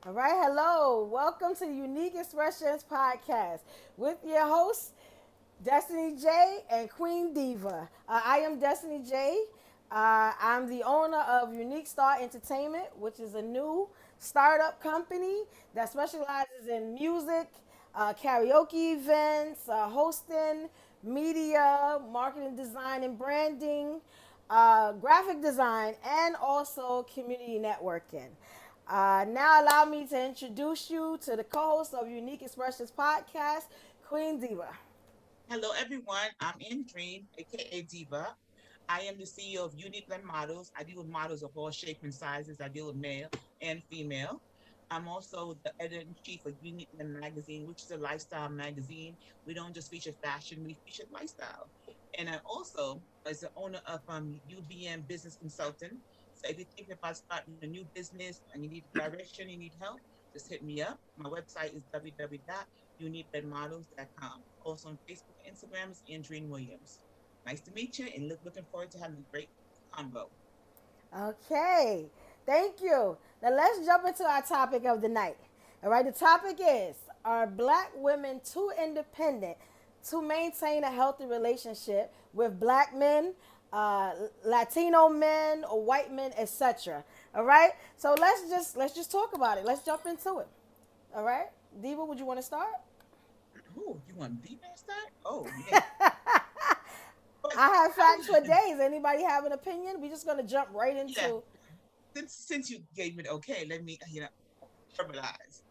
All right, hello. Welcome to the Unique Expressions podcast with your hosts, Destinee Jae and Queen Diva. I am Destinee Jae. I'm the owner of UniqStarEnt, which is a new startup company that specializes in music, karaoke events, hosting, media, marketing design and branding, graphic design, and also community networking. Now, allow me to introduce you to the co host of Unique Expressions podcast, Queen Diva. Hello, everyone. I'm in Dream, aka Diva. I am the CEO of Unique Models. I deal with models of all shapes and sizes. I deal with male and female. I'm also the editor in chief of Unique Magazine, which is a lifestyle magazine. We don't just feature fashion; we feature lifestyle. And I also, as the owner of UBM Business Consultant. So if you're thinking about starting a new business and you need direction, you need help, just hit me up. My website is www.uniquemodels.com. Also on Facebook and Instagram is Andreen Williams. Nice to meet you and looking forward to having a great convo. Okay, thank you. Now, let's jump into our topic of the night. All right, the topic is: are black women too independent to maintain a healthy relationship with black men, uh, Latino men, or white men, etc.? All right, so let's just talk about it. Let's jump into it. All right, Diva, would you want to start? Oh, you want deep ass start? Oh man. But I have I facts for was days. Anybody have an opinion? We're just gonna jump right yeah. into. Since you gave me the okay, let me verbalize.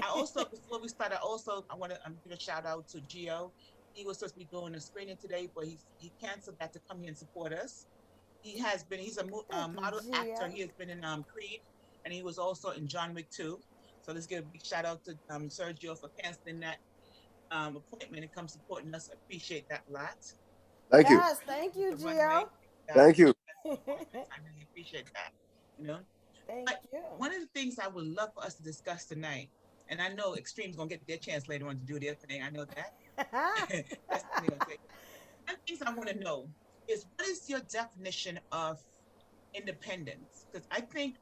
I also before we start, I want to give a shout out to Gio. He was supposed to be doing a screening today, but he canceled that to come here and support us. He's a Thank you, model actor. Gia. He has been in Creed, and he was also in John Wick 2. So let's give a big shout out to Sergio for canceling that appointment and come supporting us. Appreciate that a lot. Thank you. Yes, thank you, The runway, Gio. Thank you. I really appreciate that. You know, Thank but you. one of the things I would love for us to discuss tonight, and I know Extreme's gonna get their chance later on to do their thing. I know that. That's the thing. Okay. One of the things I want to know is what is your definition of independence? Because I think,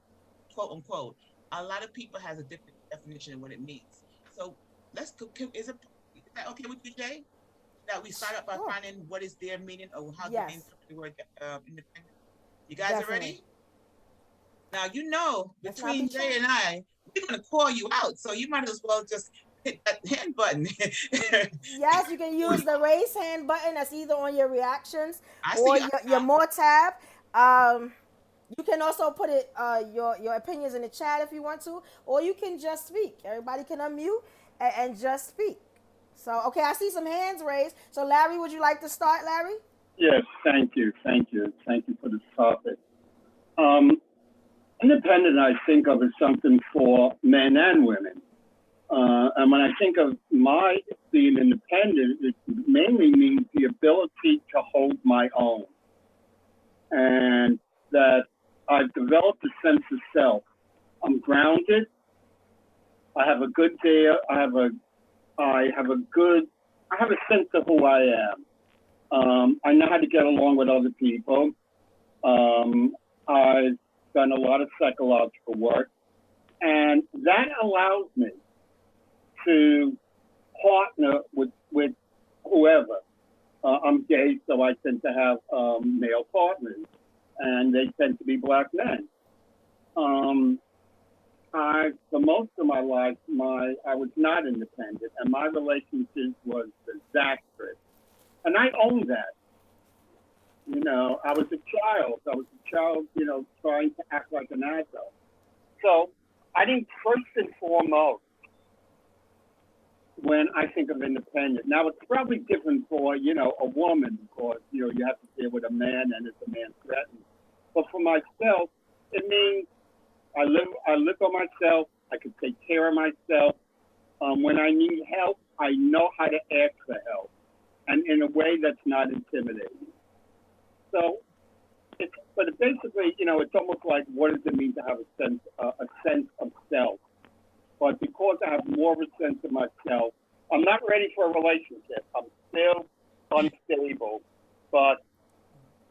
quote unquote, a lot of people has a different definition of what it means. So is that okay with you, Jay? That we start out by Sure. finding what is their meaning or how do they Yes, interpret the word independent? You guys are definitely. ready? Now Let's not be between Jay shy. and we're gonna call you out, so you might as well just hit that hand button. Yes, you can use the raise hand button that's either on your reactions I see or you. your more tab. Um, you can also put it your opinions in the chat if you want to, or you can just speak. Everybody can unmute and just speak. So, okay, I see some hands raised. So, Larry, would you like to start, Larry? Yes, thank you. Thank you. Thank you for this topic. Um, Independent, I think of as something for men and women. And when I think of my being independent, it mainly means the ability to hold my own and that I've developed a sense of self. I'm grounded. I have a good day. I have a good, I have a sense of who I am. I know how to get along with other people. I've done a lot of psychological work, and that allows me to partner with whoever. I'm gay, so I tend to have male partners, and they tend to be black men. Um, for most of my life, I was not independent, and my relationship was disastrous, and I own that. I was a child. I was a child, trying to act like an adult. So I think first and foremost, when I think of independent, now it's probably different for, a woman because, you have to deal with a man and it's a man threatened. But for myself, it means I live by myself. I can take care of myself. When I need help, I know how to ask for help and in a way that's not intimidating. So but basically, it's almost like what does it mean to have a sense of self? But because I have more of a sense of myself, I'm not ready for a relationship. I'm still unstable, but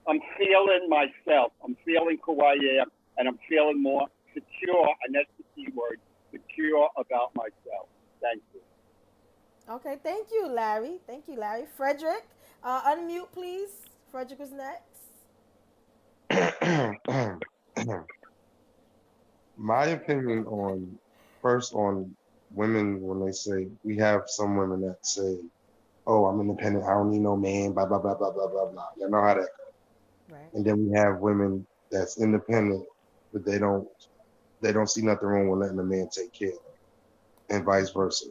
I'm feeling myself. I'm feeling who I am, and I'm feeling more secure, and that's the key word, secure about myself. Thank you. Okay, thank you, Larry. Thank you, Larry. Frederick, unmute, please. Frederick was next. My opinion on first on women when they say we have some women that say, "Oh, I'm independent. I don't need no man." Blah blah blah blah blah blah blah. You know how that goes. Right. And then we have women that's independent, but they don't see nothing wrong with letting a man take care of them, and vice versa.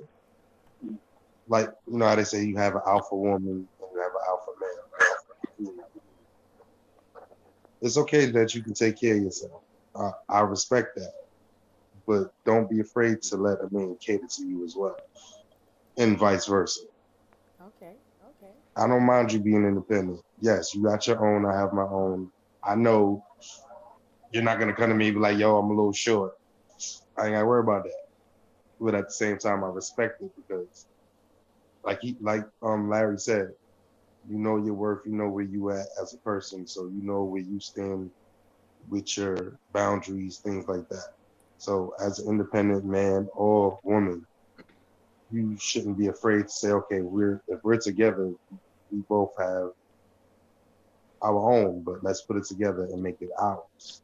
Like you know how they say you have an alpha woman and you have an alpha male. It's okay that you can take care of yourself. I respect that, but don't be afraid to let a man cater to you as well, and vice versa. Okay. Okay. I don't mind you being independent. Yes, you got your own. I have my own. I know you're not gonna come to me and be like, "Yo, I'm a little short." I ain't gotta worry about that. But at the same time, I respect it because, Larry said, you know your worth. You know where you at as a person, so you know where you stand with your boundaries, things like that. So, as an independent man or woman, you shouldn't be afraid to say, "Okay, if we're together, we both have our own, but let's put it together and make it ours."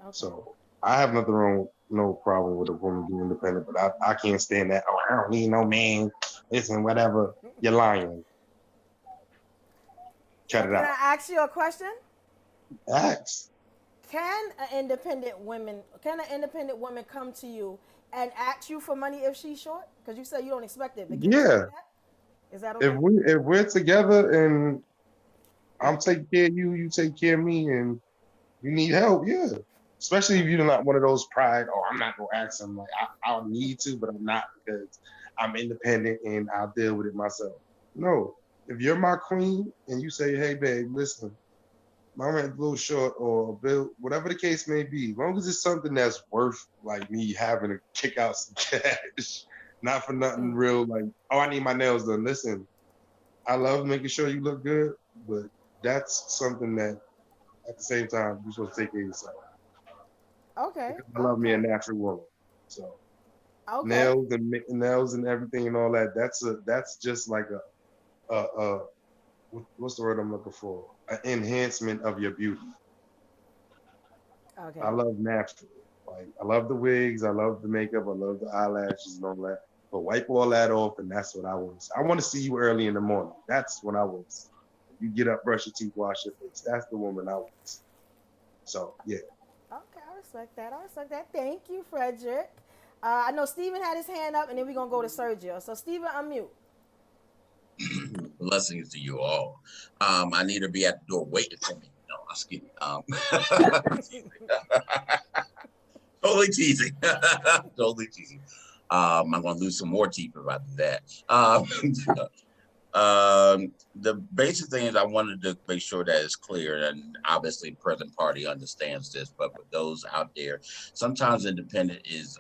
Okay. So I have nothing wrong, no problem with a woman being independent, but I can't stand that. Oh, I don't need no man. Listen, whatever. You're lying. So Cut it can out. I ask you a question? Ask. Can an independent woman come to you and ask you for money if she's short? Because you said you don't expect it, but can she do Yeah. that? Is that If okay? we're together and I'm taking care of you, you take care of me, and you need help, yeah. Especially if you're not one of those pride. Oh, I'm not gonna ask him. Like I'll need to, but I'm not because I'm independent and I'll deal with it myself. No, if you're my queen and you say, "Hey, babe, listen, my rent's a little short," or a bill, whatever the case may be, as long as it's something that's worth like me having to kick out some cash, not for nothing real. Like, oh, I need my nails done. Listen, I love making sure you look good, but that's something that at the same time you're supposed to take care of yourself. Okay. Because I love me a Okay. natural woman. So Okay. nails and everything and all that. That's just like a what's the word I'm looking for? An enhancement of your beauty. I Okay. love natural. Like I love the wigs, I love the makeup, I love the eyelashes and all that. But wipe all that off, and that's what I want to see. I want to see you early in the morning. That's what I want to see. You get up, brush your teeth, wash your face. That's the woman I want to see. So yeah. Okay. I respect that. I respect that. Thank you, Frederick. I know Steven had his hand up, and then we're gonna go to Sergio. So Steven, unmute. Blessings to you all. I need to be at the door waiting for me. No, I'm just kidding. Totally teasing. Totally teasing. I'm going to lose some more teeth if I do that. The basic thing is I wanted to make sure that it's clear, and obviously present party understands this, but for those out there, sometimes independent is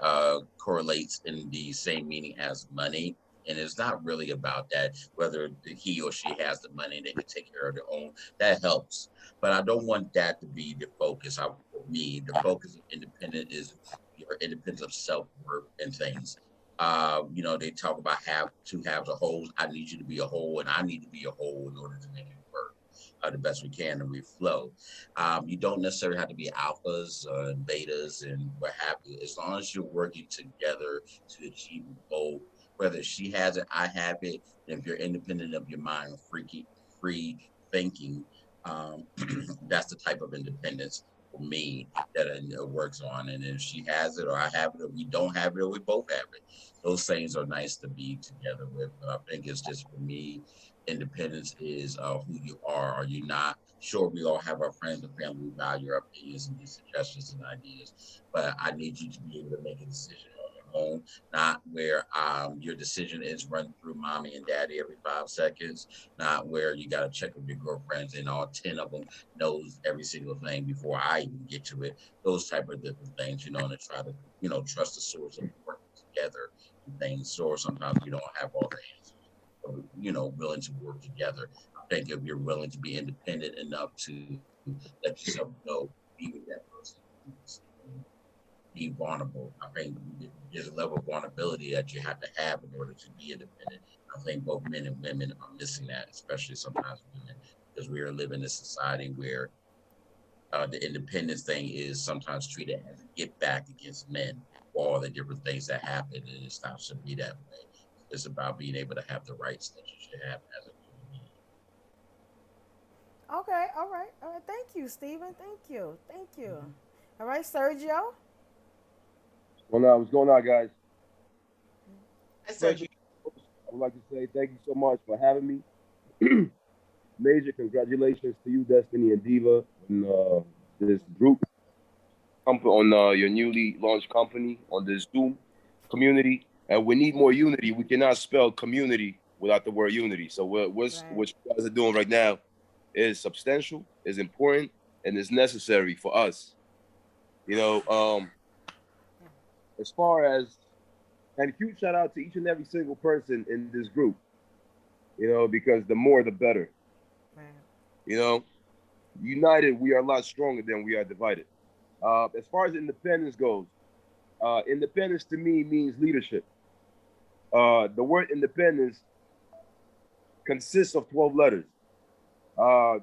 correlates in the same meaning as money. And it's not really about that, whether he or she has the money and they can take care of their own. That helps. But I don't want that to be the focus. For me, the focus of independent is your independence of self-worth and things. They talk about have two halves of wholes. I need you to be a whole, and I need to be a whole in order to make it work the best we can, and we flow. You don't necessarily have to be alphas and betas and what have you. As long as you're working together to achieve a goal, whether she has it, I have it, and if you're independent of your mind, free thinking, that's the type of independence for me that it works on. And if she has it or I have it or we don't have it or we both have it, those things are nice to be together with. But I think it's just for me, independence is who you are. Are you not? Sure, we all have our friends and family who value our opinions and suggestions and ideas, but I need you to be able to make a decision on your own, not where your decision is run through mommy and daddy every 5 seconds, not where you got to check with your girlfriends and all 10 of them knows every single thing before I even get to it. Those type of different things, and to try to, trust the source of working together and things. So sometimes you don't have all the answers, but, willing to work together. I think if you're willing to be independent enough to let yourself go, be with that person. be vulnerable. I think there's a level of vulnerability that you have to have in order to be independent. I think both men and women are missing that, especially sometimes women, because we are living in a society where the independence thing is sometimes treated as a get back against men for all the different things that happen, and it's not should be that way. It's about being able to have the rights that you should have as a human being. Okay, all right, all right. Thank you, Stephen. Thank you, thank you. All right, Sergio. What's going on, guys? I First said and foremost, I would like to say thank you so much for having me. Major congratulations to you, Destiny and Diva, and this group on your newly launched company on this Zoom community. And we need more unity. We cannot spell community without the word unity. So Right. what you guys are doing right now is substantial, is important, and is necessary for us. You know, as far as and huge shout out to each and every single person in this group. You know, because the more the better. Right. You know, united we are a lot stronger than we are divided. As far as independence goes, independence to me means leadership. The word independence consists of 12 letters.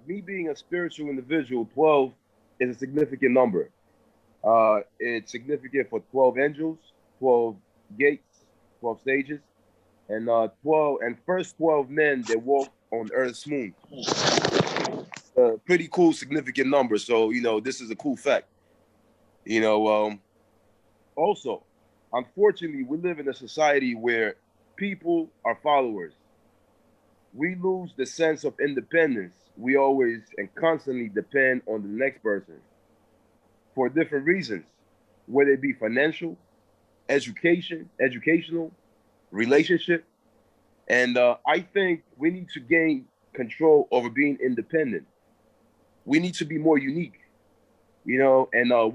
Me being a spiritual individual, 12 is a significant number. It's significant for 12 angels, 12 gates, 12 stages, and 12 and first 12 men that walked on Earth's moon. Pretty cool, significant number. So, you know, this is a cool fact. You know, also, unfortunately, we live in a society where people are followers. We lose the sense of independence. We always and constantly depend on the next person for different reasons, whether it be financial, educational, relationship. And I think we need to gain control over being independent. We need to be more unique, you know. And um,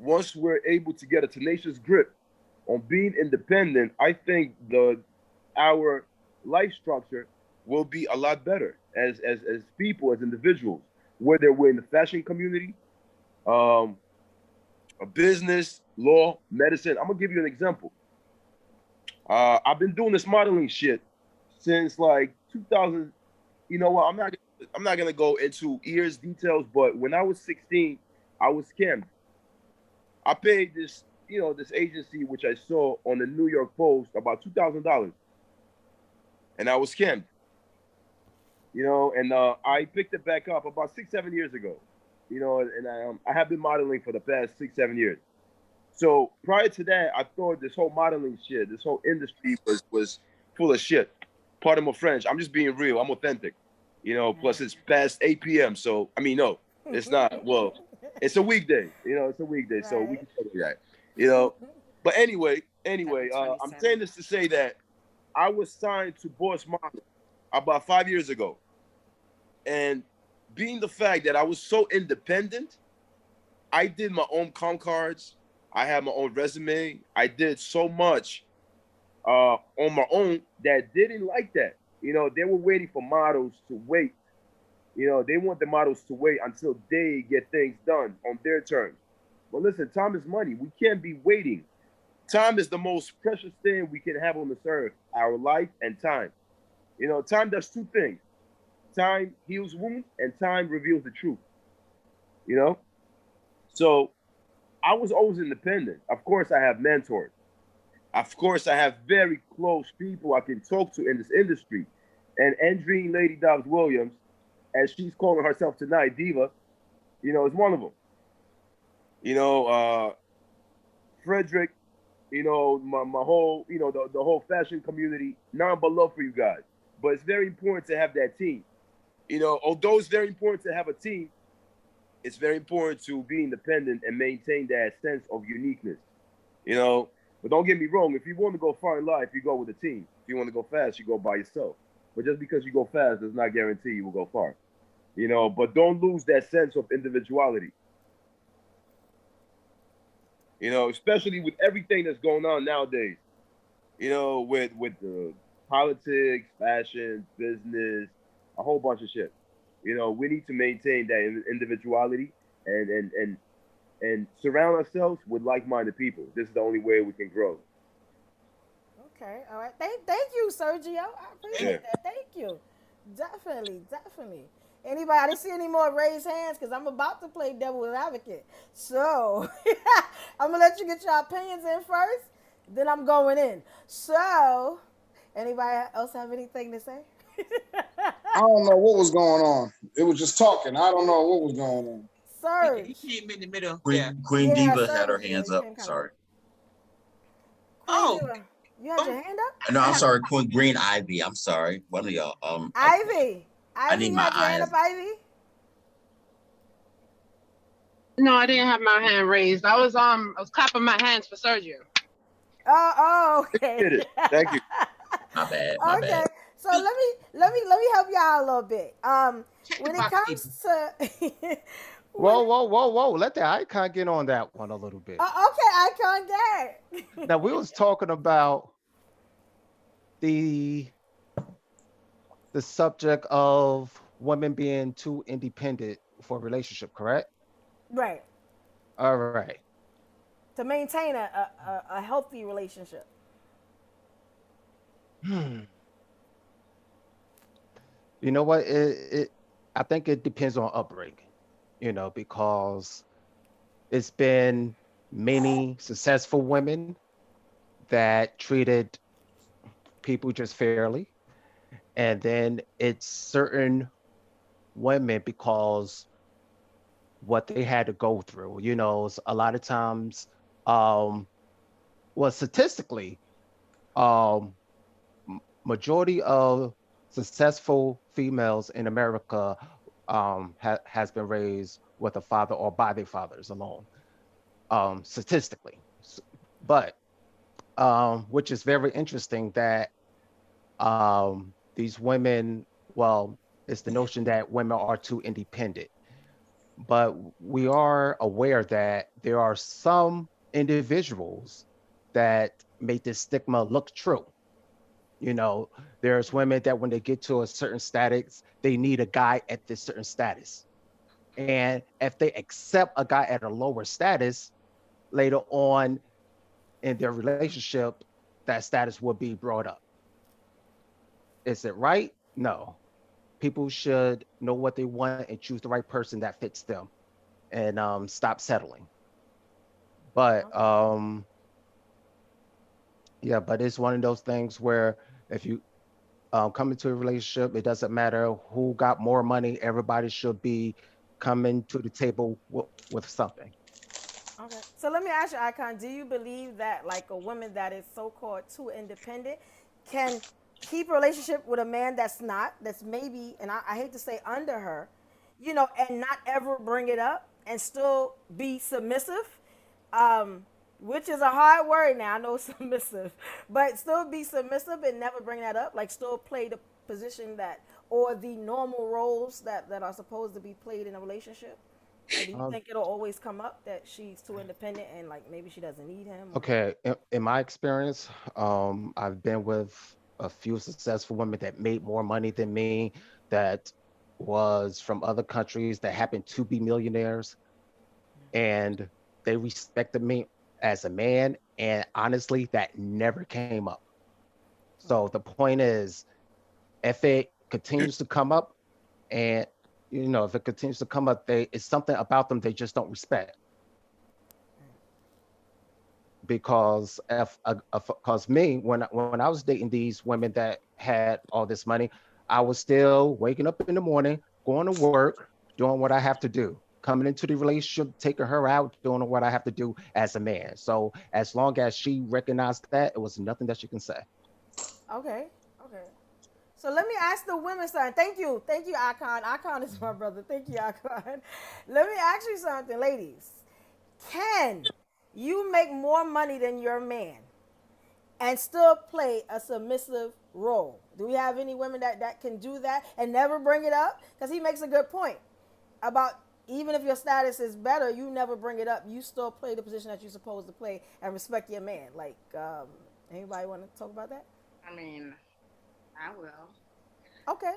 once we're able to get a tenacious grip on being independent, I think our life structure will be a lot better as people, as individuals, whether we're in the fashion community, um, a business, law, medicine. I'm gonna give you an example. I've been doing this modeling shit since like 2000. You know what? I'm not gonna go into years details, but when I was 16, I was scammed. I paid this agency which I saw on the New York Post about $2,000, and I was scammed. You know, and I picked it back up about 6 7 years ago. You know, and I have been modeling for the past 6 7 years. So prior to that, I thought this whole modeling shit, this whole industry was full of shit. Pardon my French. I'm just being real. I'm authentic. You know, plus it's past 8 p.m. So I mean, no, it's not. Well, it's a weekday. You know, it's a weekday, so we Right. can tell you that. You know, but anyway, I'm 7:27. saying this to say that I was signed to Boss Model about 5 years ago, and being the fact that I was so independent, I did my own com cards. I had my own resume. I did so much on my own that didn't like that. You know, they were waiting for models to wait. You know, they want the models to wait until they get things done on their terms. But listen, time is money. We can't be waiting. Time is the most precious thing we can have on this earth, our life and time. You know, time does two things. Time heals wounds and time reveals the truth, you know? So I was always independent. Of course, I have mentors. Of course, I have very close people I can talk to in this industry. And Andreen Lady Dobbs Williams, as she's calling herself tonight, Diva, you know, is one of them. You know, Frederick, you know, my whole, you know, the whole fashion community, none but love for you guys. But it's very important to have that team. You know, although it's very important to have a team, it's very important to be independent and maintain that sense of uniqueness. You know, but don't get me wrong, if you want to go far in life, you go with a team. If you want to go fast, you go by yourself. But just because you go fast does not guarantee you will go far. You know, but don't lose that sense of individuality. You know, especially with everything that's going on nowadays. You know, with the politics, fashion, business, a whole bunch of shit. You know, we need to maintain that individuality and and surround ourselves with like-minded people. This is the only way we can grow. Okay, all right. Thank you, Sergio. I Yeah. appreciate that. Thank you. Definitely, definitely. Anybody? I didn't see any more raised hands because I'm about to play devil's advocate. So I'm gonna let you get your opinions in first. Then I'm going in. So, anybody else have anything to say? I don't know what was going on. It was just talking. I don't know what was going on. He Surge. came in the middle. Queen, Yeah. Queen Yeah, Diva had her Surge. Yeah, hands you up. came kind of Sorry. late. Queen Oh, Diva, you had your hand up? No, I'm I have sorry. Queen Green Ivy. I'm sorry. One of y'all. Ivy. I Ivy, need you my had your hand eyes. up, Ivy? No, I didn't have my hand raised. I was clapping my hands for Sergio. Okay. Get it. Thank you. My bad. My Okay. bad. So let me help you out a little bit. check the When it box, people. comes to when, Whoa. Let the icon get on that one a little bit. okay, Icon Dad. Now we was talking about the the subject of women being too independent for a relationship, correct? Right. All right. To maintain a healthy relationship. Hmm. You know what? I think it depends on upbringing, because it's been many successful women that treated people just fairly. And then it's certain women because what they had to go through, a lot of times, um, well, statistically, um, majority of successful females in America has been raised with a father or by their fathers alone, statistically. But which is very interesting that these women, well, it's the notion that women are too independent. But we are aware that there are some individuals that make this stigma look true. You know, there's women that when they get to a certain status, they need a guy at this certain status. And if they accept a guy at a lower status, later on in their relationship, that status will be brought up. Is it right? No. People should know what they want and choose the right person that fits them and stop settling. But yeah, but it's one of those things where if you come into a relationship, it doesn't matter who got more money. Everybody should be coming to the table with something. Okay. So let me ask you, Icon, do you believe that like a woman that is so called too independent can keep a relationship with a man that's not, that's maybe, and I hate to say under her, and not ever bring it up and still be submissive? Which is a hard word now. I know submissive, but still be submissive and never bring that up. Like still play the position that, or the normal roles that are supposed to be played in a relationship. Or do you think it'll always come up that she's too independent and like maybe she doesn't need him? Okay, in my experience, I've been with a few successful women that made more money than me, that was from other countries that happened to be millionaires, and they respected me as a man. And honestly, that never came up. So the point is, if it continues to come up, and if it continues to come up, it's something about them they just don't respect. Because because me, when I was dating these women that had all this money, I was still waking up in the morning, going to work, doing what I have to do, coming into the relationship, taking her out, doing what I have to do as a man. So as long as she recognized that, it was nothing that she can say. Okay. Okay. So let me ask the women something. Thank you, Icon. Icon is my brother. Thank you, Icon. Let me ask you something, ladies. Can you make more money than your man and still play a submissive role? Do we have any women that can do that and never bring it up? Because he makes a good point about even if your status is better, you never bring it up. You still play the position that you're supposed to play and respect your man. Like, anybody want to talk about that? I mean, I will. Okay.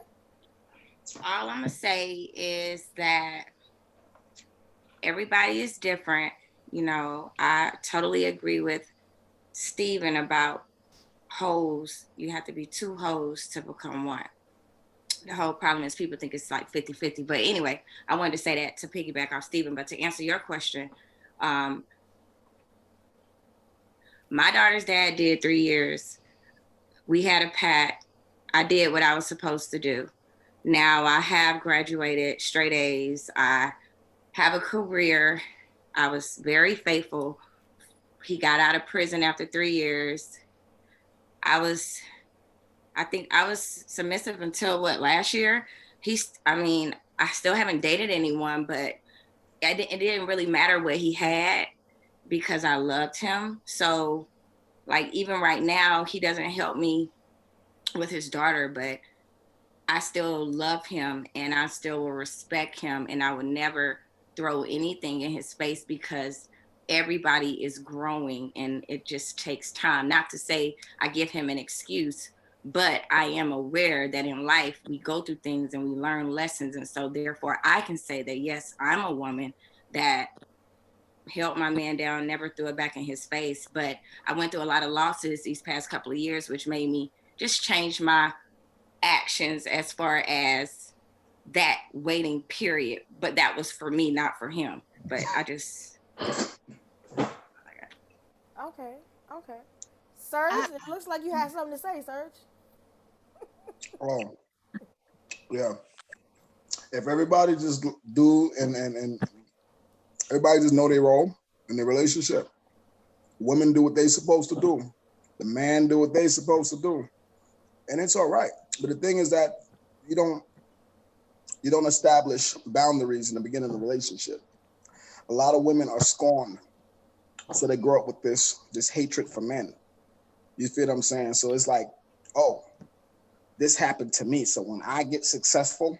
All I'm going to say is that everybody is different I totally agree with Steven about hoes. You have to be two hoes to become one. The whole problem is people think it's like 50-50. But anyway, I wanted to say that to piggyback off Steven. But to answer your question, my daughter's dad did 3 years. We had a pact. I did what I was supposed to do. Now I have graduated straight A's. I have a career. I was very faithful. He got out of prison after 3 years. I think I was submissive until last year. I still haven't dated anyone, but it didn't really matter what he had because I loved him. So like even right now, he doesn't help me with his daughter, but I still love him and I still will respect him, and I would never throw anything in his face because everybody is growing and it just takes time. Not to say I give him an excuse, but I am aware that in life we go through things and we learn lessons. And so therefore I can say that, yes, I'm a woman that held my man down, never threw it back in his face. But I went through a lot of losses these past couple of years, which made me just change my actions as far as that waiting period. But that was for me, not for him. But I just... Okay. Serge, it looks like you had something to say, Serge. Oh, yeah. If everybody just do and everybody just know their role in their relationship, women do what they supposed to do, the man do what they supposed to do, and it's all right. But the thing is that you don't establish boundaries in the beginning of the relationship. A lot of women are scorned, so they grow up with this hatred for men. You feel what I'm saying? So it's like, oh, this happened to me, so when I get successful,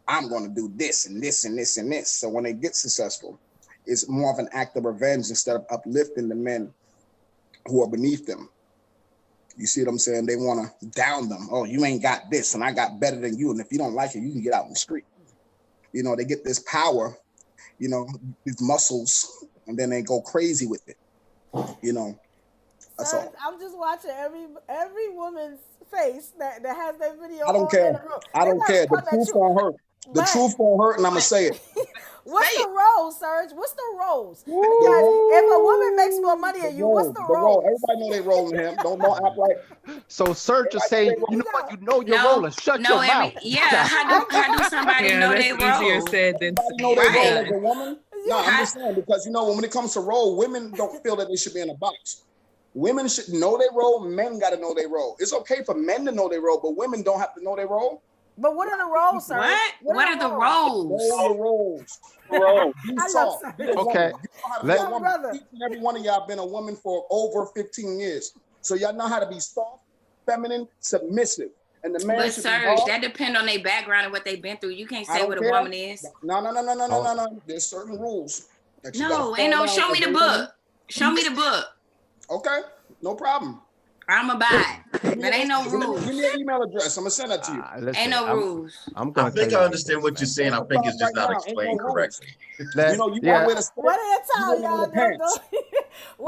I'm going to do this and this and this and this. So when they get successful, it's more of an act of revenge instead of uplifting the men who are beneath them. You see what I'm saying? They want to down them. Oh, you ain't got this and I got better than you. And if you don't like it, you can get out in the street. They get this power, these muscles, and then they go crazy with it. That's Serge, all. I'm just watching every woman's face that has their video. I don't care. I don't care. The truth won't hurt. The truth won't hurt, and I'm gonna say it. What's the roles, Serge? What's the roles? Because if a woman makes more money than you, what's the role? Everybody know they rolling him. Don't act like. So Serge is saying, you know what? You know your role and shut your mouth. Yeah, how do somebody know they role? Easier said than know they role as a woman. No, I'm just saying because when it comes to role, women don't feel that they should be in a box. Women should know their role. Men got to know their role. It's okay for men to know their role, but women don't have to know their role. But what are the roles, sir? What are the roles? Know your roles. Be soft. Be a okay. Each and every one of y'all have been a woman for over 15 years. So y'all know how to be soft, feminine, submissive. And the man but Serge, that depends on their background and what they've been through. You can't say what a woman is. No. There's certain rules. Show me the book. Show me the book. Okay, no problem. I'm going to buy it. That ain't no rules. Give me your email address. I'm going to send that to you. Listen, ain't no rules. I think I understand what you're saying. I think it's just not explained correctly. You want to wear the skirt? What are you talking y'all?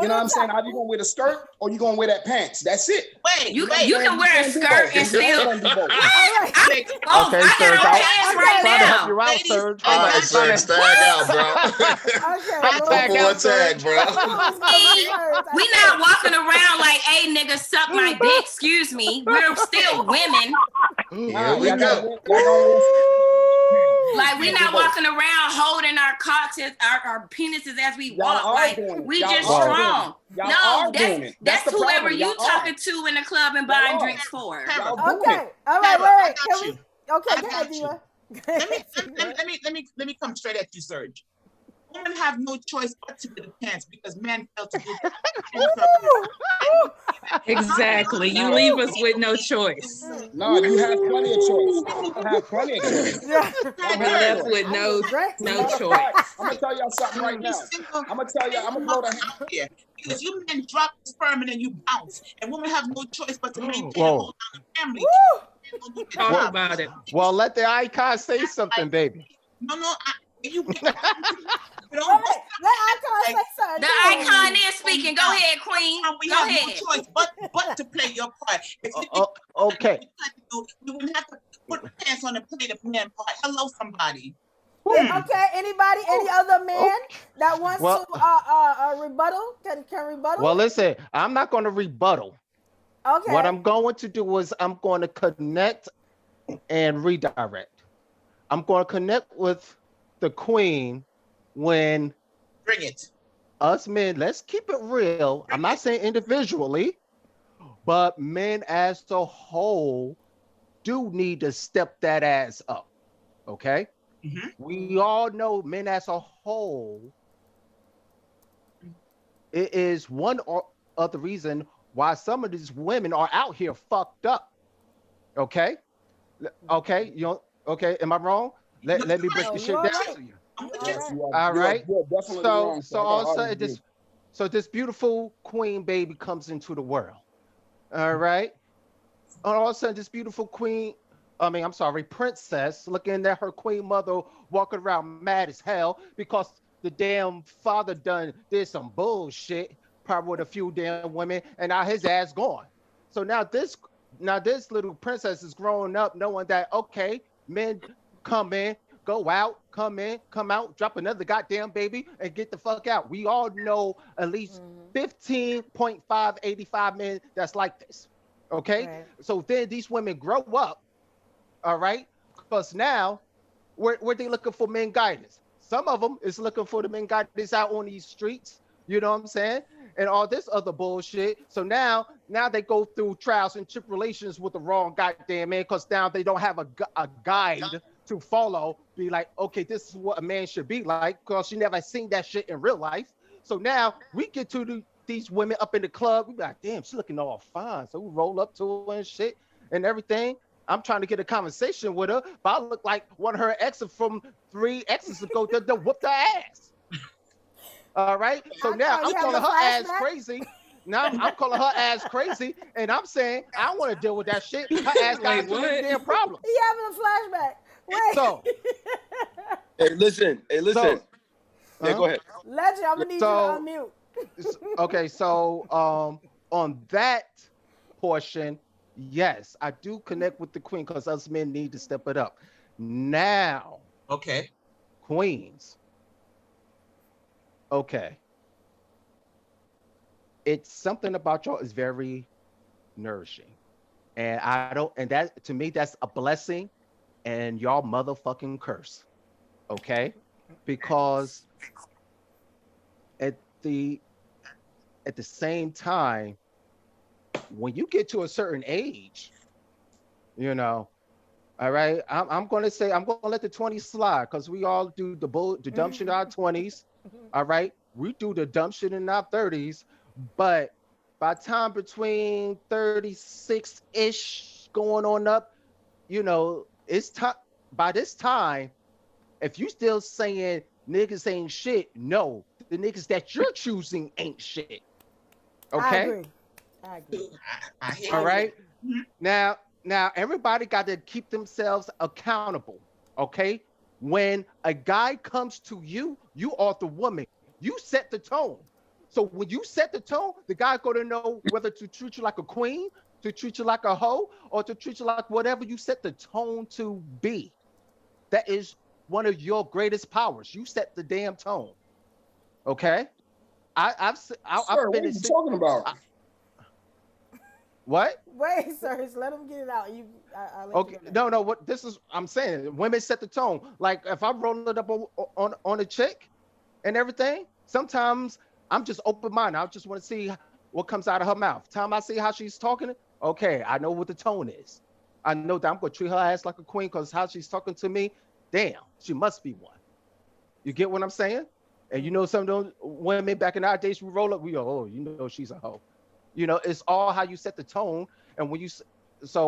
You know what I'm saying? Are you going to wear the skirt or you going to wear that pants? That's it. Wait, you can wear a skirt and still. Okay, Serge, I'm trying to help you out, Serge. All right, Serge, tag out, bro. Tag, bro. We not walking around like, hey, nigga, suck my dick. Excuse me. We're still women. Here we go. Like, we're not walking around holding our cocks, our penises as we walk. Like, we just strong. No, that's whoever you talking to in the club and buying drinks for. Okay. All right, wait. Okay, go ahead, Diva. Let me come straight at you, Serge. Women have no choice but to wear the pants because men fail to do that. Exactly. You leave us with no choice. No, you have plenty of choice. You have plenty of choice. We're left with no choice. I'm gonna tell y'all something right now. I'm gonna go to here because you men drop the sperm and then you bounce, and women have no choice but to maintain a hold on the family. Talk about it. Well, let the icon say something, baby. No. You Wait, let Icon say something. The too. icon is speaking. Go ahead, Queen. We Go have ahead. no choice but to play your part. If you Okay. we wouldn't have to put the pants on and play the man part. Hello, somebody. Okay, anybody, any other man that wants Well- to rebuttal can rebuttal? Well, listen, I'm not going to rebuttal. Okay. What I'm going to do is I'm going to connect and redirect. I'm going to connect with the queen when Bring it. us men, let's keep it real. I'm not saying individually, but men as a whole do need to step that ass up. Okay? Mhm. We all know men as a whole. It is one or other reason why some of these women are out here fucked up. Okay? Okay? Okay, am I wrong? Let me break the shit down to you. Yes, you are. All right. You are definitely So wrong. so all of a sudden this beautiful queen baby comes into the world. All right. And all of a sudden this beautiful princess looking at her queen mother walking around mad as hell because the damn father did some bullshit, probably with a few damn women, and now his ass gone. So now this little princess is growing up knowing that, okay, men come in, go out, come in, come out, drop another goddamn baby, and get the fuck out. We all know at least 15.585 men that's like this. Okay? Right. So then these women grow up, all right? Because now, where they looking for men guidance? Some of them is looking for the men guidance out on these streets, you know what I'm saying? And all this other bullshit. So now they go through trials and tribulations with the wrong goddamn man because now they don't have a guide to follow. Be like, okay, this is what a man should be like because you never seen that shit in real life. So now we get to these women up in the club. We be like, damn, she's looking all fine. So we roll up to her and shit and everything. I'm trying to get a conversation with her, but I look like one of her exes from 3 exes ago that whooped her ass. All right. So now I'm calling her ass crazy. Now I'm calling her ass crazy, and I'm saying I don't want to deal with that shit. Her ass got too many damn problems. He having a flashback. Wait. So, Hey, listen. Yeah, go ahead. Legend, I'm gonna need you to unmute. Okay, so on that portion, yes, I do connect with the queen because us men need to step it up. Now, okay, queens. Okay. It's something about y'all is very nourishing. And that to me, that's a blessing and y'all motherfucking curse. Okay? Because at the same time, when you get to a certain age, all right, I'm gonna let the 20s slide because we all do the dumb shit in our 20s. All right, we do the dumb shit in our 30s, but by time between 36-ish going on up, it's time. By this time, if you still saying niggas ain't shit, no, the niggas that you're choosing ain't shit. Okay. I agree. I hear all right. you. Now everybody got to keep themselves accountable. Okay. When a guy comes to you, you are the woman. You set the tone. So when you set the tone, the guy going to know whether to treat you like a queen, to treat you like a hoe, or to treat you like whatever you set the tone to be. That is one of your greatest powers. You set the damn tone. Okay? I've Sir, what are you talking about? What? Wait, sir, let him get it out. Okay, no. What this is? I'm saying women set the tone. Like if I'm rolling it up on a chick and everything, sometimes I'm just open-minded. I just want to see what comes out of her mouth. Time I see how she's talking, okay, I know what the tone is. I know that I'm gonna treat her ass like a queen because how she's talking to me, damn, she must be one. You get what I'm saying? And some of those women back in our days, we roll up, we go, oh, she's a hoe. It's all how you set the tone. And when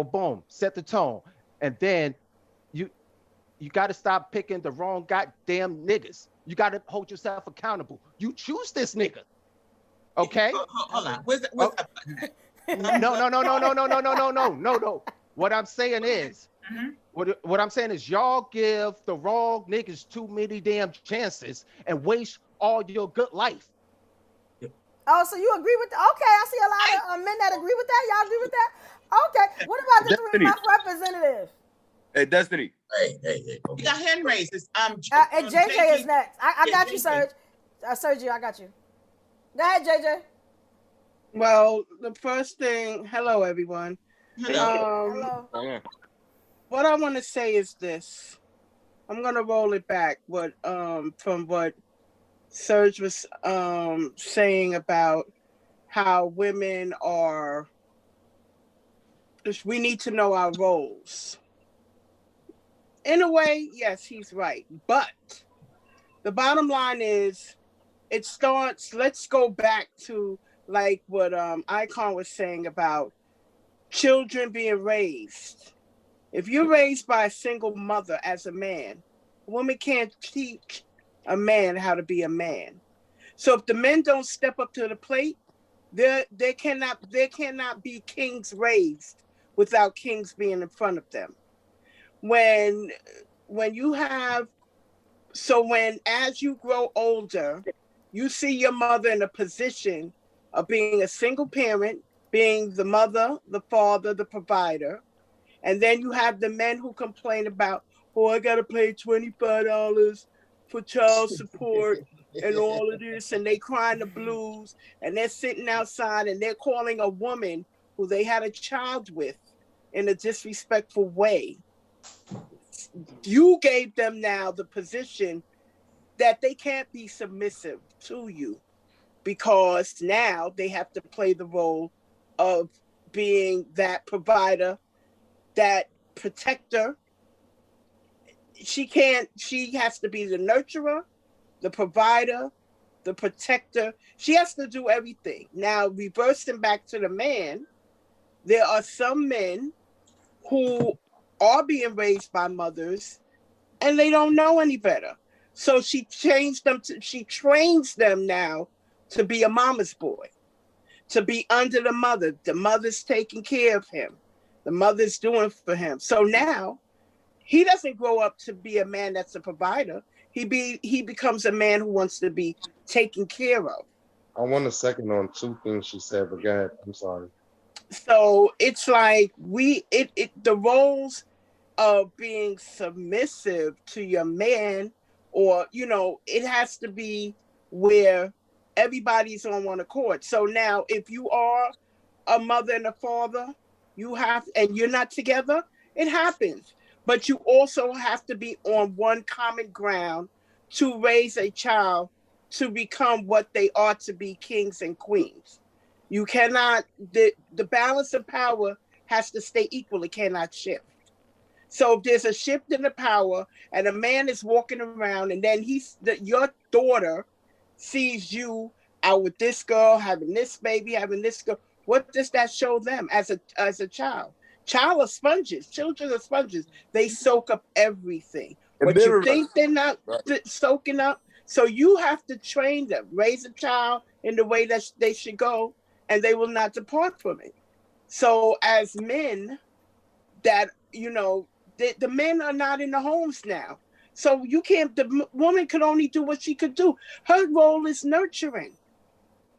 boom, set the tone. And then you got to stop picking the wrong goddamn niggas. You got to hold yourself accountable. You choose this nigga. Okay? Hold on. Where's that? No. What I'm saying is, what I'm saying is, y'all give the wrong niggas too many damn chances and waste all your good life. Oh, so you agree with that? Okay, I see a lot of men that agree with that. Y'all agree with that? Okay. What about the three Destiny. of my representatives? Hey, Destiny. Hey. You got hand raises. And JJ is next. I got you, JJ. Serge. Sergio, I got you. Go ahead, JJ. Well, the first thing, hello everyone. Hello. Hello. What I want to say is this. I'm gonna roll it back. From what Serge was saying about how women are. We need to know our roles. In a way, yes, he's right. But the bottom line is, it starts. Let's go back to like what Icon was saying about children being raised. If you're raised by a single mother as a man, a woman can't teach a man how to be a man. So if the men don't step up to the plate, there cannot be kings raised without kings being in front of them. When as you grow older, you see your mother in a position of being a single parent, being the mother, the father, the provider. And then you have the men who complain about, oh, I got to pay $25 for child support and all of this. And they crying the blues and they're sitting outside and they're calling a woman who they had a child with in a disrespectful way. You gave them now the position that they can't be submissive to you, because now they have to play the role of being that provider, that protector. She has to be the nurturer, the provider, the protector. She has to do everything. Now, reversing back to the man, there are some men who are being raised by mothers and they don't know any better. So she trains them now to be a mama's boy, to be under the mother. The mother's taking care of him. The mother's doing for him. So now he doesn't grow up to be a man that's a provider. He becomes a man who wants to be taken care of. I want a second on two things she said, but go ahead. I'm sorry. So it's like the roles of being submissive to your man, or it has to be where everybody's on one accord. So now if you are a mother and a father, and you're not together, it happens. But you also have to be on one common ground to raise a child to become what they are to be, kings and queens. You cannot, the balance of power has to stay equal. It cannot shift. So if there's a shift in the power and a man is walking around and then your daughter sees you out with this girl, having this baby, having this girl, what does that show them as a child? Children are sponges. They soak up everything. What you think they're not soaking up. So you have to train them, raise a child in the way that they should go, and they will not depart from it. So as men, that the men are not in the homes now. So the woman could only do what she could do. Her role is nurturing.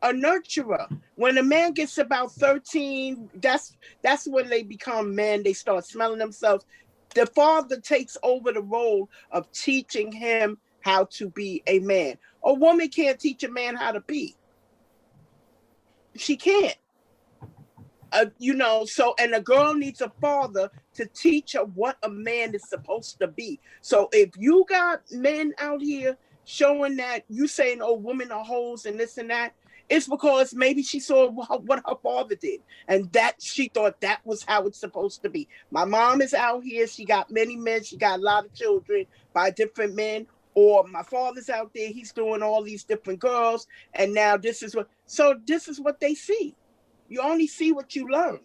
A nurturer. When a man gets about 13, that's when they become men. They start smelling themselves. The father takes over the role of teaching him how to be a man. A woman can't teach a man how to be. She can't. And a girl needs a father to teach her what a man is supposed to be. So if you got men out here showing that, you saying, oh, women are hoes and this and that, it's because maybe she saw what her father did, and that she thought that was how it's supposed to be. My mom is out here. She got many men. She got a lot of children by different men. Or my father's out there. He's doing all these different girls. And now this is what they see. You only see what you learn.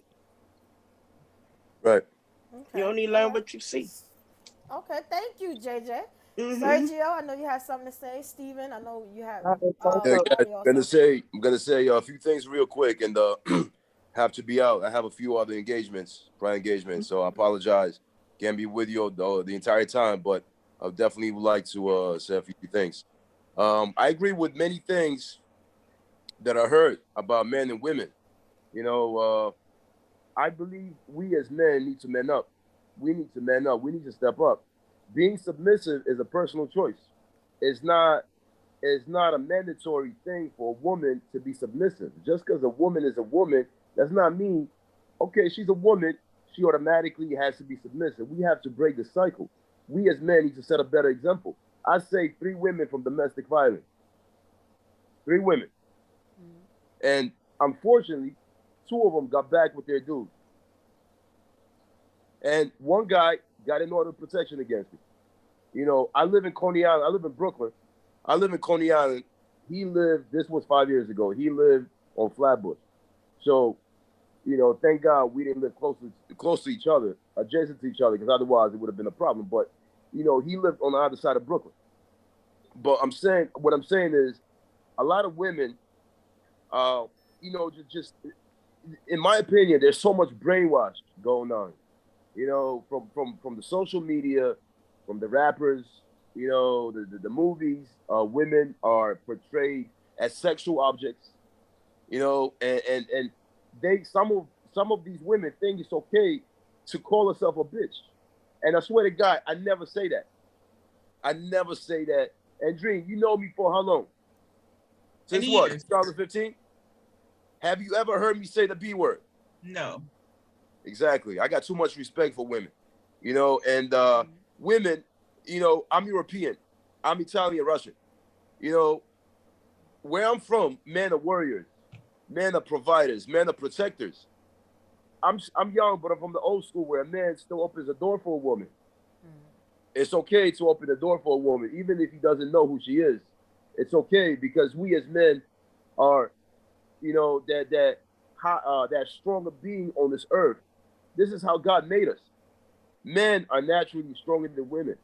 Right. Okay. You only learn what you see. Okay, thank you, JJ. Mm-hmm. Sergio, I know you have something to say. Steven, I know you have. I'm gonna say a few things real quick, and have to be out. I have a few other engagements, prior engagements, so I apologize. Can't be with you the entire time, but I definitely would like to say a few things. I agree with many things that I heard about men and women. You know, I believe we as men need to man up. We need to man up. We need to step up. Being submissive is a personal choice. It's not a mandatory thing for a woman to be submissive. Just because a woman is a woman does not mean, okay, she's a woman, she automatically has to be submissive. We have to break the cycle. We as men need to set a better example. I say 3 women from domestic violence. 3 women. And unfortunately, 2 of them got back with their dudes. And 1 guy got an order of protection against me. You know, I live in Coney Island. I live in Brooklyn. I live in Coney Island. He lived, this was 5 years ago, he lived on Flatbush. So, you know, thank God we didn't live close to each other, adjacent to each other, because otherwise it would have been a problem. But, you know, he lived on the other side of Brooklyn. But what I'm saying is a lot of women, you know, just in my opinion, there's so much brainwash going on, you know, from the social media, from the rappers, you know, the movies. Women are portrayed as sexual objects, you know, and they some of these women think it's okay to call herself a bitch. And I swear to God, I never say that. I never say that. And Dream, you know me for how long? Since what? 2015? Have you ever heard me say the B word? No. Exactly. I got too much respect for women, you know, and women, you know, I'm European, I'm Italian, Russian. You know, where I'm from, men are warriors, men are providers, men are protectors. I'm young, but I'm from the old school where a man still opens a door for a woman. It's okay to open the door for a woman, even if he doesn't know who she is. It's okay because we as men are, you know, that stronger being on this earth. This is how God made us. Men are naturally stronger than women.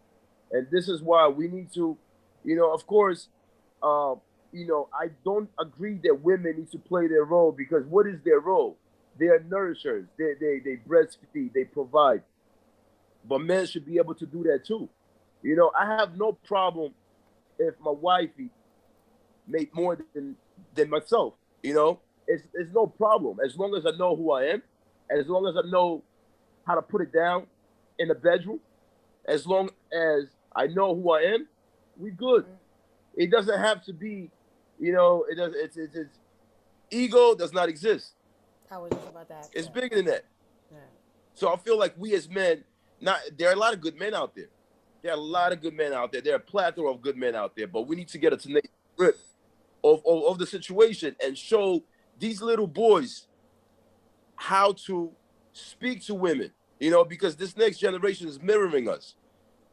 And this is why we need to, you know, of course, you know, I don't agree that women need to play their role, because what is their role? They are nourishers. They breastfeed, they provide. But men should be able to do that too. You know, I have no problem if my wifey made more than myself. You know, it's no problem as long as I know who I am, as long as I know how to put it down in the bedroom, as long as I know who I am, we good. It doesn't have to be, you know, it does. It's ego does not exist. I was just about that. It's bigger than that. Yeah. So I feel like we as men, there are a lot of good men out there. There are a lot of good men out there. There are a plethora of good men out there, but we need to get a tenacious grip of the situation and show these little boys how to speak to women, you know, because this next generation is mirroring us.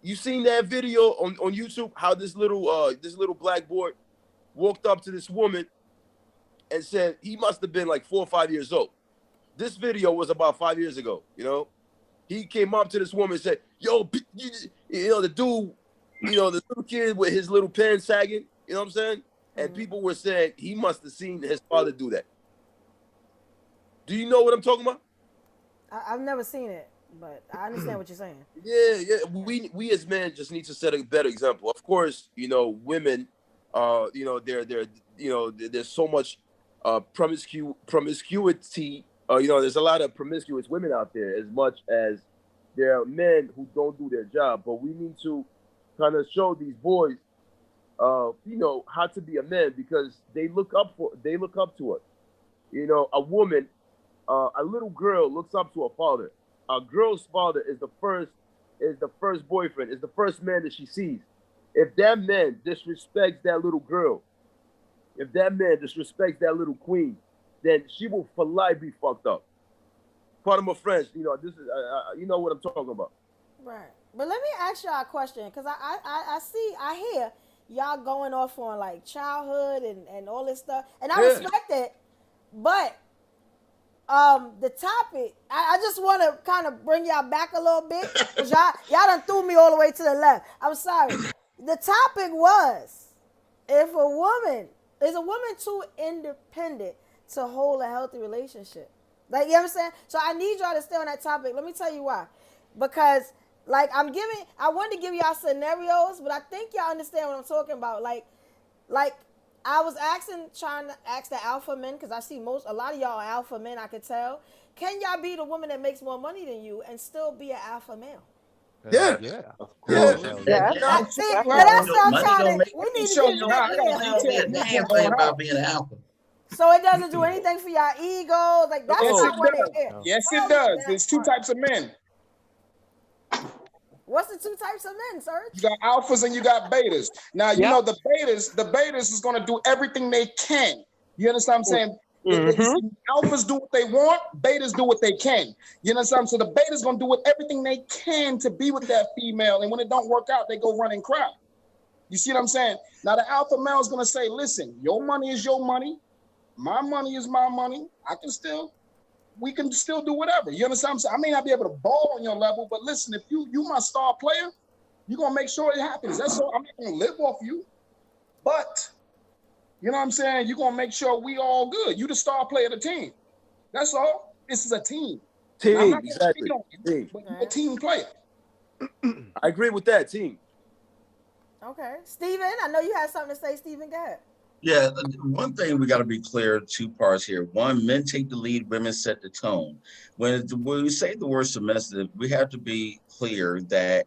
You seen that video on YouTube, how this little black boy walked up to this woman and said he must have been like 4 or 5 years old. This video was about 5 years ago, you know. He came up to this woman and said, yo, you know, the dude, you know, the little kid with his little pants sagging, you know what I'm saying? And people were saying he must have seen his father do that. Do you know what I'm talking about? I've never seen it, but I understand what you're saying. Yeah. We as men just need to set a better example. Of course, you know, women, you know, there's so much promiscuity. You know, there's a lot of promiscuous women out there, as much as there are men who don't do their job. But we need to kind of show these boys, you know, how to be a man, because they look up to us. You know, a woman, a little girl looks up to her father. A girl's father is the first boyfriend, is the first man that she sees. If that man disrespects that little girl, if that man disrespects that little queen, then she will for life be fucked up. Part of my friends, you know, this is, you know what I'm talking about. Right. But let me ask y'all a question, because I hear y'all going off on like childhood and all this stuff, and I respect it. But the topic, I just want to kind of bring y'all back a little bit, because y'all done threw me all the way to the left. I'm sorry. The topic was, is a woman too independent to hold a healthy relationship? Like, you know what I'm saying? So I need y'all to stay on that topic. Let me tell you why. Because, like, I wanted to give y'all scenarios, but I think y'all understand what I'm talking about. Like I was trying to ask the alpha men, because I see a lot of y'all are alpha men, I could tell. Can y'all be the woman that makes more money than you and still be an alpha male? Yeah. Yeah. Of Yeah. course. Hell Yeah. yeah. See, now Well, that's what I'm Money trying don't to, make we let me need to show get you back how. I got a here. be a detailed damn blueprint thing on how. about being an alpha. So it doesn't do anything for y'all egos. Like, that's Yes, what it I want to does. hear. No. Yes, it Tell me does. that There's two part. types of men. What's the two types of men, You Serge? got alphas and you got betas. Now, you Yep. know, the betas is going to do everything they can. You understand what I'm saying? Mm-hmm. Alphas do what they want, betas do what they can. You understand? So the betas going to do everything they can to be with that female. And when it don't work out, they go run and cry. You see what I'm saying? Now, the alpha male is going to say, listen, your money is your money. My money is my money. We can still do whatever. You understand what I'm saying? I may not be able to ball on your level, but listen, if you my star player, you're going to make sure it happens. That's all. I'm not going to live off you, but you know what I'm saying? You're going to make sure we all good. You the star player of the team. That's all. This is a team. Now, I'm Team, not going to cheat exactly. on you, Team. but you're a team player. I agree with that, team. Okay. Steven, I know you had something to say. Steven, go ahead. Yeah, one thing we got to be clear, two parts here. One, men take the lead, women set the tone. When we say the word submissive, we have to be clear that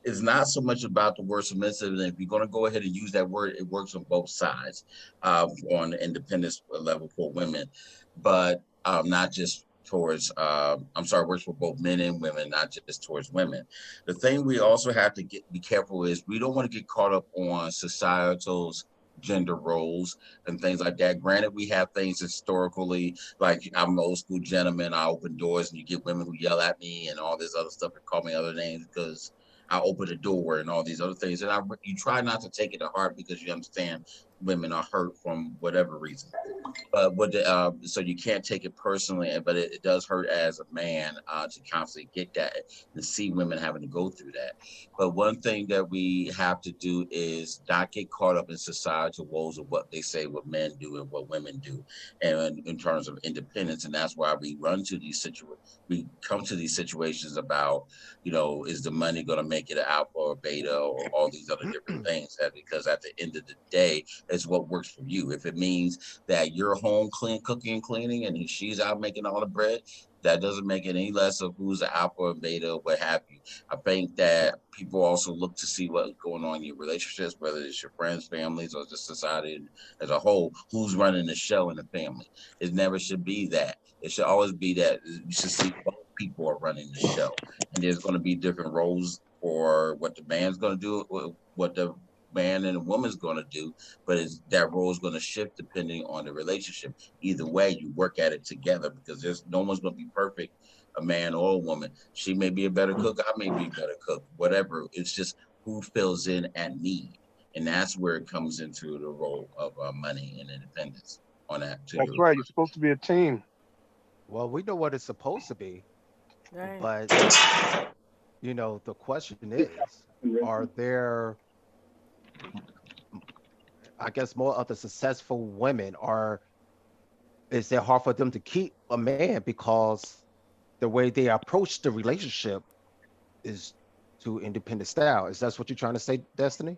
it's not so much about the word submissive. And if you're going to go ahead and use that word, it works on both sides on the independence level for women, but not just towards, works for both men and women, not just towards women. The thing we also have to be careful is we don't want to get caught up on societal's gender roles and things like that. Granted, we have things historically, like I'm an old school gentleman, I open doors and you get women who yell at me and all this other stuff and call me other names because I open the door and all these other things. And you try not to take it to heart because you understand women are hurt from whatever reason. So you can't take it personally, but it does hurt as a man to constantly get that and see women having to go through that. But one thing that we have to do is not get caught up in societal woes of what they say what men do and what women do, and in terms of independence. And that's why we run to these situations. We come to these situations about, is the money going to make it an alpha or beta or all these other different things? Because at the end of the day, it's what works for you. If it means that you're home cooking and cleaning and she's out making all the bread, that doesn't make it any less of who's the alpha or beta or what have you. I think that people also look to see what's going on in your relationships, whether it's your friends, families, or just society as a whole, who's running the show in the family. It never should be that. It should always be that you should see both people are running the show. And there's going to be different roles for what the man's going to do, what the man and a woman's going to do, but that role is going to shift depending on the relationship. Either way, you work at it together because there's no one's going to be perfect, a man or a woman. She may be a better cook, I may be a better cook, whatever. It's just who fills in at need, and that's where it comes into the role of money and independence on that. That's right. You're supposed to be a team. Well, we know what it's supposed to be, Right. but the question is, are there, I guess, more of the successful women, or is it hard for them to keep a man because the way they approach the relationship is too independent style? Is that what you're trying to say, Destiny?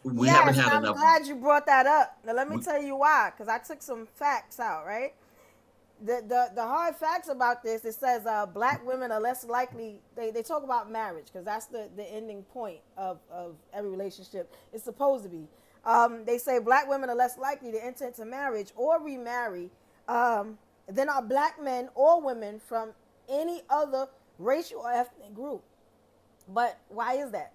We haven't Yes, and had I'm enough. glad you brought that up. Now let me tell you why, because I took some facts out, right? The hard facts about this, it says black women are less likely, they talk about marriage, because that's the ending point of every relationship. It's supposed to be. They say black women are less likely to enter into marriage or remarry than are black men or women from any other racial or ethnic group. But why is that?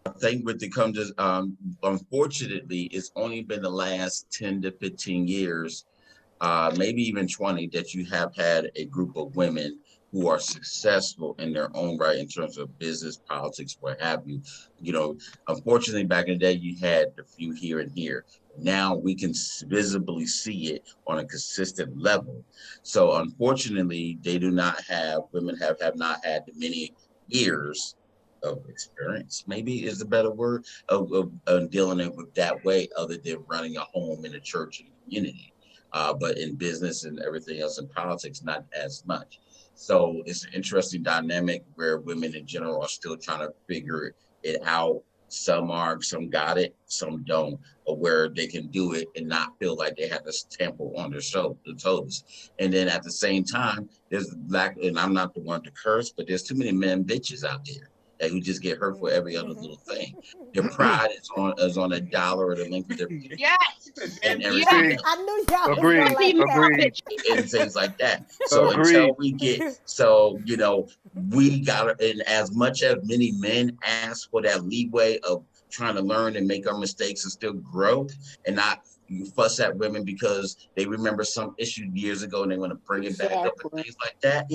I think when it comes to, unfortunately, it's only been the last 10 to 15 years, maybe even 20, that you have had a group of women who are successful in their own right in terms of business, politics, what have you. Unfortunately, back in the day, you had a few here and here. Now we can visibly see it on a consistent level. So unfortunately, women have not had the many years of experience, maybe is a better word, of dealing with that way, other than running a home in a church and a community. but in business and everything else in politics, not as much. So it's an interesting dynamic where women in general are still trying to figure it out. Some are, some got it, some don't, or where they can do it and not feel like they have to stample on their toes. And then at the same time, there's black, and I'm not the one to curse, but there's too many men bitches out there that who just get hurt for every other little thing. Their pride is on a dollar or the length of their penis Yes. and everything else. I knew y'all was Agreed. gonna like that. Agreed. And things like that. So Agreed. until we get, so you know, we gotta, and as much as many men ask for that leeway of trying to learn and make our mistakes and still grow and not fuss at women because they remember some issue years ago and they want to bring it back up and things like that.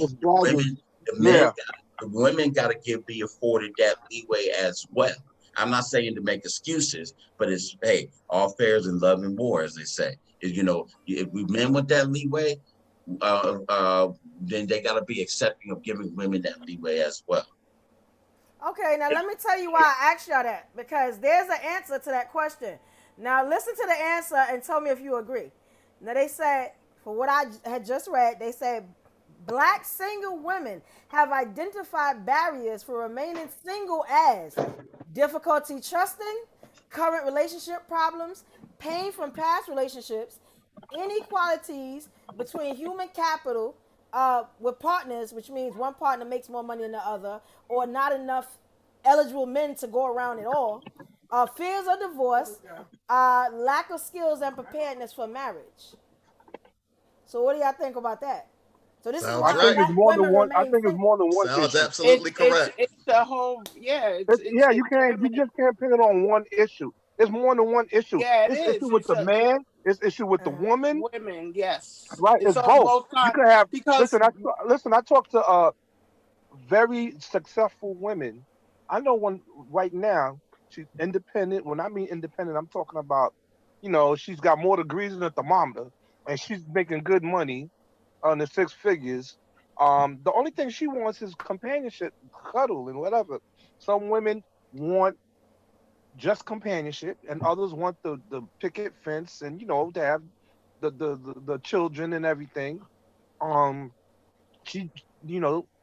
The women gotta be afforded that leeway as well. I'm not saying to make excuses, but it's, hey, all fair is in love and war, as they say. You know, if we men want that leeway, then they got to be accepting of giving women that leeway as well. Okay, now let me tell you why I asked y'all that, because there's an answer to that question. Now listen to the answer and tell me if you agree. Now they said, for what I had just read, they said Black single women have identified barriers for remaining single as difficulty trusting, current relationship problems, pain from past relationships, inequalities between human capital with partners, which means one partner makes more money than the other, or not enough eligible men to go around at all, fears of divorce, lack of skills and preparedness for marriage. So what do y'all think about that? So this Sounds is why right. black women remain single. Sounds issue. absolutely correct. It's the whole, You just can't pin it on one issue. It's more than one issue. Yeah, it It's is. issue with the man. It's issue with the woman. Women, yes. Right. It's on both. You sides can have. because Listen. I talked to very successful women. I know one right now. She's independent. When I mean independent, I'm talking about, she's got more degrees than a thermometer, and she's making good money on the six figures. The only thing she wants is companionship, cuddle, and whatever. Some women want just companionship, and others want the picket fence, and to have the children and everything. She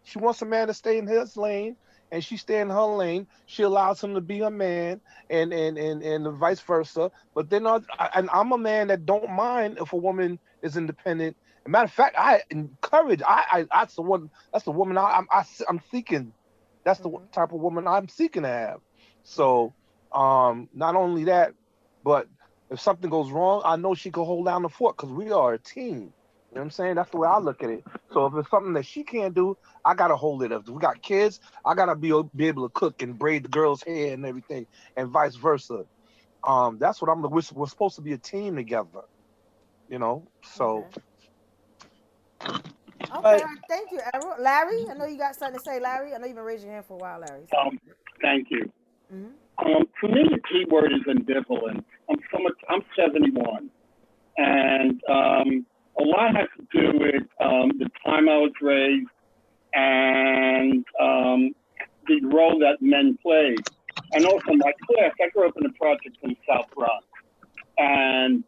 she wants a man to stay in his lane, and she stay in her lane. She allows him to be a man, and vice versa. But then and I'm a man that don't mind if a woman is independent. As a matter of fact, I encourage. That's the one. That's the woman I'm seeking. That's the type of woman I'm seeking to have. So, not only that, but if something goes wrong, I know she can hold down the fort because we are a team. You know what I'm saying? That's the way I look at it. So if it's something that she can't do, I gotta hold it. If we got kids, I gotta be able to cook and braid the girl's hair and everything, and vice versa. That's what we're supposed to be a team together. So. Okay, thank you, Errol. Larry, I know you got something to say, Larry. I know you've been raising your hand for a while, Larry. So. Thank you. For me, the key word is ambivalent. I'm 71, and a lot has to do with the time I was raised and the role that men played. And also my class, I grew up in a project in South Bronx. And,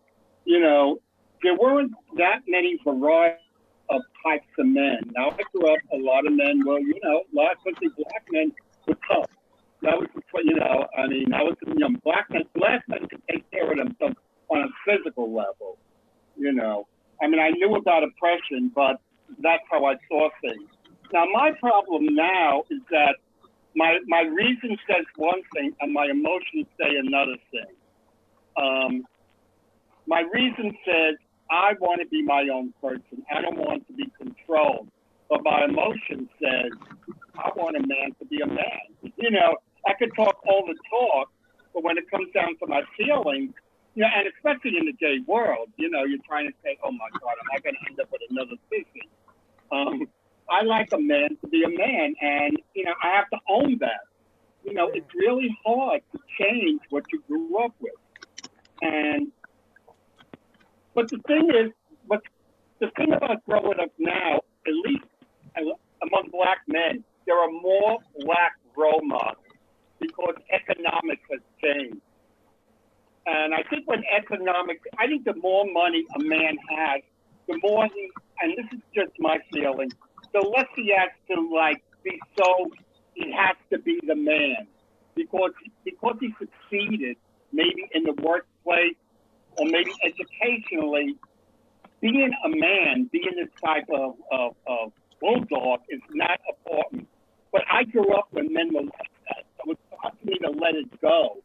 there weren't that many varieties of types of men. Now, I grew up, a lot of men were, especially black men were tough. That was, black men could take care of themselves on a physical level, I knew about oppression, but that's how I saw things. Now, my problem now is that my reason says one thing and my emotions say another thing. My reason says I want to be my own person. I don't want to be controlled. But my emotion says I want a man to be a man. I could talk all the talk, but when it comes down to my feelings, and especially in the gay world, you're trying to say, oh my God, am I going to end up with another sissy? I like a man to be a man, and, I have to own that. It's really hard to change what you grew up with. But the thing about growing up now, at least among black men, there are more black role models because economics has changed. And I think I think the more money a man has, the more he, and this is just my feeling, the less he has to like be so, he has to be the man. Because he succeeded maybe in the workplace or maybe educationally, being a man, being this type of bulldog is not important. But I grew up when men were like that. So it's hard for me to let it go,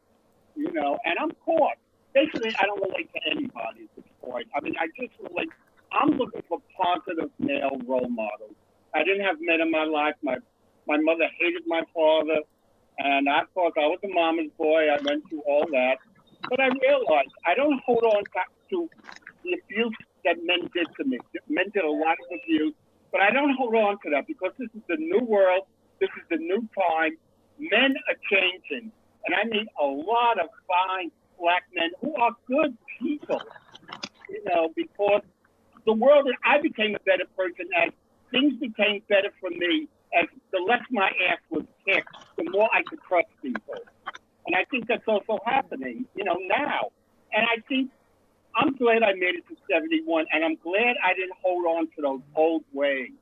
and I'm caught. Basically, I don't relate to anybody at this point. I mean, I just relate. I'm looking for positive male role models. I didn't have men in my life. My mother hated my father. And of course, I was a mama's boy. I went through all that. But I realized I don't hold on to the abuse that men did to me. Men did a lot of abuse, but I don't hold on to that because this is the new world. This is the new time. Men are changing. And I meet a lot of fine black men who are good people, because the world, I became a better person as things became better for me. As the less my ass was kicked, the more I could trust people. And I think that's also happening, now. And I think I'm glad I made it to 71, and I'm glad I didn't hold on to those old ways.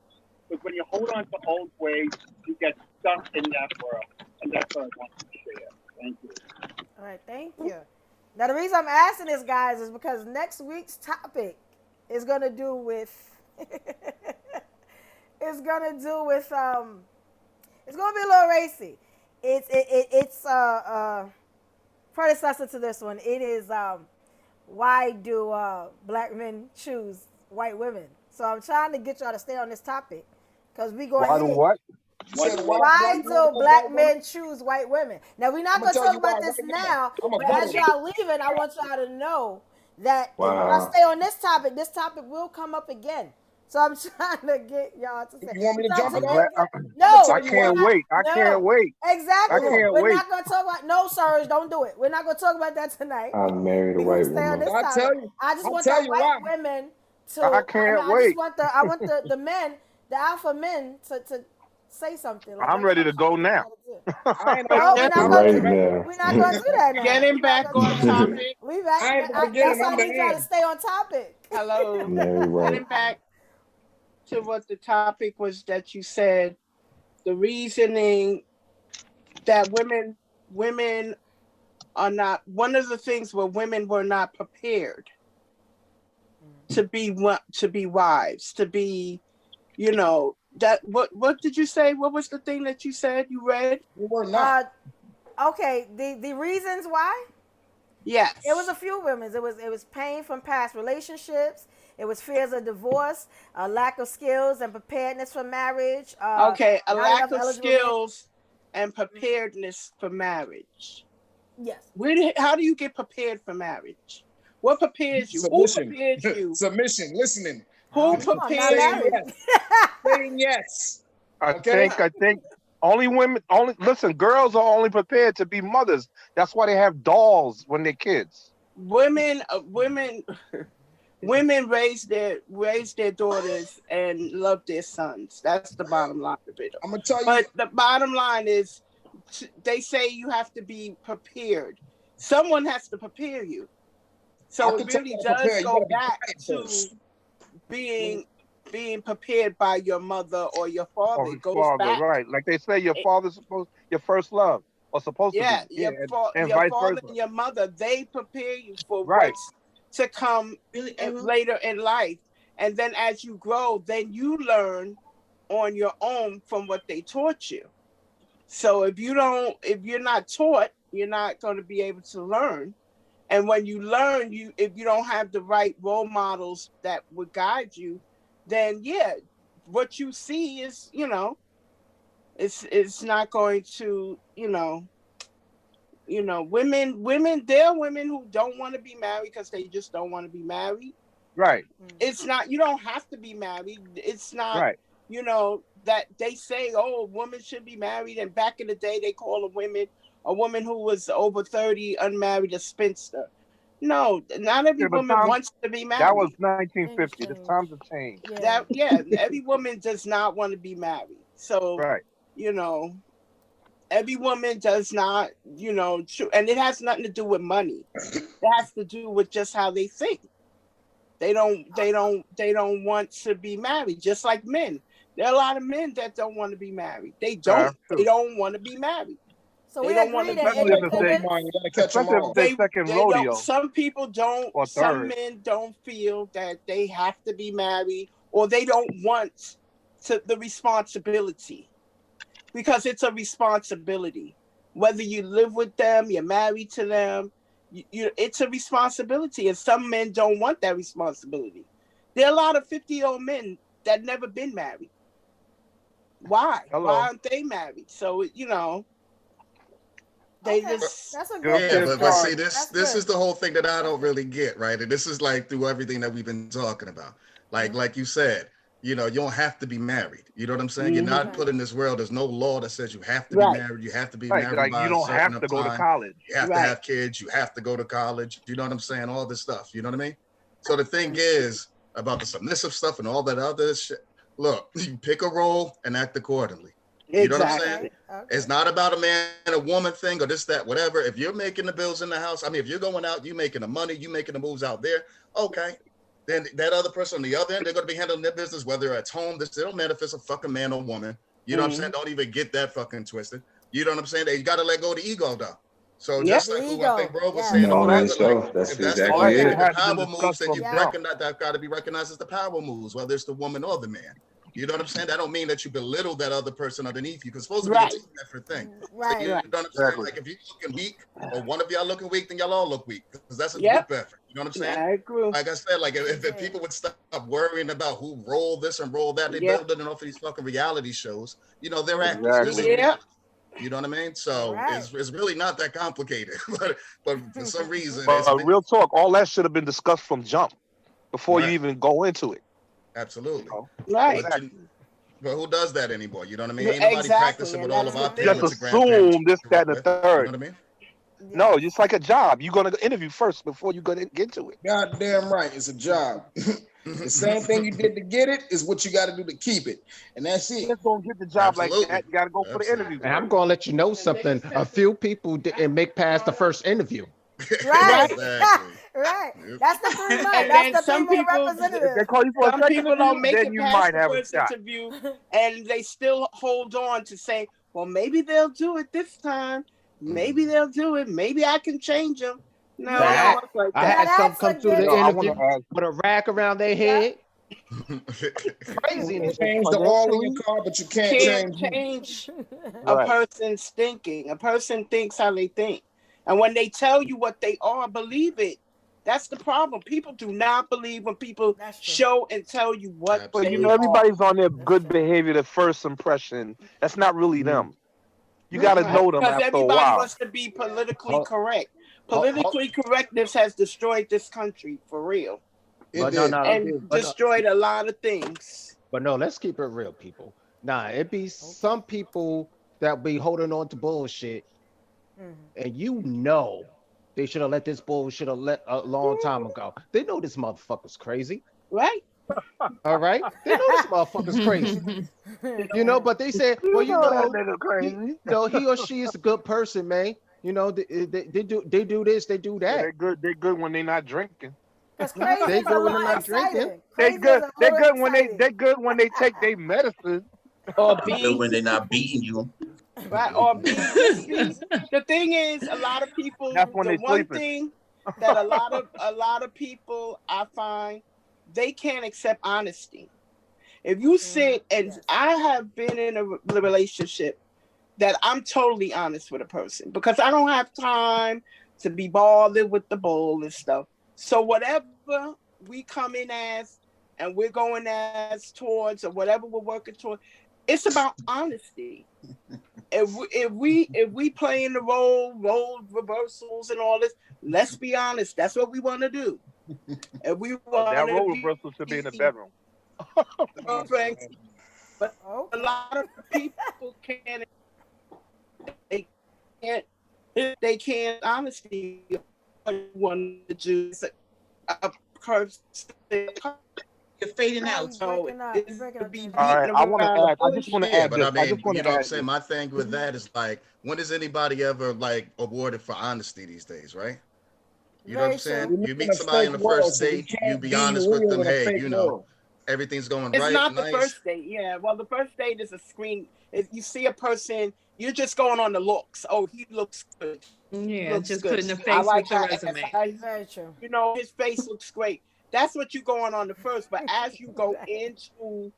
Because when you hold on to old ways, you get stuck in that world. And that's what I want to share. Thank you. All right, thank you. Now, the reason I'm asking this, guys, is because next week's topic is going to do with... It's gonna be a little racy. It's predecessor to this one. It is why do black men choose white women? So I'm trying to get y'all to stay on this topic because we going. Why do what? Why do black men choose white women? Now we're not gonna talk about this now, but as y'all leaving, I want y'all to know that if I stay on this topic will come up again. So I'm trying to get y'all to say. You want me to jump in? No, I can't wait. I can't wait. Exactly. We're not going to talk about. No, sirs, don't do it. We're not going to talk about that tonight. I'm married a white woman. I just want the white women to. I can't wait. I want the men, the alpha men, to say something. Like, I'm ready to go now. We're not going to do that now. Getting back on topic. We back. That's why I need y'all to stay on topic. Hello. Right. Getting back to what the topic was that you said, the reasoning that women are not, one of the things where women were not prepared to be wives, to be, that what did you say? What was the thing that you said you read? We were not. Okay, the reasons why? Yes. It was a few women. It was pain from past relationships. It was fears of divorce, a lack of skills and preparedness for marriage. A lack of skills and preparedness for marriage. Yes. How do you get prepared for marriage? What prepares you? Submission. Who prepares you? Submission. Listening. Who prepares you? Saying yes. I think listen, girls are only prepared to be mothers. That's why they have dolls when they're kids. Women raise their daughters and love their sons. That's the bottom line of it. I'm gonna tell you. But the bottom line is, they say you have to be prepared. Someone has to prepare you. So it really does go back to being prepared by your mother or your father. It goes back. Right? Like they say, your father's your first love, or supposed to be. Your and your vice father versa. and your mother, they prepare you for Right. what's to come later in life. And then as you grow, then you learn on your own from what they taught you. So if you're not taught, you're not going to be able to learn. And when you learn, if you don't have the right role models that would guide you, then what you see is, it's not going to, women, there are women who don't want to be married because they just don't want to be married. Right. It's not, you don't have to be married. It's not, right. That they say, oh, a woman should be married. And back in the day, they call a woman who was over 30 unmarried a spinster. No, not every woman wants to be married. That was 1950. The times have changed. Every woman does not want to be married. So, right. Every woman does not, and it has nothing to do with money. It has to do with just how they think. They don't want to be married, just like men. There are a lot of men that don't want to be married. They don't want to be married. So They we don't want agree to that Especially if it's their mind, you gotta catch them Especially if all. it's their second rodeo don't. Some people don't. or Some third. men don't feel that they have to be married, or they don't want the responsibility, because it's a responsibility. Whether you live with them, you're married to them, it's a responsibility, and some men don't want that responsibility. There are a lot of 50-year-old men that never been married. Why? Hello. Why aren't they married? So they just. That's a Girl, good. kid, but see, sorry. this is the whole thing that I don't really get, right? And this is like through everything that we've been talking about. Like you said, you don't have to be married. You know what I'm saying? You're not put in this world. There's no law that says you have to be married. You have to be married Like by you a don't certain have to go to time. college. You have to have kids. You have to go to college. You know what I'm saying? All this stuff. You know what I mean? So the thing is about the submissive stuff and all that other shit. Look, you pick a role and act accordingly. You know what I'm saying? Okay. It's not about a man and a woman thing or this, that, whatever. If you're making the bills in the house, I mean, if you're going out, you making the money, you making the moves out there, okay. Then that other person on the other end, they're going to be handling their business, whether it's home. It don't matter if it's a fucking man or woman. You know what I'm saying? Don't even get that fucking twisted. You know what I'm saying? They got to let go of the ego, though. So just like who I think bro was saying, No, earlier, that's so. like, That's if that's exactly the one it. making the Has been power moves, discussed then from you jump. recognize that got to be recognized as the power moves, whether it's the woman or the man. You know what I'm saying? That don't mean that you belittle that other person underneath you, because it's supposed to be a team effort thing. Right. So you know what I'm saying? Exactly. Like if you're looking weak, or one of y'all looking weak, then y'all all look weak, because that's a group effort. You know what I'm saying? I agree. Like I said, like if people would stop worrying about who rolled this and rolled that, they building it off of these fucking reality shows. They're actors. This ain't reality. You know what I mean? So it's really not that complicated, but for some reason, real talk, all that should have been discussed from jump before you even go into it. Absolutely. Right. But who does that anymore? You know what I mean? Ain't nobody practicing with all of our things. Just assume this, that, and the third. You know what I mean? No, it's like a job. You're gonna interview first before you go to get to it. God damn right, it's a job. The same thing you did to get it is what you got to do to keep it, and that's it. Just don't get the job like that. You got to go for the interview. And I'm gonna let you know something. A few people didn't make past the first interview. Right. Exactly. Right. That's the 3 months. And That's the some 3 month people, representative. They call you for a some second people interview, don't make then it you past might the have a first shot. interview, and they still hold on to say, well, maybe they'll do it this time. Maybe they'll do it. Maybe I can change them. No, That- it don't work like I that. had some come through the interview wanna ask- with a rack around their head. Crazy. You change the oil in your car, but you can't change a person's thinking. A person thinks how they think. And when they tell you what they are, believe it. That's the problem. People do not believe when people show and tell you what But they everybody's on their good behavior, the first impression. That's not really them. You got to know them because after a everybody while. wants to be politically correct. Politically correctness has destroyed this country for real. And destroyed a lot of things. But no, let's keep it real, people. Nah, it be some people that be holding on to bullshit, and they should have let this bullshit let a long time ago. They know this motherfucker's crazy, right? All right, they know this motherfucker's crazy. But they say, well, he or she is a good person, man. They do this, they do that. They're good when they're not drinking. That's crazy. They good when they're not drinking. They're good when they take their medicine. Or Good when they're not beating you. Right, or the thing is, a lot of people. That's when the they one sleeping. thing that a lot of people I find they can't accept honesty. If you sit and I have been in a relationship that I'm totally honest with a person because I don't have time to be bothered with the bull and stuff. So whatever we come in as and we're going as towards or whatever we're working towards, it's about honesty. If we play in the role reversals and all this, let's be honest. That's what we want to do. And we want that role reversal should be in the bedroom. But a lot of people can't. They can't honestly want to do a person. You're fading Nah, out. you So breaking up. it's You breaking to up, be JB. All right, beating I want to around the add. I just want to bush. Yeah, add but I this. I mean, just want you to know what I'm add saying? this. My thing with that is like, when is anybody ever like awarded for honesty these days, right? You know what Very I'm saying? true. We live You in meet a somebody fake on the world, first so we date, you can't be be honest with real them. in a Hey, fake you know, world. everything's going It's right, not the nice. first date. Yeah. Well, the first date is a screen. If you see a person, you're just going on the looks. Oh, he looks good. He Yeah, looks just good. putting a I face like with the how, resume. Very true. you know, his face looks great. That's what you're going on the first. But as you go into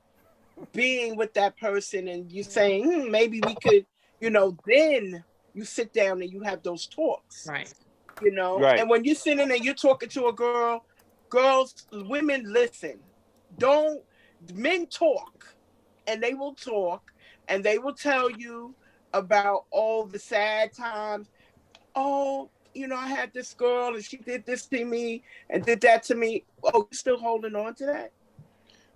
being with that person and you're saying, maybe we could, you know, then you sit down and you have those talks. Right. You know, Right. and when you're sitting there, you're talking to a girl, women listen. Don't, men talk, and they will talk, and they will tell you about all the sad times. Oh, you know, I had this girl and she did this to me and did that to me. Oh, you're still holding on to that?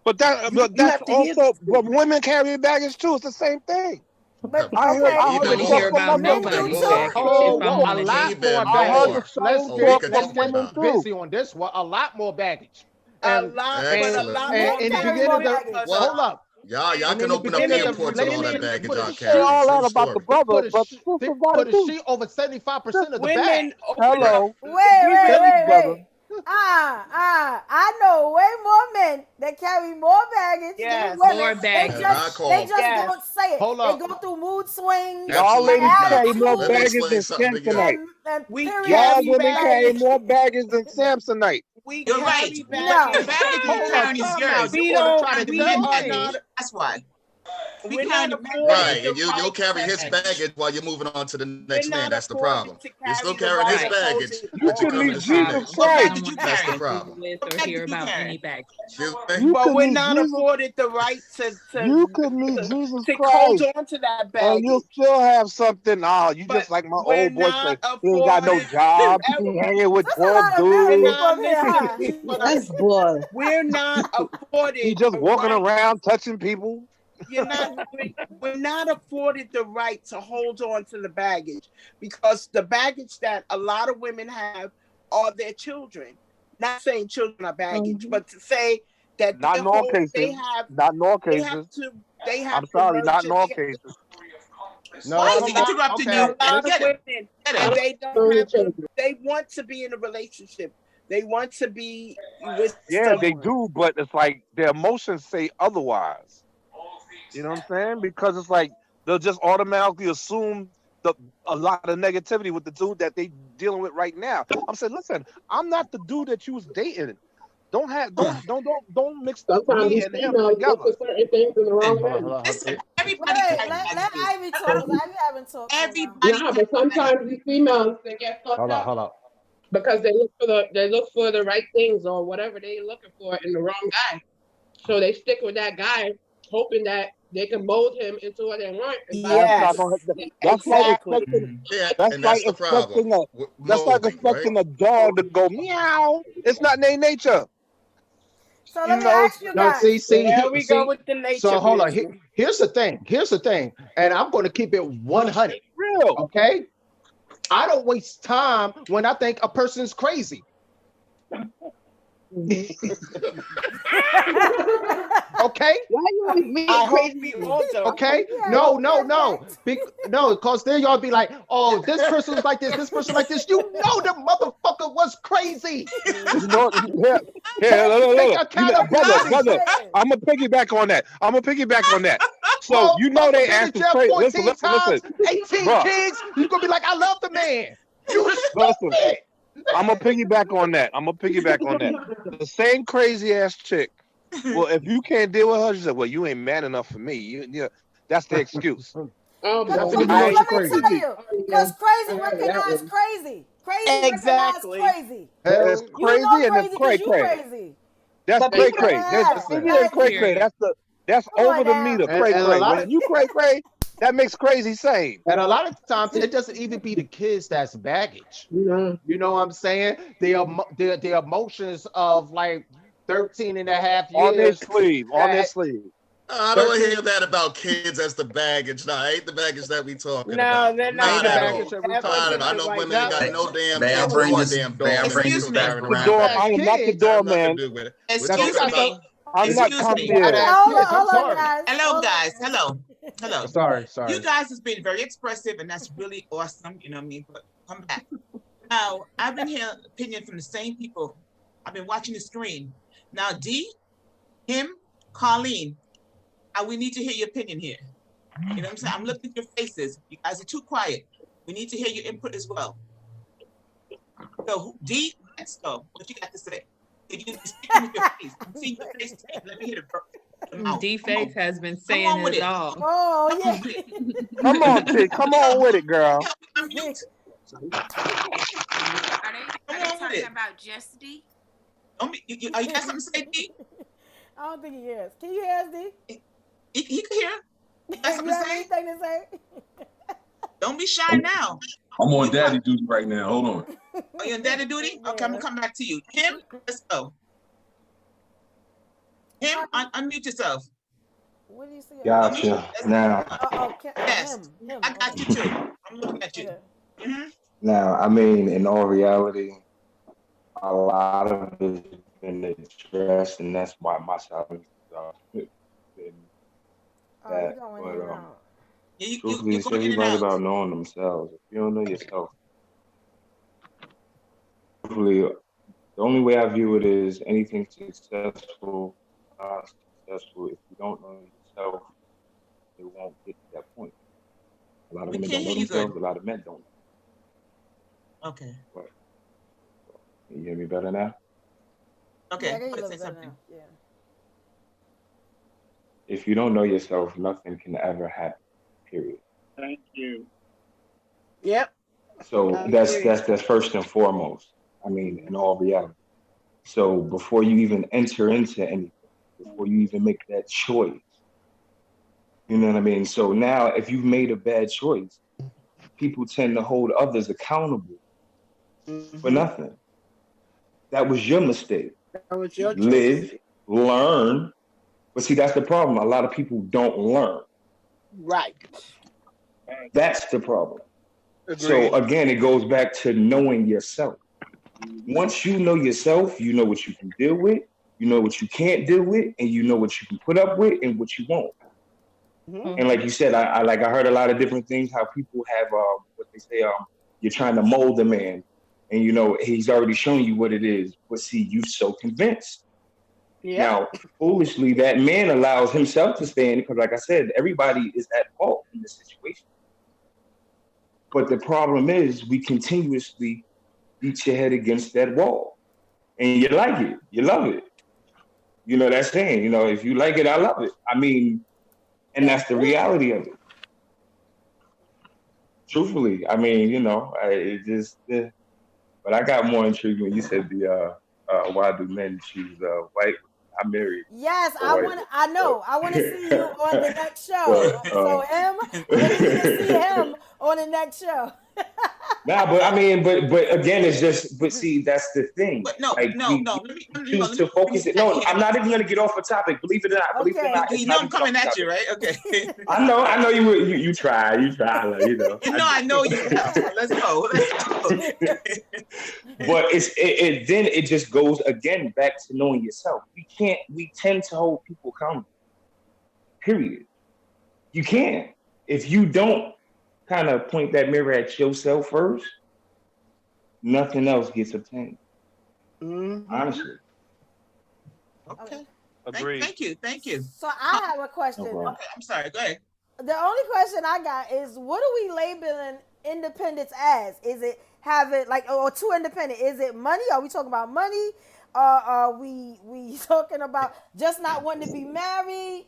But that, You but that's have to hear also, this. but women carry baggage too. It's the same thing. But I heard, okay, I I heard don't want the to talk hear from about my men sister. do nobody's too. baggage Oh, if I'm well, a on a lot date. more Even I heard the baggage. more. Let's same Oh, we get talk could let's from talk get women about it. too. busy on this one. A lot more baggage. A And lot, but a Excellent. lot Men more and if you carry get more into baggage baggage. because hold up, Y'all and can in the open up beginning of the airports with all that women baggage put a y'all Say carry. sheet, all True that about the story. brother, put a but sheet, sister got put it a too. sheet over 75% of the bag. women open Hello. up. Wait. I know way more men that carry more baggage Yes. than women. More They baggage. And I just call Yes. don't say it. Hold They up. go through mood swings Y'all and ladies absolutely. carry more Let me baggage explain than something to y'all. Samsonite. and We period Y'all carry women carry baggage. more baggage than Samsonite. We You're carry right. But baggage. the baggage we Hold up, carrying is time out. yours. You We want to don't. try And to we We tell are baggage. me? not. That's why. We We're not carrying the afforded Right. the And you'll right carry his to. baggage while you're moving on to the We're next man. not That's the afforded problem. to You're still carry the carrying right his to hold baggage, it You but you're could all. coming meet to Jesus submit. What Christ. baggage you Someone to That's the carrying? argue problem. with What or baggage hear you about carrying? any baggage. Excuse me? You But could we're meet not Jesus. afforded the right You could meet Jesus to hold Christ, on to that and you'll baggage. still have something. Oh, you But just like my we're old boy say. not He ain't got no afforded. job. He hanging with There's a 12 lot of We're married dudes. people not up here, listen. huh? This is what I'm Yes, saying. boy. We're not He afforded just the walking right. around touching people. You're not. We're not afforded the right to hold on to the baggage because the baggage that a lot of women have are their children. Not saying children are baggage, but to say that Not they in all hold, cases. Not in all they have cases. to, they I'm have to sorry, not in nurture. all cases. No, Why is some he interrupting okay. A you? lot of Get him. women, Get and him. they don't have to. They want to be in a relationship. They want to be with Yeah, they someone. do, but it's like their emotions say otherwise. You know what I'm saying? Because it's like they'll just automatically assume a lot of negativity with the dude that they dealing with right now. I'm saying, listen, I'm not the dude that you was dating. Don't mix up Sometimes me these and him females look together. for certain things in the wrong Hold on, men. hold on, hold Listen, on. everybody Wait, carry let baggages. Ivy talk because Ivy haven't talked so long. Everybody Nah, carry but sometimes these females they get fucked up Hold up. because they look for the right things or whatever they're looking for in the wrong guy. So they stick with that guy, hoping that they can mold him into what they want. And by That's not Yes, gonna. That's like exactly. expecting. Yeah, That's and like that's the problem. expecting a. That's like Molding, right? expecting a dog to go meow. It's not their nature. So You let me know. ask you No, guys. There we go with the nature So hold on. business. Here's the thing, and I'm going to keep it 100. Real. Okay. I don't waste time when I think a person's crazy. Okay. Why you always being I hope crazy? we all don't. Okay. Yeah, No. yes, No, because then y'all be like, oh, this person's like this person like this. You know the motherfucker was crazy. You know. Yeah. Look. Take You know, accountability. brother. I'm gonna piggyback on that. So you know Motherfucker they been to asking jail crazy. 14 Listen. times, 18 Bruh. kids. You're gonna be like, I love the man. You Listen. stupid. I'm gonna piggyback on that. The same crazy ass chick. Well, if you can't deal with her, she said, "Well, you ain't man enough for me." That's the excuse. Oh, But That's boy. when you know let she's me crazy. tell you, because crazy I heard that recognize one. crazy. Crazy Exactly. recognize crazy. It's You know crazy and it's crazy cray because you cray. crazy. That's But cray people cray. There's Yeah, crazy like, and cray cray. Period. That's come on over the now. meter. And Cray a cray. lot When of you cray cray, that makes crazy sane. And a lot of times it doesn't even be the kids that's baggage. No. You know what I'm saying? The emotions of like 13 and a half On their years. sleeve. I don't want to hear that about kids as the baggage. No, I ain't the baggage that we talking No, about. they're Not not the at baggage all. that we That talking I wasn't don't know. I the know right women ain't got word. no damn May I kids, bring or this? damn May I dogs bring and this still back carrying The around door. baggage. I am not the Kids. door Nothing to man. do with it. Now Excuse you got me. I'm not Excuse me. concierge. Hold on, guys. Hello, Hold on. guys. Hello. Sorry. You guys has been very expressive, and that's really awesome. You know what I mean? But come back. Now, I've been hearing opinion from the same people. I've been watching the screen. Now, D, him, Colleen, we need to hear your opinion here. You know what I'm saying? I'm looking at your faces. You guys are too quiet. We need to hear your input as well. So, D, let's go. What you got to say? Did you speak with your face? I'm seeing your face. Let me hear the mouth. D Faith has been saying it all. Oh, yeah. Come on, T. Come on with it, girl. Are they talking about just D? Are you got something to say, D? I don't think he hears. Can you hear us, D? He can hear. You have anything to say? Don't be shy now. I'm on daddy duty right now. Hold on. Oh, you're on daddy duty? Okay, I'm gonna come back to you. Him, let's go. Him, unmute yourself. What do you say? Gotcha. Now, Yes, I got you too. I'm looking at you. now, I mean, in all reality, a lot of it has been addressed, and that's why my salary been that. But truthfully, it's everybody about knowing themselves. If you don't know yourself, truthfully, the only way I view it is anything successful, not successful. If you don't know yourself, it won't get to that point. A lot of women don't know themselves. A lot of men don't. Okay. But, can you hear me better now? Okay. Yeah, Say something. Yeah. If you don't know yourself, nothing can ever happen. Period. Thank you. Yep. So that's first and foremost. I mean, in all reality. So before you even enter into anything, before you even make that choice, you know what I mean? So now if you've made a bad choice, people tend to hold others accountable for nothing. That was your mistake. That was your choice. Live, learn. But see, that's the problem. A lot of people don't learn. Right. That's the problem. Agreed. So again, it goes back to knowing yourself. Once you know yourself, you know what you can deal with, you know what you can't deal with, and you know what you can put up with and what you won't. And like you said, I heard a lot of different things, how people have what they say, you're trying to mold a man, and you know, he's already shown you what it is, but see, you're so convinced. Yeah. Now, foolishly, that man allows himself to stand because, like I said, everybody is at fault in this situation. But the problem is we continuously beat your head against that wall. And you like it. You love it. You know that saying, you know, if you like it, I love it. I mean, and that's the reality of it. Truthfully, I mean, you know, but I got more intrigued when you said why do men choose white? I'm married. Yes, I want to see you on the next show. So we need to see him on the next show. Nah, but I mean, but again, it's just, but see, that's the thing. But no. Choose to focus it. No, I'm not even gonna get off the topic. Believe it or not. Believe it or not. You know I'm coming at you, right? Okay. I know you try, you know. You know, I know you have. Let's go. But then it just goes again back to knowing yourself. We tend to hold people accountable. Period. You can't. If you don't kind of point that mirror at yourself first, nothing else gets obtained. Honestly. Okay. Agreed. Thank you. So I have a question. No okay, I'm sorry. Go ahead. The only question I got is, what are we labeling independence as? Is it having or too independent? Is it money? Are we talking about money? Are we talking about just not wanting to be married?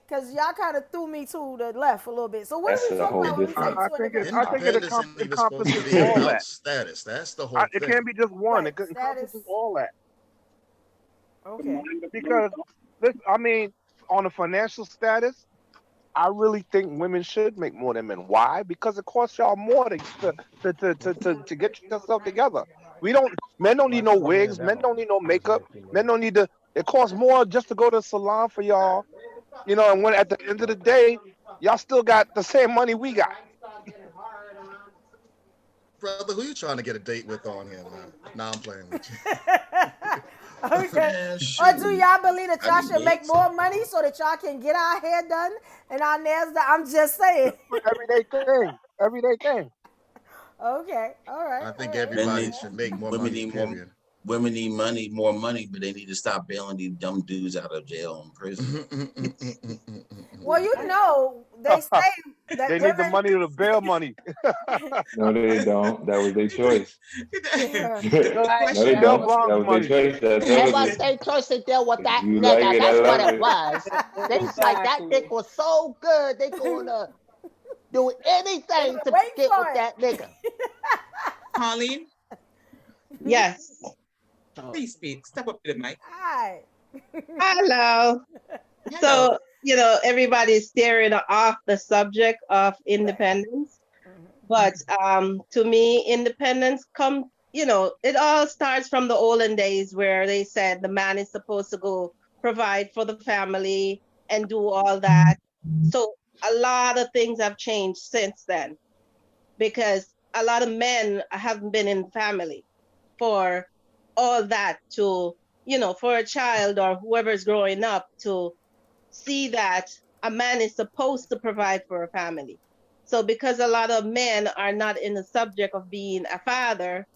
Cause y'all kind of threw me to the left a little bit. So what are we talking about when we say I think it encompasses all that. Status. That's the whole It thing. can't be just one. It encompasses all that. Okay. Because I mean, on a financial status, I really think women should make more than men. Why? Because it costs y'all more to get yourself together. Men don't need no wigs. Men don't need no makeup. Men don't need it costs more just to go to the salon for y'all. You know, and when at the end of the day, y'all still got the same money we got. Brother, who you trying to get a date with on here, man? Nah, I'm playing with you. Okay. Man, Or do shoot. y'all believe that I y'all need should make dates. more money so that y'all can get our hair done and our nails done? I'm just saying. Everyday thing. Everyday thing. Okay. All right. I All think right. Men everybody need, should make more women money, need period. women need more money, but they need to stop bailing these dumb dudes out of jail and prison. Well, they say that They need the women. money to bail money. No, they don't. That was their choice. Yeah. Right. No, they Bail don't. That bonds That was their money. choice. That's It over was with. their choice to deal with If that you like nigga. it, I That's what love it it. was. They was like, that dick was so good, they gonna do anything to Wait get for with it. that nigga. Colleen, Yes. please speak. Step up to the mic. Hi. Hello. Hello. So, everybody's staring off the subject of independence. But to me, independence it all starts from the olden days where they said the man is supposed to go provide for the family and do all that. So a lot of things have changed since then because a lot of men haven't been in family for all that to, for a child or whoever's growing up to see that a man is supposed to provide for a family. So because a lot of men are not in the subject of being a father,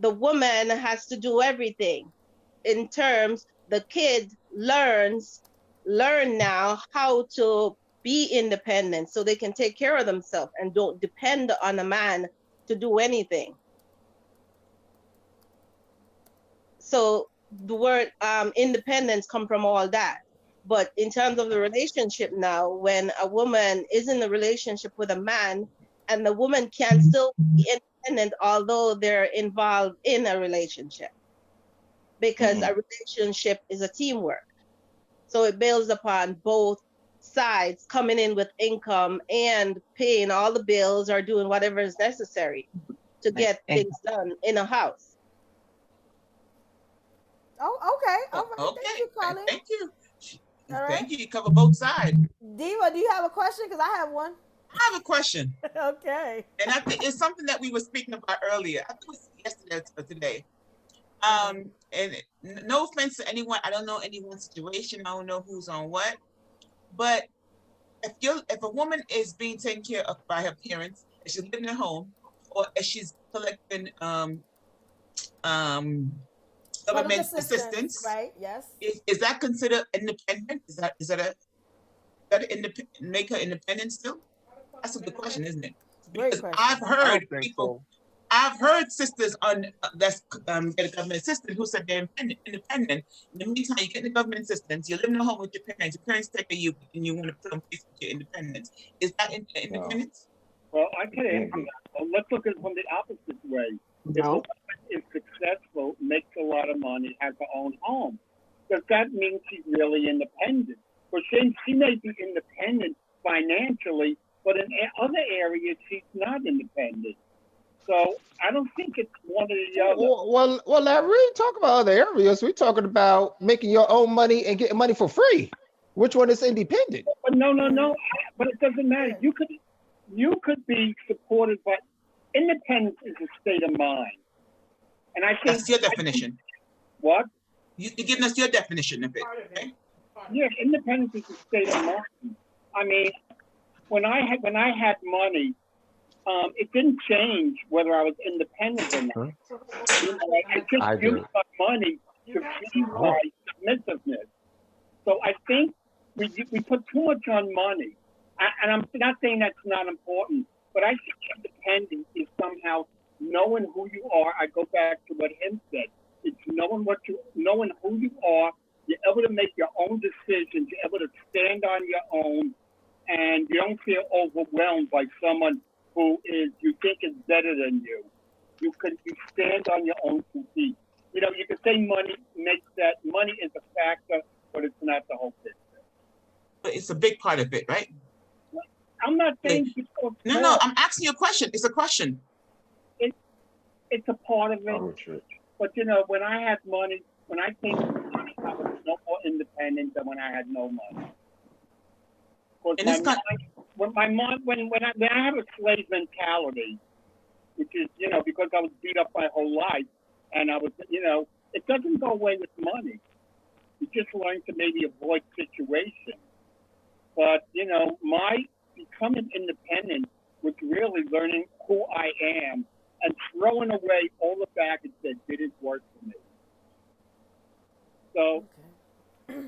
the woman has to do everything. In terms, the kid learn now how to be independent so they can take care of themselves and don't depend on a man to do anything. So the word independence come from all that. But in terms of the relationship now, when a woman is in a relationship with a man and the woman can still be independent although they're involved in a relationship, because a relationship is a teamwork. So it builds upon both sides coming in with income and paying all the bills or doing whatever is necessary to get things done in a house. Oh, okay. All right. Okay. Thank you, Colleen. Thank you. All right. Thank you. You cover both sides. Diva, do you have a question? Because I have one. I have a question. Okay. And I think it's something that we were speaking about earlier. I think it was yesterday or today. And no offense to anyone, I don't know anyone's situation. I don't know who's on what. But if a woman is being taken care of by her parents, if she's living at home, or if she's collecting government assistance, right? Yes. Is that considered independent? Is that make her independent still? That's a good question, isn't it? Because I've heard people. I've heard sisters on that's get a government assistant who said they're independent. In the meantime, you get the government assistance, you're living at home with your parents take care of you, and you want to put on place with your independence. Is that independence? Well, I can answer that. Let's look at it from the opposite way. If a woman is successful, makes a lot of money, has her own home, does that mean she's really independent? Well, she may be independent financially, but in other areas, she's not independent. So I don't think it's one or the other. Well, Larry, we ain't talking about other areas. We're talking about making your own money and getting money for free. Which one is independent? But no. But it doesn't matter. You could be supported, but independence is a state of mind. And I think that's your definition. What? You're giving us your definition of it. Okay? Yeah, independence is a state of mind. I mean, when I had money, it didn't change whether I was independent or not. I just used my money to feed my submissiveness. So I think we put too much on money. And I'm not saying that's not important, but I think independence is somehow knowing who you are. I go back to what him said. It's knowing who you are. You're able to make your own decisions. You're able to stand on your own, and you don't feel overwhelmed by someone who you think is better than you. You stand on your own two feet. You can say money is a factor, but it's not the whole picture. But it's a big part of it, right? I'm not saying no. I'm asking you a question. It's a question. It's a part of it. But when I had money, when I came to money, I was no more independent than when I had no money. When I have a slave mentality, which is because I was beat up my whole life, and I was it doesn't go away with money. You just learn to maybe avoid situations. But, my becoming independent was really learning who I am and throwing away all the baggage that didn't work for me. So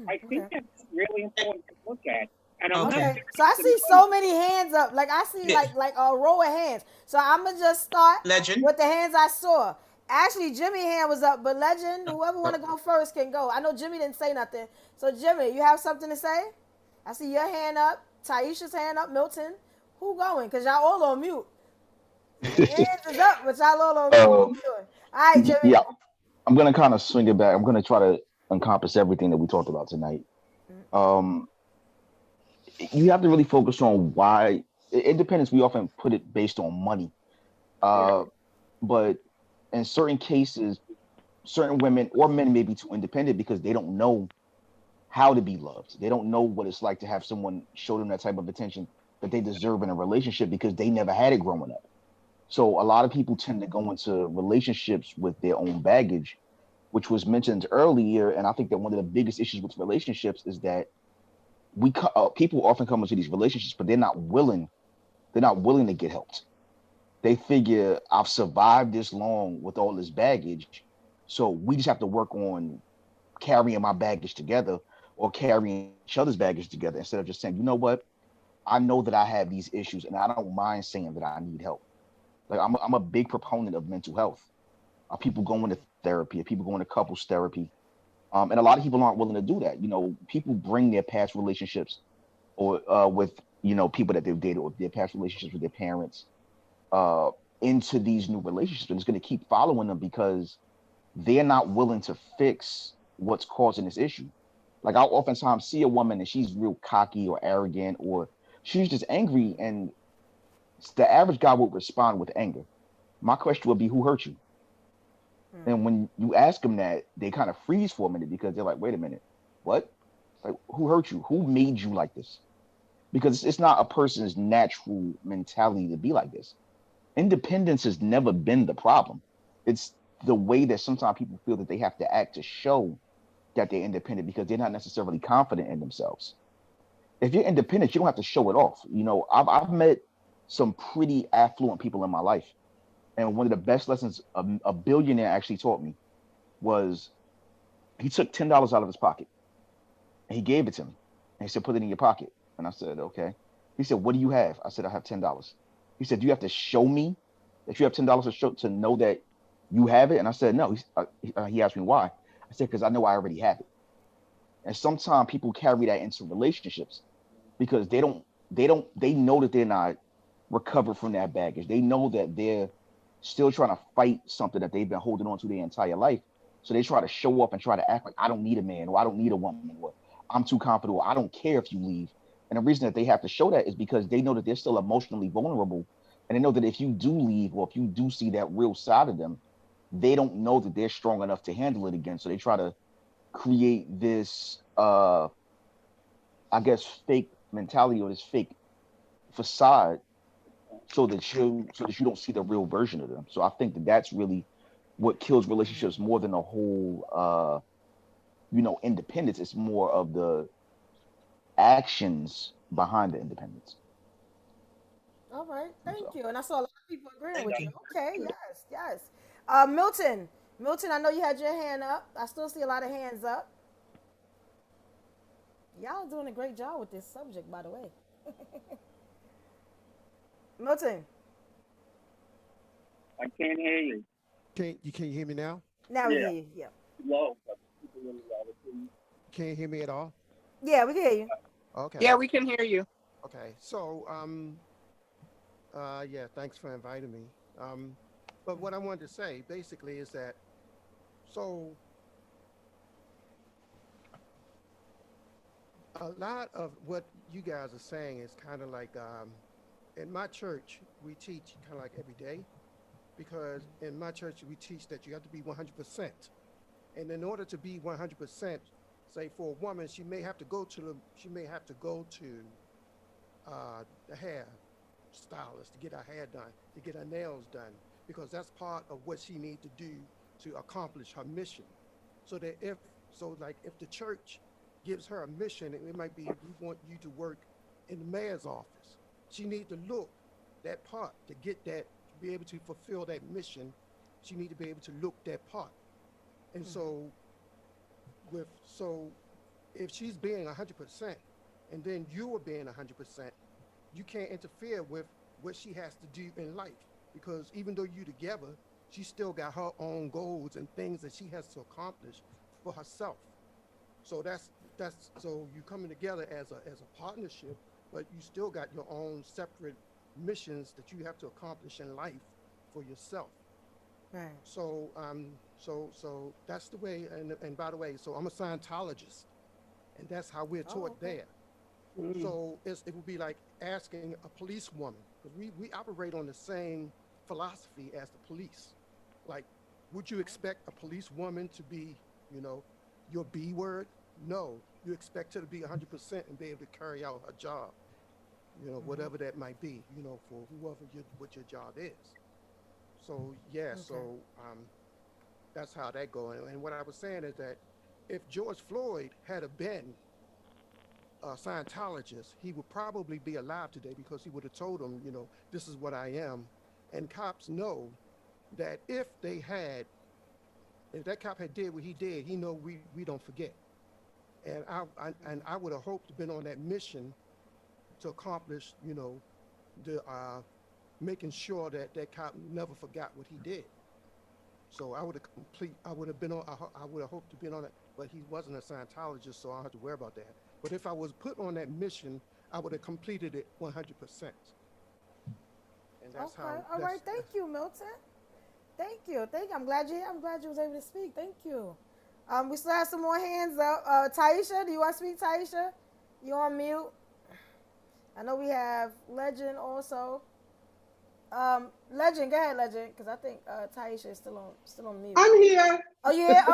I think that's really important to look at. And I'm Okay. So I see so many hands up. Like I see like a row of hands. So I'm gonna just start Legend. with the hands I saw. Actually, Jimmy hand was up, but Legend, whoever want to go first can go. I know Jimmy didn't say nothing. So Jimmy, you have something to say? I see your hand up, Taisha's hand up, Milton. Who going? Cause y'all all on mute. Hands is up, but y'all all on mute. All right, Jimmy. Yeah, I'm gonna kind of swing it back. I'm gonna try to encompass everything that we talked about tonight. You have to really focus on why independence. We often put it based on money, but in certain cases, certain women or men may be too independent because they don't know how to be loved. They don't know what it's like to have someone show them that type of attention that they deserve in a relationship because they never had it growing up. So a lot of people tend to go into relationships with their own baggage, which was mentioned earlier. And I think that one of the biggest issues with relationships is that people often come into these relationships, but they're not willing to get helped. They figure I've survived this long with all this baggage, so we just have to work on carrying my baggage together or carrying each other's baggage together instead of just saying, you know what, I know that I have these issues and I don't mind saying that I need help. Like I'm a big proponent of mental health. People going to therapy, people going to couples therapy, and a lot of people aren't willing to do that. People bring their past relationships or with people that they've dated or their past relationships with their parents into these new relationships, and it's going to keep following them because they're not willing to fix what's causing this issue. Like I'll oftentimes see a woman and she's real cocky or arrogant or she's just angry, and the average guy would respond with anger. My question would be, who hurt you? And when you ask them that, they kind of freeze for a minute because they're like, wait a minute, what? Like, who hurt you? Who made you like this? Because it's not a person's natural mentality to be like this. Independence has never been the problem. It's the way that sometimes people feel that they have to act to show that they're independent because they're not necessarily confident in themselves. If you're independent, you don't have to show it off. I've met some pretty affluent people in my life. And one of the best lessons a billionaire actually taught me was he took $10 out of his pocket and he gave it to me. And he said, put it in your pocket. And I said, okay. He said, what do you have? I said, I have $10. He said, do you have to show me that you have $10 to know that you have it? And I said, no. He asked me why. I said, because I know I already have it. And sometimes people carry that into relationships because they know that they're not recovered from that baggage. They know that they're still trying to fight something that they've been holding on to their entire life. So they try to show up and try to act like I don't need a man or I don't need a woman or I'm too confident or I don't care if you leave. And the reason that they have to show that is because they know that they're still emotionally vulnerable. And they know that if you do leave or if you do see that real side of them, they don't know that they're strong enough to handle it again. So they try to create this, fake mentality or this fake facade so that you don't see the real version of them. So I think that that's really what kills relationships more than the whole, independence. It's more of the actions behind the independence. All right, thank you. And I saw a lot of people agreeing with you. Okay, yes. Milton, I know you had your hand up. I still see a lot of hands up. Y'all doing a great job with this subject, by the way. Milton. I can't hear you. Can you hear me now? Now we hear you. Yeah. Low. Can't hear me at all? Yeah, we can hear you. Okay. Yeah, we can hear you. Okay. So, thanks for inviting me. But what I wanted to say basically is that, so a lot of what you guys are saying is kind of like, in my church, we teach kind of like every day, because in my church, we teach that you have to be 100%. And in order to be 100%, say for a woman, she may have to go to the hair stylist to get her hair done, to get her nails done, because that's part of what she needs to do to accomplish her mission. so that if the church gives her a mission, it might be, we want you to work in the mayor's office. She needs to look that part to get that, to be able to fulfill that mission. She needs to be able to look that part. And so if she's being 100% and then you are being 100%, you can't interfere with what she has to do in life, because even though you together, she still got her own goals and things that she has to accomplish for herself. So that's so you coming together as a partnership, but you still got your own separate missions that you have to accomplish in life for yourself. Right. So so that's the way. And by the way, so I'm a Scientologist, and that's how we're taught there. So it would be like asking a policewoman, because we operate on the same philosophy as the police. Like, would you expect a policewoman to be, your B word? No, you expect her to be 100% and be able to carry out her job, whatever that might be, for what your job is. So yeah, so that's how that goes. And what I was saying is that if George Floyd had been a Scientologist, he would probably be alive today, because he would have told them, this is what I am. And cops know that if that cop had did what he did, he know we don't forget. And I would have hoped to been on that mission to accomplish, the making sure that that cop never forgot what he did. So I would have hoped to been on it, but he wasn't a Scientologist, so I don't have to worry about that. But if I was put on that mission, I would have completed it 100%. And that's how. All right. Thank you, Milton. Thank you. I'm glad you was able to speak. Thank you. We still have some more hands up. Taisha, do you want to speak, Taisha? You on mute? I know we have Legend also. Legend, go ahead, Legend, because I think Taisha is still on mute. I'm here. Oh yeah,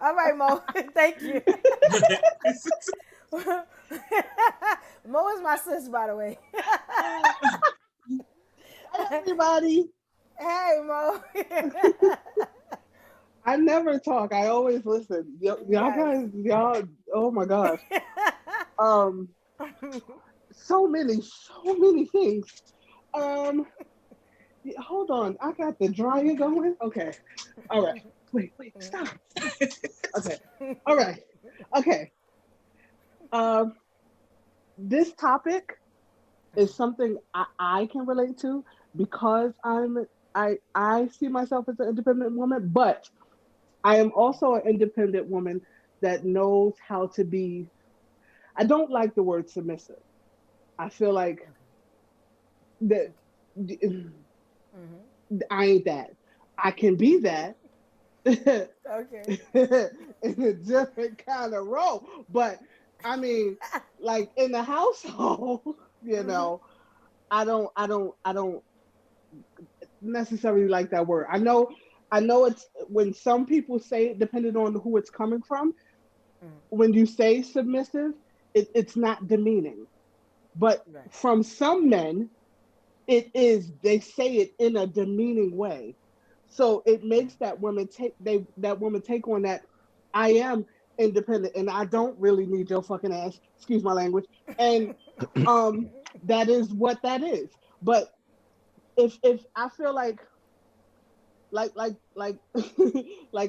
all right, Mo. Thank you. Mo is my sis, by the way. Hi, everybody. Hey, Mo. I never talk. I always listen. Y'all guys, oh my gosh. So many things. Hold on. I got the dryer going. Okay. All right. Wait, stop. Okay. All right. Okay. This topic is something I can relate to, because I see myself as an independent woman, but I am also an independent woman that knows how to be. I don't like the word submissive. I feel like that I ain't that. I can be that. Okay. In a different kind of role, but I mean, like in the household, I don't necessarily like that word. I know it's when some people say it, depending on who it's coming from. When you say submissive, it's not demeaning, but from some men, it is. They say it in a demeaning way, so it makes that woman take on that. I am independent and I don't really need your fucking ass. Excuse my language. And that is what that is. But if I feel like like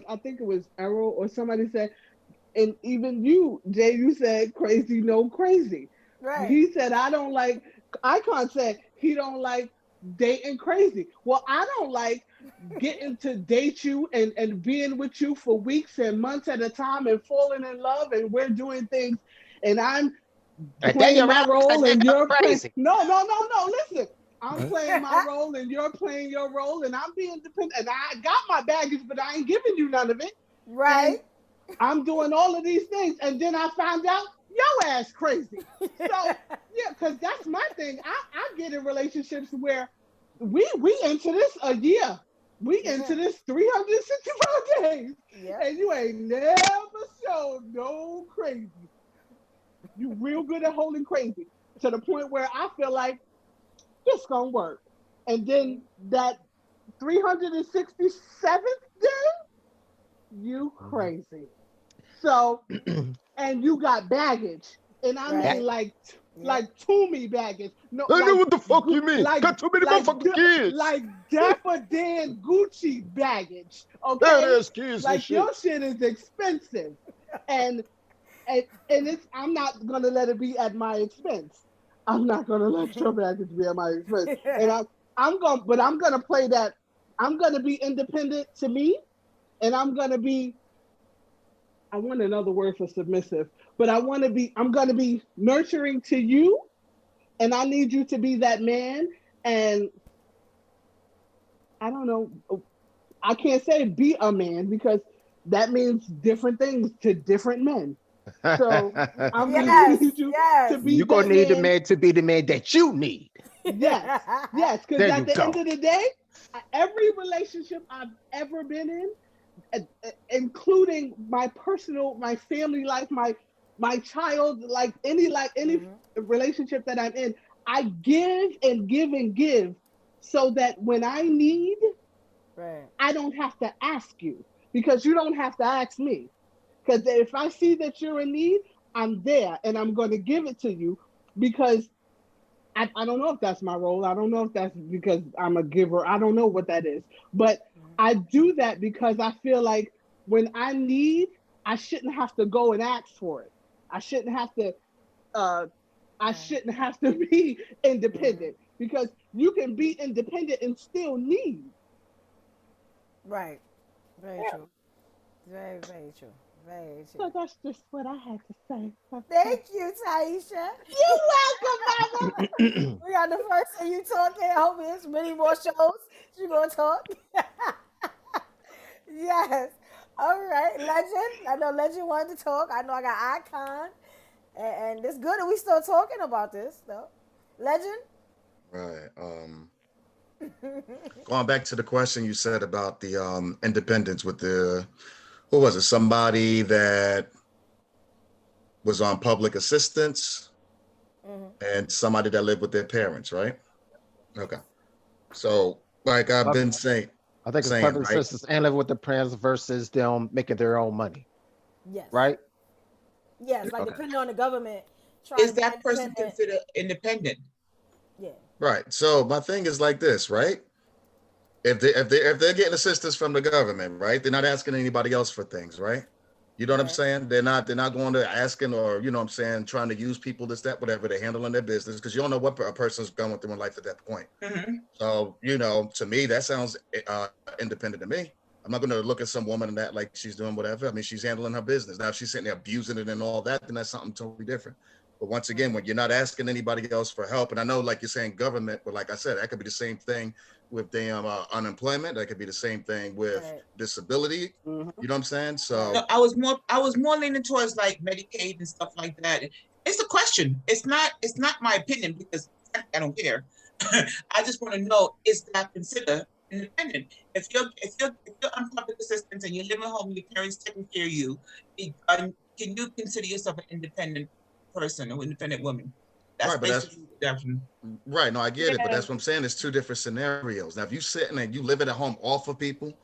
I think it was Errol or somebody said, and even you, Jay, you said crazy, no crazy. Right. He said, Icon said he don't like dating crazy. Well, I don't like getting to date you and being with you for weeks and months at a time and falling in love, and we're doing things and I'm playing my role and you're crazy. No, listen. I'm playing my role and you're playing your role, and I'm being dependent, and I got my baggage, but I ain't giving you none of it. Right. And I'm doing all of these things, and then I found out your ass crazy. So yeah, because that's my thing. I get in relationships where we into this a year. We into this 365 days. Yep. And you ain't never showed no crazy. You real good at holding crazy, to the point where I feel like this gonna work. And then that 367th day, you crazy. So, and you got baggage, and I Right. mean like Toomey baggage. No, I know like what the fuck you mean. like Got too many motherfucking kids. like Dapper Dan Gucci baggage. Okay, Badass kids and like shit. your shit is expensive, and it's I'm not gonna let it be at my expense. I'm not gonna let your baggage be at my expense, and I'm gonna play that. I'm gonna be independent to me, and I'm gonna be. I want another word for submissive, but I'm gonna be nurturing to you, and I need you to be that man. And I don't know, I can't say be a man because that means different things to different men. So I'm gonna need you to be You're gonna that need the man. man to be the man that you need. Yes, yes, because There at you the end go. of the day, every relationship I've ever been in, including my family life, my child, like any relationship that I'm in, I give and give and give so that when I need, I don't have to ask you because you don't have to ask me. Because if I see that you're in need, I'm there and I'm going to give it to you because I don't know if that's my role. I don't know if that's because I'm a giver. I don't know what that is. But I do that because I feel like when I need, I shouldn't have to go and ask for it. I shouldn't have to be independent because you can be independent and still need. Right. Very true. Very, very true. Very true. So that's just what I had to say. Thank you, Taisha. You're welcome, Mama. We got the first time you talking. I hope there's many more shows. She gonna talk. Yes. All right, Legend. I know Legend wanted to talk. I know I got Icon, and it's good that we still talking about this though. Legend. Right. Going back to the question you said about the independence with the, who was it? Somebody that was on public assistance and somebody that lived with their parents, right? Okay. So, like I've been saying, I think it's public assistance and living with the parents versus them making their own money. Yes. Right? Yes, like Okay. depending on the government. Is that person considered independent? Yeah. Right. So my thing is like this, right? If they're getting assistance from the government, right? They're not asking anybody else for things, right? You know what I'm saying? They're not going to asking or, you know what I'm saying, trying to use people, this, that, whatever. They're handling their business because you don't know what a person's going through in life at that point. So, you know, to me, that sounds independent to me. I'm not going to look at some woman and that like she's doing whatever. I mean, she's handling her business. Now, if she's sitting there abusing it and all that, then that's something totally different. But once again, when you're not asking anybody else for help, and I know, like you're saying, government, but like I said, that could be the same thing with damn unemployment. That could be the same thing with disability. You know what I'm saying? So No, I was more leaning towards like Medicaid and stuff like that. It's a question. It's not my opinion because I don't care. I just want to know, is that considered independent? If you're on public assistance and you're living at home, your parents taking care of you, can you consider yourself an independent person or independent woman? That's right, but basically the definition. right. No, I get it, but that's what I'm saying. It's two different scenarios. Now, if you sitting and you living at home off of people,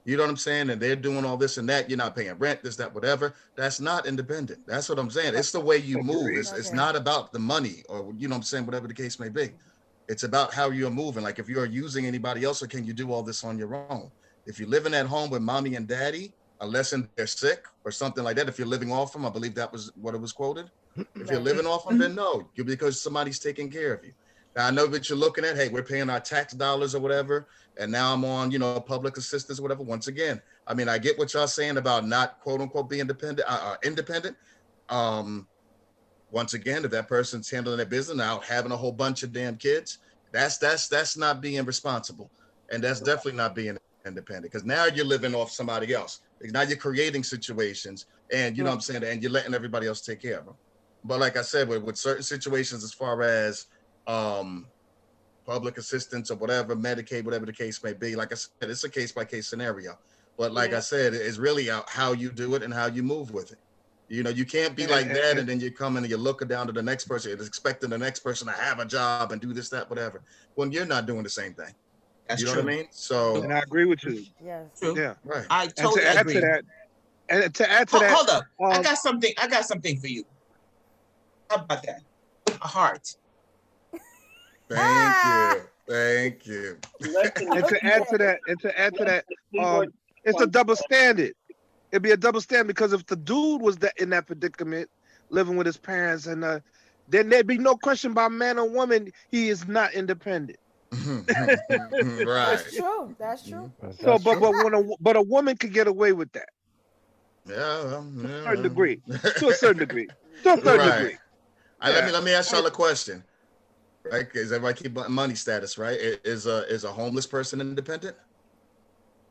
you know what I'm saying, and they're doing all this and that, you're not paying rent, this, that, whatever. That's not independent. That's what I'm saying. It's the way you move. It's not about the money or, you know what I'm saying, whatever the case may be. It's about how you're moving. Like if you're using anybody else, or can you do all this on your own? If you're living at home with mommy and daddy, unless they're sick or something like that, if you're living off them, I believe that was what it was quoted. If you're living off them, then no, because somebody's taking care of you. Now, I know that you're looking at, hey, we're paying our tax dollars or whatever, and now I'm on, you know, public assistance or whatever. Once again, I mean, I get what y'all saying about not quote unquote being independent. Once again, if that person's handling their business now, having a whole bunch of damn kids, that's not being responsible, and that's definitely not being independent because now you're living off somebody else. Now you're creating situations, and you know what I'm saying, and you're letting everybody else take care of them. But like I said, with certain situations, as far as public assistance or whatever, Medicaid, whatever the case may be, like I said, it's a case by case scenario. But like I said, it's really how you do it and how you move with it. You know, you can't be like that and then you come in and you're looking down to the next person and expecting the next person to have a job and do this, that, whatever, when you're not doing the same thing. That's you know true. what I mean? So, and I agree with you. Yes. True. Yeah. Right. I And totally to add agree. to that, And to add to that, hold up. I got something for you. How about that? A heart. Thank you. And to add to that, it's a double standard. It'd be a double standard because if the dude was in that predicament, living with his parents, and then there'd be no question about man or woman. He is not independent. Right. That's true. That's true. So, but a woman could get away with that. Yeah, to a certain degree. To a certain degree. To a certain degree. Let me ask y'all a question. Right? Because everybody keep money status, right? Is a homeless person independent?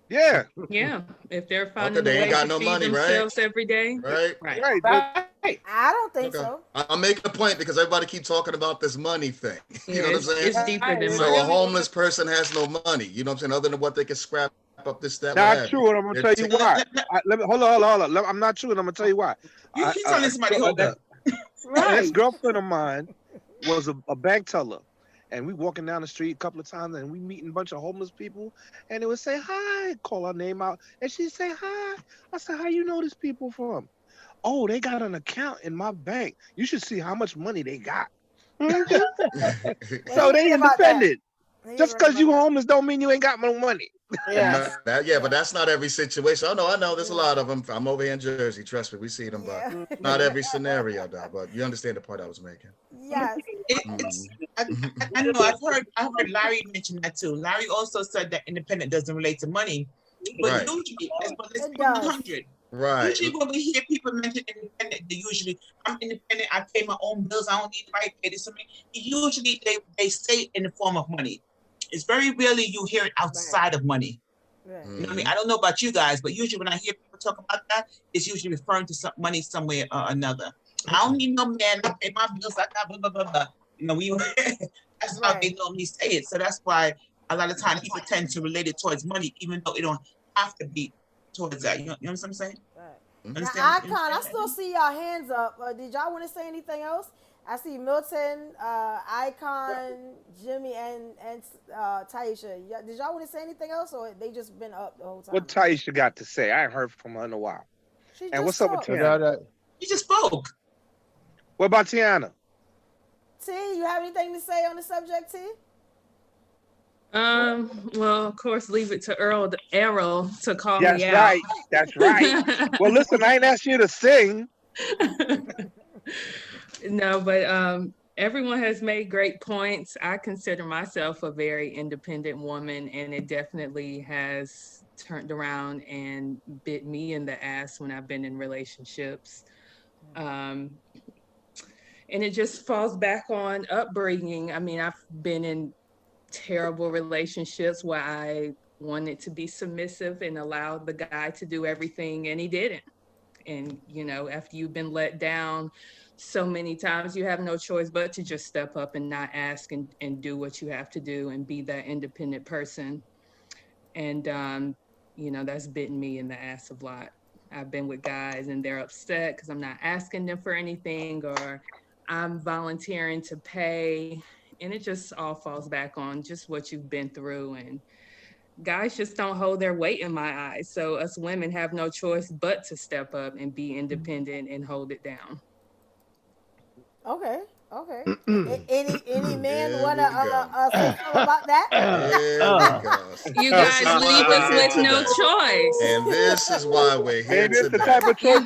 Yeah. Yeah. If they're finding they a ain't way got to no feed money, themselves every day. Right. I don't think so. I'm making a point because everybody keep talking about this money thing. You know what I'm saying? It's deeper than so money. a homeless person has no money. You know what I'm saying? Other than what they can scrap up this, that, Not true, and I'm gonna tell you why. Hold on. I'm not true, and I'm gonna tell you why. You keep telling somebody, hold up. An ex-girlfriend of mine was a bank teller, and we walking down the street a couple of times, and we meeting a bunch of homeless people, and they would say hi, call our name out, and she'd say hi. I said, how you know these people from? Oh, they got an account in my bank. You should see how much money they got. So they independent. Just because you homeless don't mean you ain't got no money. Yeah. But that's not every situation. I know. There's a lot of them. I'm over here in Jersey. Trust me, we see them, but not every scenario, though. But you understand the point I was making. Yes. I know. I've heard Larry mention that too. Larry also said that independent doesn't relate to money, but usually, let's be 100. Right. Usually, when we hear people mention independent, they usually, I'm independent. I pay my own bills. I don't need to pay this. Usually, they say in the form of money. It's very rarely you hear it outside of money. Right. You know what I mean? I don't know about you guys, but usually when I hear people talk about that, it's usually referring to some money somewhere or another. I don't need no man. I pay my bills. I got blah, blah, blah, blah. You know, that's how they normally say it. So that's why a lot of times people tend to relate it towards money, even though it don't have to be towards that. You know what I'm saying? Right. Now, Icon, I still see y'all hands up. Did y'all want to say anything else? I see Milton, Icon, Jimmy, and Taisha. Did y'all want to say anything else, or they just been up the whole time? What Taisha got to say? I ain't heard from her in a while. And what's up with Tiana? You just spoke. What about Tiana? T, you have anything to say on the subject, T? Well, of course, leave it to Errol to call me out. That's right. Well, listen, I ain't asked you to sing. No, but everyone has made great points. I consider myself a very independent woman, and it definitely has turned around and bit me in the ass when I've been in relationships. And it just falls back on upbringing. I mean, I've been in terrible relationships where I wanted to be submissive and allowed the guy to do everything, and he didn't. And, you know, after you've been let down so many times, you have no choice but to just step up and not ask and do what you have to do and be that independent person. And, you know, that's bitten me in the ass a lot. I've been with guys and they're upset because I'm not asking them for anything, or I'm volunteering to pay. And it just all falls back on just what you've been through. And guys just don't hold their weight in my eyes. So us women have no choice but to step up and be independent and hold it down. Okay. Any man wanna say something about that? You guys leave us with no choice. And this is why we're here Maybe it's today. the type of choice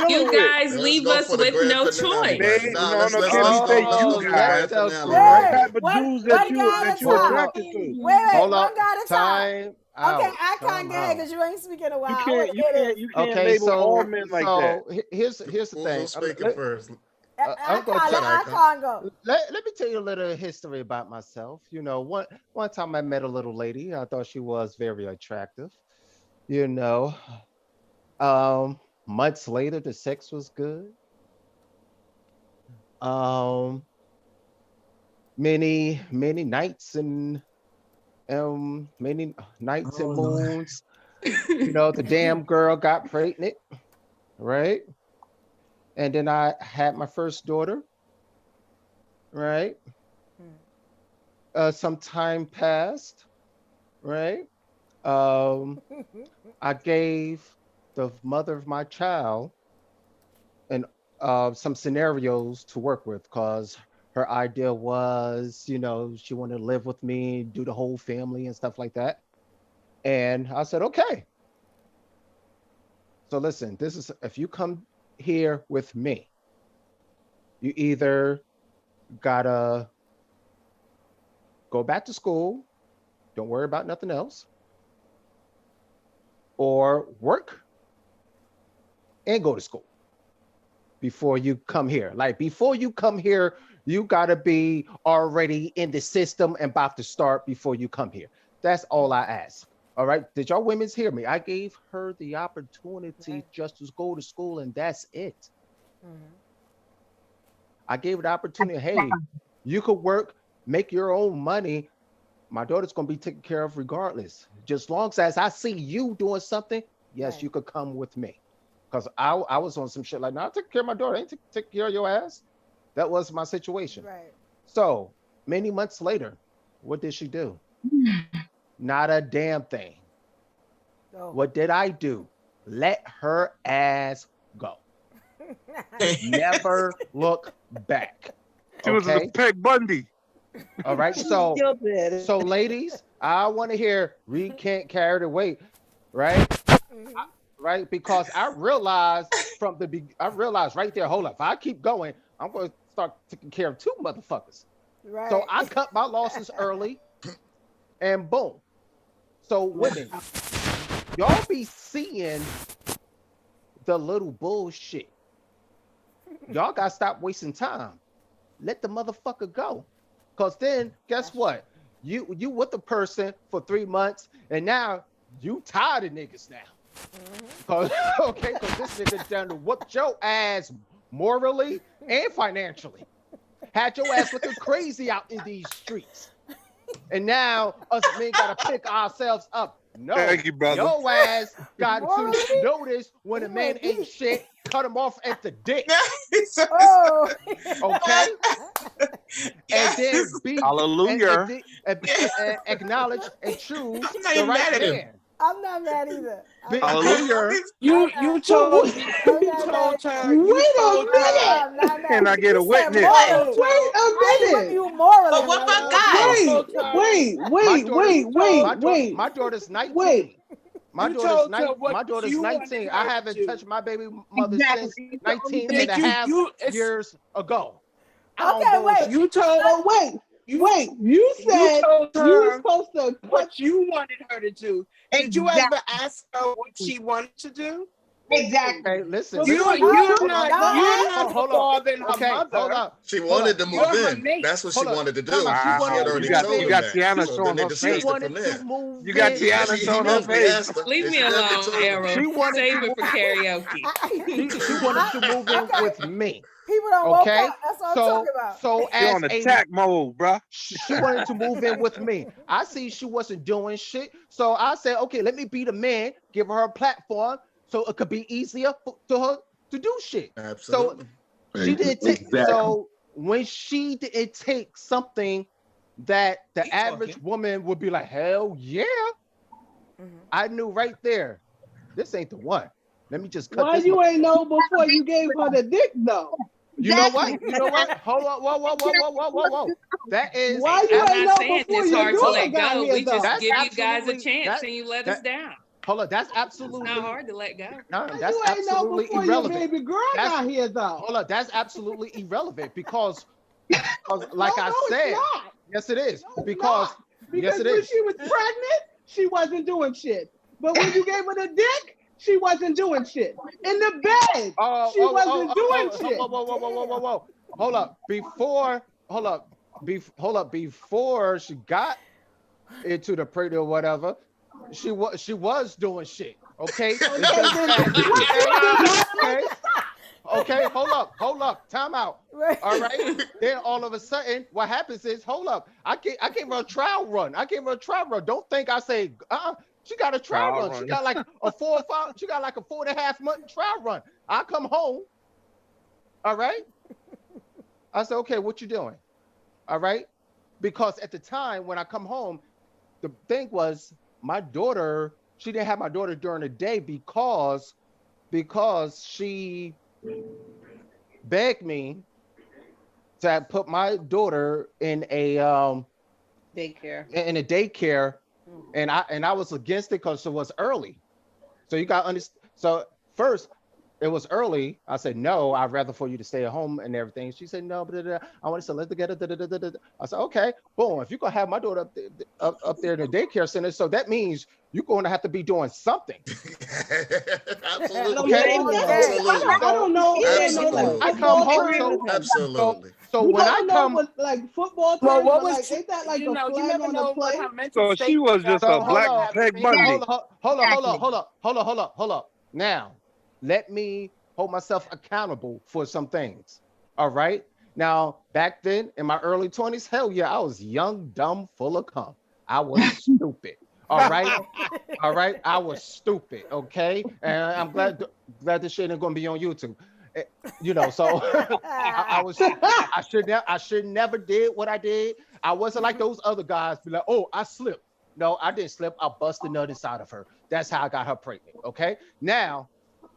You guys leave us with no choice. Let's go Hold on. Time. Okay, Icon, go ahead, because you ain't speaking in a while. You can't label all men like that. Here's the thing. Speaking first. Icon go. Let me tell you a little history about myself. You know, one time I met a little lady. I thought she was very attractive. You know, months later, the sex was good. Many nights and moons. You know, the damn girl got pregnant, right? And then I had my first daughter, right? Some time passed, right? I gave the mother of my child and some scenarios to work with because her idea was, she wanted to live with me, do the whole family and stuff like that. And I said, okay. So listen, this is if you come here with me, you either gotta go back to school, don't worry about nothing else, or work and go to school before you come here. Like before you come here, you gotta be already in the system and about to start before you come here. That's all I ask. All right. Did y'all women's hear me? I gave her the opportunity just to go to school and that's it. I gave her the opportunity. Hey, you could work, make your own money. My daughter's gonna be taken care of regardless. Just long as I see you doing something, yes, you could come with me. Because I was on some shit like, no, I took care of my daughter. I ain't take care of your ass. That was my situation. Right. So many months later, what did she do? Not a damn thing. Oh. What did I do? Let her ass go. Never look back. She was a Peg Bundy. All right. So ladies, I want to hear Reed can't carry the weight, right? Right? Because I realized right there, hold up, if I keep going, I'm going to start taking care of two motherfuckers. Right. So I cut my losses early and boom. So women, y'all be seeing the little bullshit. Y'all got to stop wasting time. Let the motherfucker go. Because then, guess what? You with the person for 3 months, and now you tired of niggas now. Because this nigga done to whoop your ass morally and financially. Had your ass looking crazy out in these streets. And now us men gotta pick ourselves up. No, thank you, brother. Your ass got to notice when a man ain't shit, cut him off at the dick. Oh. Okay? And then be hallelujah. And acknowledge and choose I'm not the even right mad at him. man. I'm not mad either. Hallelujah. You told her. Wait a minute. Can I get a witness? Wait a minute. You morally. But what about guys? Wait. My daughter's 19. Wait. My You daughter's, told her what my daughter's you 19. wanted I her haven't to. touched my baby mother since Exactly. 19 Did and a half it's- years ago. Okay, wait. You told You said told you were her supposed to what you wanted her to do. Did you ever ask her what she wanted to do? Exactly. Okay, listen. You're listen. not the father and her mother. Hold up. She wanted to move You're her in. mate. That's what she Hold up. wanted to do. Time out. She had already You got told him that. Tiana So showing then they her discussed face. it from there. Move You got in. Tiana He showing her definitely face. asked her. Leave And me she definitely alone, told him. Errol. She wanted Save to it for move. karaoke. She wanted to move in with me. People don't woke Okay, up. That's what I'm talking about. so She as on a attack mode, bruh. she wanted to move in with me. I see she wasn't doing shit, so I said, okay, let me be the man, give her a platform, so it could be easier to her to do shit. Absolutely. So she didn't take. Exactly. So when she didn't take something that the Keep average talking. woman would be like, hell yeah, I knew right there, this ain't the one. Let me just cut Why this. you ain't know before you gave her the dick though? You know what? You know what? Hold on. Whoa. That is. Why you I'm ain't not know saying before it's your hard to daughter let got go. here We just though? That's give you guys a absolutely- chance that- and you let that- us down. Hold on. That's It's absolutely. not hard to let go. No, Why that's you ain't know absolutely before irrelevant. your baby girl That's- got here though? Hold on. That's absolutely irrelevant because like No, I it's said, not. yes, it is. No, it's Because not. Because yes, it when is. she was pregnant, she wasn't doing shit. But when you gave her the dick, she wasn't doing shit. In the bed, she wasn't doing shit. Whoa. Hold up. Before she got into the pretty or whatever, she was doing shit. Okay. It's just that, okay. Hold up. Time out. All right. Then all of a sudden, what happens is, hold up. I gave her a trial run. Don't think I say, she got a trial run. She got like a 4 or 5. She got like a 4.5 month trial run. I come home. All right. I said, okay, what you doing? All right. Because at the time when I come home, the thing was my daughter, she didn't have my daughter during the day because she begged me to put my daughter in a daycare. And I was against it because it was early. So you got to understand. So first, it was early. I said, no, I'd rather for you to stay at home and everything. She said, no, I want to live together. I said, okay, boom. If you're going to have my daughter up there in the daycare center, so that means you're going to have to be doing something. Absolutely. Okay? Absolutely. I don't know. Absolutely. I come home. Absolutely. So You when don't I know come, what like football terms, Well, what but was like ain't that like you a know? You flag never on know the what play? her mental So state. she was just so a black Peg Bundy. hold up. Now, let me hold myself accountable for some things. All right. Now, back then in my early 20s, hell yeah, I was young, dumb, full of cum. I was stupid. All right. All right. I was stupid. Okay. And I'm glad this shit ain't gonna be on YouTube. You know, so I should never did what I did. I wasn't like those other guys be like, oh, I slipped. No, I didn't slip. I busted the nut inside of her. That's how I got her pregnant. Okay. Now,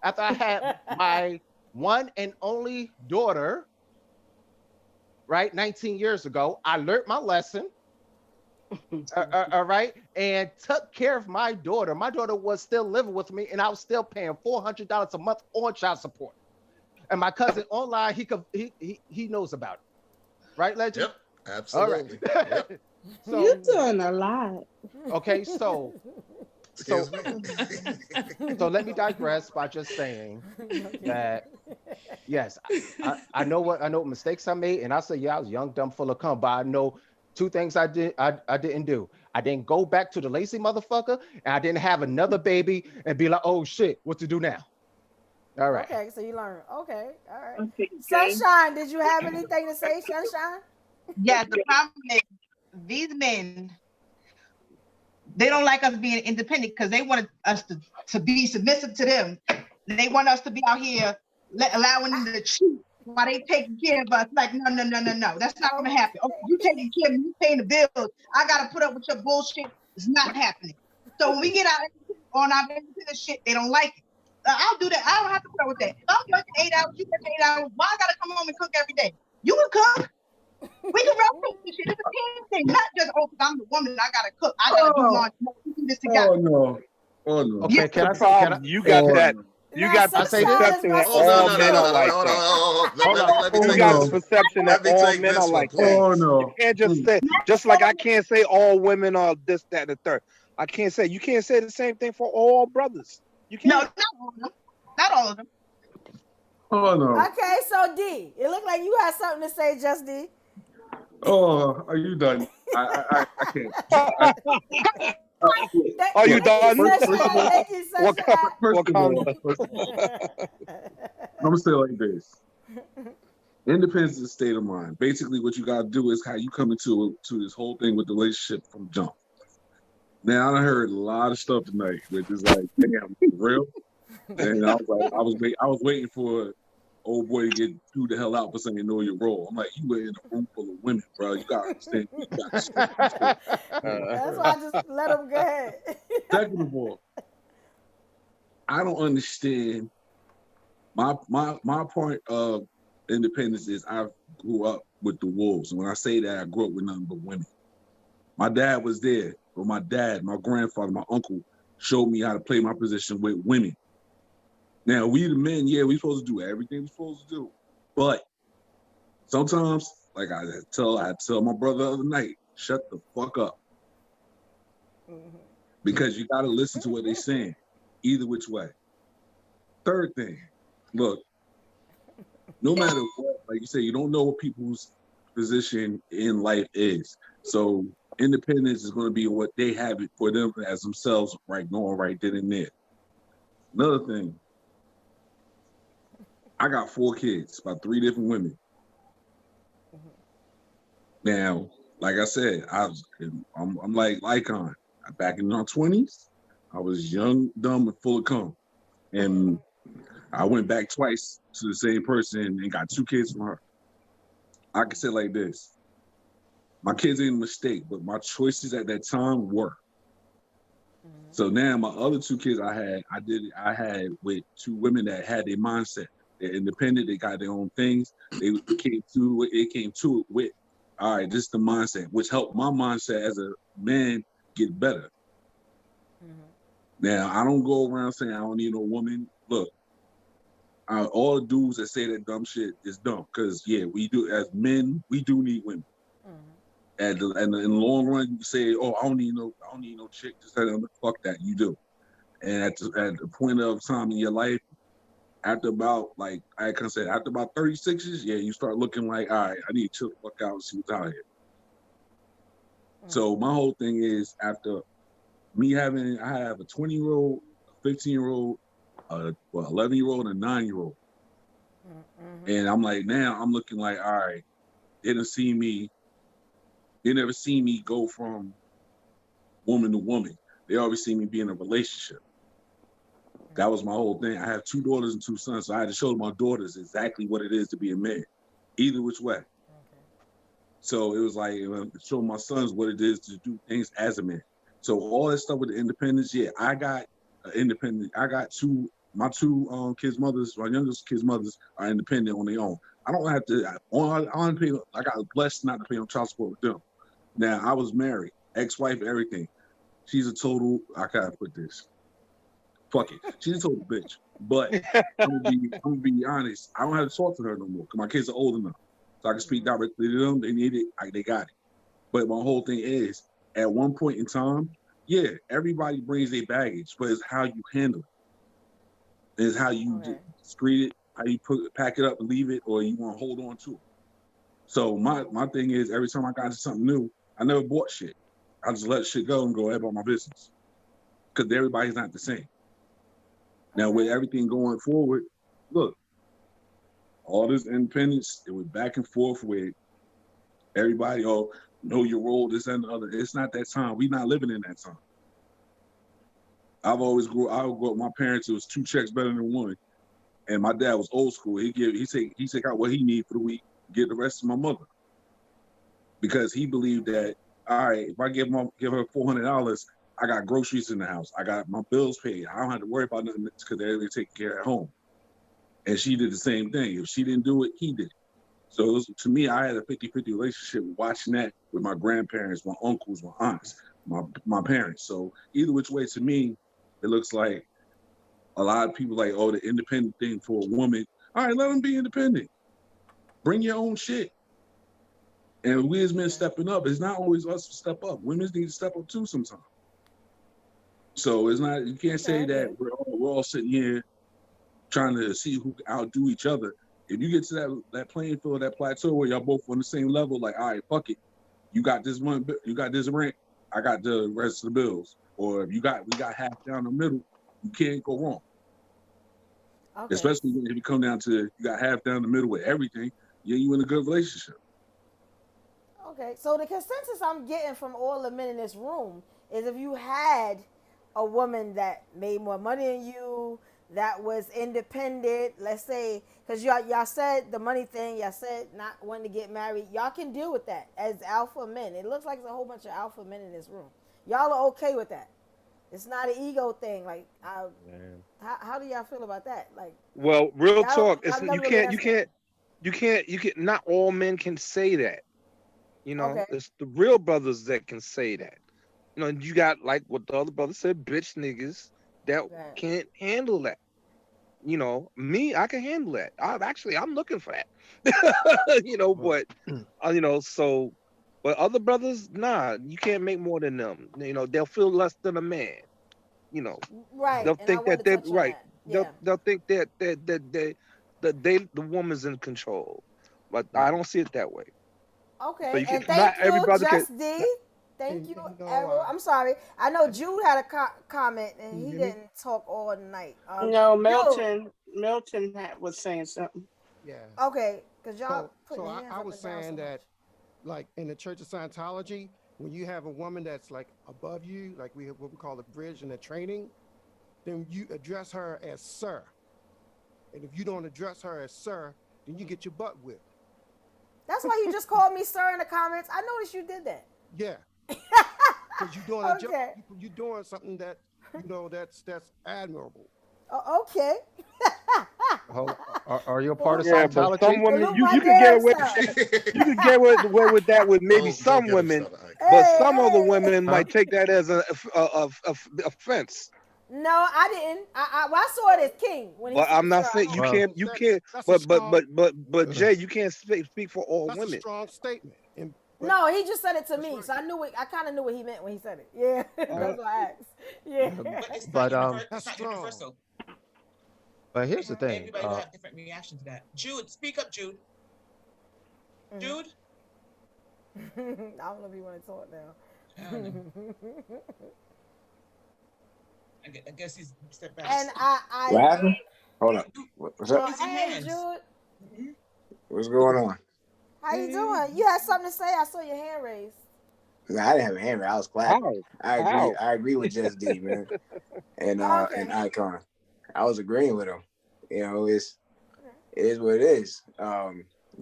after I had my one and only daughter, right, 19 years ago, I learned my lesson. All right, and took care of my daughter. My daughter was still living with me, and I was still paying $400 a month on child support. And my cousin online, he knows about it, right, Legend? Yep, absolutely. All right. Yep. So, You're doing a lot. okay, so let me digress by just saying that yes, I know what mistakes I made, and I say yeah, I was young, dumb, full of cum, but I know two things I didn't do. I didn't go back to the lazy motherfucker, and I didn't have another baby and be like, oh shit, what to do now? All right. Okay, so you learned. Okay, all right. Okay, Sunshine, did you have anything to say, Sunshine? Yeah, the problem is these men, they don't like us being independent because they want us to be submissive to them. They want us to be out here allowing them to cheat while they taking care of us. Like, no. That's not gonna happen. Oh, you taking care of me, you paying the bills. I gotta put up with your bullshit. It's not happening. So when we get out on our independent shit, they don't like it. I'll do that. I don't have to put up with that. I'm working 8 hours, you working 8 hours. Why I gotta come home and cook every day? You can cook. We can rotate this shit. It's a team thing, not just because I'm the woman. I gotta cook. I gotta do laundry. We do this together. Oh no. Okay, can I problem? You got that. You got the perception that all men are like that. You got the perception that all men are like that. Oh no. You can't just say, just like I can't say all women are this, that, and the third. You can't say the same thing for all brothers. You can't. No, not all of them. Not all of them. Oh no. Okay, so D, it looked like you had something to say, just D. Oh, are you done? I can't. Are you done? First of all, Thank you, Sunshine. I'm gonna say it like this. Independence is a state of mind. Basically, what you gotta do is how you come into this whole thing with the relationship from jump. Now, I heard a lot of stuff tonight, which is like, damn, for real. And I was like, I was waiting for old boy to get through the hell out for saying know your role. I'm like, you were in a room full of women, bro. You gotta understand. That's why I just let him go ahead. Second of all, I don't understand. My point of independence is I grew up with the wolves. And when I say that, I grew up with nothing but women. My dad was there, but my dad, my grandfather, my uncle showed me how to play my position with women. Now, we the men, yeah, we supposed to do everything we're supposed to do. But sometimes, like I tell my brother the other night, shut the fuck up. Because you got to listen to what they're saying, either which way. Third thing, look, no matter what, like you say, you don't know what people's position in life is. So independence is going to be what they have it for them as themselves right going right then and there. Another thing, I got 4 kids by 3 different women. Now, like I said, I'm like Lycon. Back in our 20s, I was young, dumb, and full of cum. And I went back twice to the same person and got 2 kids from her. I can say it like this. My kids ain't a mistake, but my choices at that time were. So now my other two kids I had with two women that had their mindset. They're independent. They got their own things. They came to it with, all right, this is the mindset, which helped my mindset as a man get better. Now I don't go around saying I don't need no woman. Look, all the dudes that say that dumb shit is dumb. Cause yeah, we do as men, we do need women. And in the long run, you say, "Oh, I don't need no chick." Just fuck that, you do. And at the point of time in your life, after about after about 36s, yeah, you start looking like, all right, I need to chill the fuck out and see what's out here. So my whole thing is after me I have a 20-year-old, a 15-year-old, 11-year-old, and a 9-year-old, and I'm like, now I'm looking like, all right, they never see me go from woman to woman. They always see me be in a relationship. That was my whole thing. I have 2 daughters and 2 sons, so I had to show my daughters exactly what it is to be a man, either which way. So it was like show my sons what it is to do things as a man. So all that stuff with the independence, yeah, I got independent. I got my two kids' mothers, my youngest kids' mothers are independent on their own. I don't have to. I got blessed not to pay on child support with them. Now I was married, ex-wife, everything. She's a total. I gotta put this. Fuck it. She's a total bitch. But I'm gonna be honest. I don't have to talk to her no more because my kids are old enough, so I can speak directly to them. They need it. They got it. But my whole thing is, at one point in time, yeah, everybody brings their baggage, but it's how you handle it. It's how you discreet it, how you pack it up and leave it, or you want to hold on to it. So my thing is, every time I got into something new, I never bought shit. I just let shit go and go about my business. Because everybody's not the same. Now, with everything going forward, look, all this independence, it was back and forth with everybody, know your role, this and the other. It's not that time. We're not living in that time. I grew up with my parents, it was 2 checks better than 1. And my dad was old school. He take out what he need for the week, give the rest to my mother. Because he believed that, all right, if I give her $400, I got groceries in the house. I got my bills paid. I don't have to worry about nothing because they're taking care at home. And she did the same thing. If she didn't do it, he did. So to me, I had a 50-50 relationship watching that with my grandparents, my uncles, my aunts, my parents. So either which way, to me, it looks like a lot of people like, the independent thing for a woman. All right, let them be independent. Bring your own shit. And we as men stepping up, it's not always us to step up. Women need to step up too sometimes. So it's not, you can't say that we're all sitting here trying to see who can outdo each other. If you get to that playing field, that plateau where y'all both on the same level, like, all right, fuck it. You got this rent, I got the rest of the bills. Or if we got half down the middle, you can't go wrong. Okay. Especially when you come down to you got half down the middle with everything, you in a good relationship. Okay, so the consensus I'm getting from all the men in this room is if you had a woman that made more money than you, that was independent, let's say, because y'all said the money thing, y'all said not wanting to get married, y'all can deal with that as alpha men. It looks like there's a whole bunch of alpha men in this room. Y'all are okay with that. It's not an ego thing. Like, how do y'all feel about that? Like, well, real talk. You can't. Not all men can say that. It's the real brothers that can say that. You got, like what the other brother said, bitch niggas that can't handle that. Me, I can handle that. I'm looking for that. But other brothers, nah, you can't make more than them. They'll feel less than a man. Right. They'll think that they're right. Yeah. They'll think that the woman's in control. But I don't see it that way. Okay, so and thank you, Just D. Thank you, Errol. I'm sorry. I know Jude had a comment, and he didn't talk all night. No, Milton was saying something. Yeah. Okay, because y'all. So I was saying that, like in the Church of Scientology, when you have a woman that's like above you, like we have what we call the bridge in the training, then you address her as sir. And if you don't address her as sir, then you get your butt whipped. That's why you just called me sir in the comments. I noticed you did that. Yeah. because you're doing a job. Okay. You're doing something that that's admirable. Okay. Are you a part of Yeah, but some Scientology? women Salute you my could get damn away self. you could get away with that with maybe Don't some get him women, started. but Hey, some other hey. women Huh? might take that as a offense. No, I didn't. Well, I saw it as king when he But I'm not said, saying Well, you can't. That's a But strong. Jay, you can't speak for all That's a women. strong statement. But no, he just said it to that's me, right. so I knew it. I kind of knew what he meant when he said it. Yeah, uh, that's why I asked. Yeah. But it's not but universal. That's It's not strong. universal. but here's the thing. Everybody will have different reaction to that. Jude, speak up, Jude. Jude. I don't know if you want to talk now. I don't know. I guess he's stepped back. And What happened? Hold up. What's up? Raise your hey, hands. Jude, What's going on? how you doing? You had something to say? I saw your hand raised. Nah, I didn't have a hammer. I was clapping. How? I agree. How? I agree with Just D, man, and Okay. Icon. I was agreeing with him. You know, it is what it is.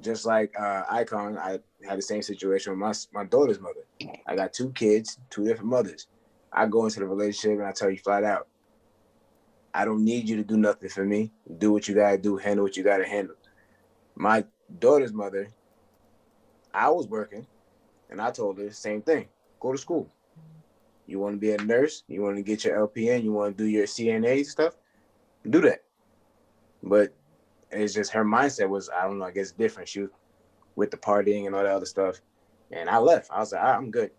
Just like Icon, I had the same situation with my daughter's mother. I got 2 kids, 2 different mothers. I go into the relationship and I tell you flat out, I don't need you to do nothing for me. Do what you gotta do. Handle what you gotta handle. My daughter's mother, I was working, and I told her the same thing. Go to school. You want to be a nurse? You want to get your LPN? You want to do your CNA stuff? Do that. But it's just her mindset was, I don't know, I guess different. She was with the partying and all that other stuff. And I left. I was like, I'm good.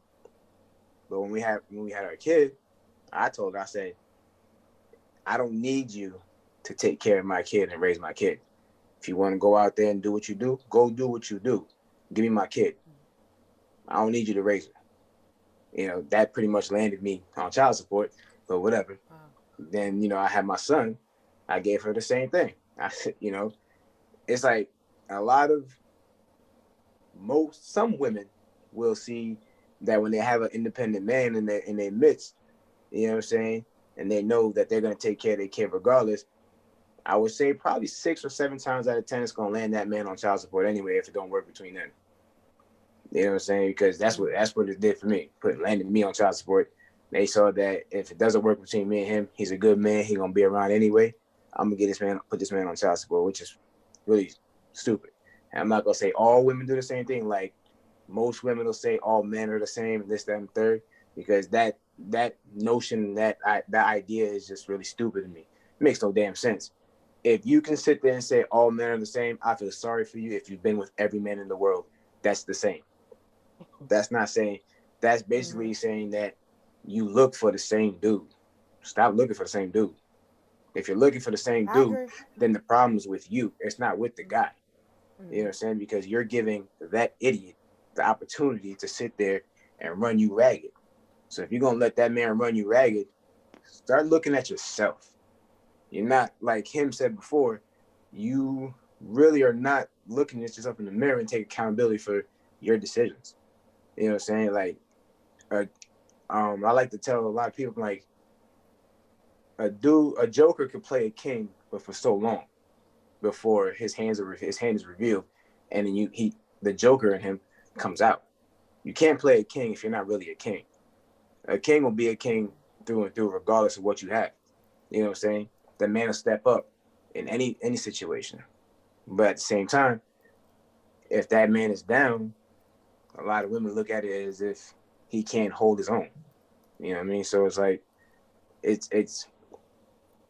But when we had our kid, I told her, I said, I don't need you to take care of my kid and raise my kid. If you want to go out there and do what you do, go do what you do. Give me my kid. I don't need you to raise her. You know, that pretty much landed me on child support, but whatever. Wow. Then, you know, I had my son. I gave her the same thing. You know, it's like some women will see that when they have an independent man in their midst, you know what I'm saying, and they know that they're going to take care of their kid regardless, I would say probably 6 or 7 times out of 10, it's going to land that man on child support anyway if it don't work between them. You know what I'm saying? Because that's what it did for me. Landed me on child support. They saw that if it doesn't work between me and him, he's a good man. He's going to be around anyway. I'm going to put this man on child support, which is really stupid. And I'm not going to say all women do the same thing. Like most women will say all men are the same, this, that, and third, because that notion, that idea is just really stupid to me. It makes no damn sense. If you can sit there and say all men are the same, I feel sorry for you if you've been with every man in the world that's the same. That's not saying, that's basically saying that you look for the same dude. Stop looking for the same dude. If you're looking for the same dude, then the problem is with you. It's not with the guy. You know what I'm saying? Because you're giving that idiot the opportunity to sit there and run you ragged. So if you're going to let that man run you ragged, start looking at yourself. You're not, like him said before, you really are not looking at yourself in the mirror and take accountability for your decisions. You know what I'm saying? Like, I like to tell a lot of people, like, a joker could play a king, but for so long before his hand is revealed, and then the joker in him comes out. You can't play a king if you're not really a king. A king will be a king through and through, regardless of what you have. You know what I'm saying? The man will step up in any situation. But at the same time, if that man is down, a lot of women look at it as if he can't hold his own. You know what I mean? So it's like, it's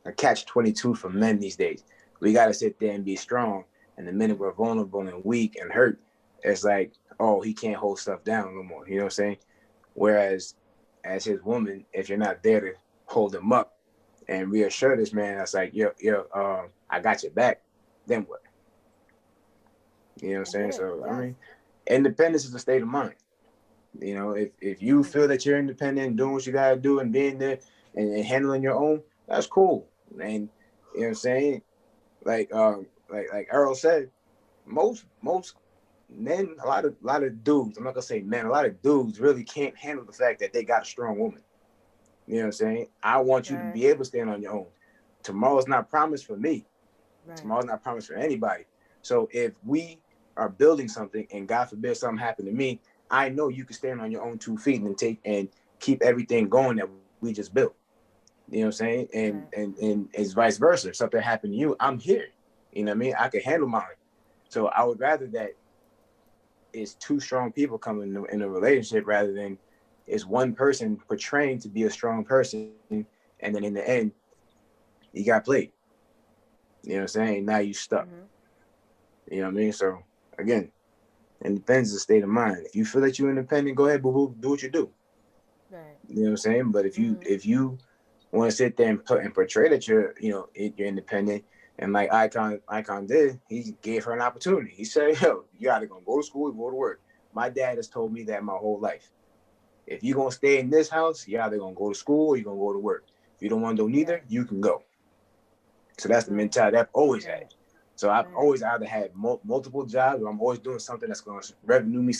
a catch-22 for men these days. We got to sit there and be strong. And the minute we're vulnerable and weak and hurt, it's like, oh, he can't hold stuff down no more. You know what I'm saying? Whereas as his woman, if you're not there to hold him up and reassure this man, that's like, yo, I got your back, then what? You know what I'm saying? So, I mean, independence is a state of mind. You know, if you feel that you're independent and doing what you got to do and being there and handling your own, that's cool. And, you know what I'm saying? Like Earl said, most men, a lot of dudes, I'm not gonna say men, a lot of dudes really can't handle the fact that they got a strong woman. You know what I'm saying? I want you to be able to stand on your own. Tomorrow's not promised for me. Right. Tomorrow's not promised for anybody. So if we are building something and God forbid something happened to me, I know you can stand on your own 2 feet and keep everything going that we just built. You know what I'm saying? And it's vice versa. If something happened to you, I'm here. You know what I mean? I can handle mine. So I would rather that it's two strong people coming in a relationship rather than it's one person portraying to be a strong person, and then in the end, you got played. You know what I'm saying? Now you stuck. You know what I mean? So again, it depends on the state of mind. If you feel that you're independent, go ahead, boo-boo, do what you do. Right. You know what I'm saying? But if you want to sit there and portray that you're independent, and like Icon did, he gave her an opportunity. He said, yo, you either gonna go to school or go to work. My dad has told me that my whole life. If you're gonna stay in this house, you're either gonna go to school or you're gonna go to work. If you don't want to do neither, you can go. So that's the mentality I've always had. So I've always either had multiple jobs, or I'm always doing something that's gonna revenue me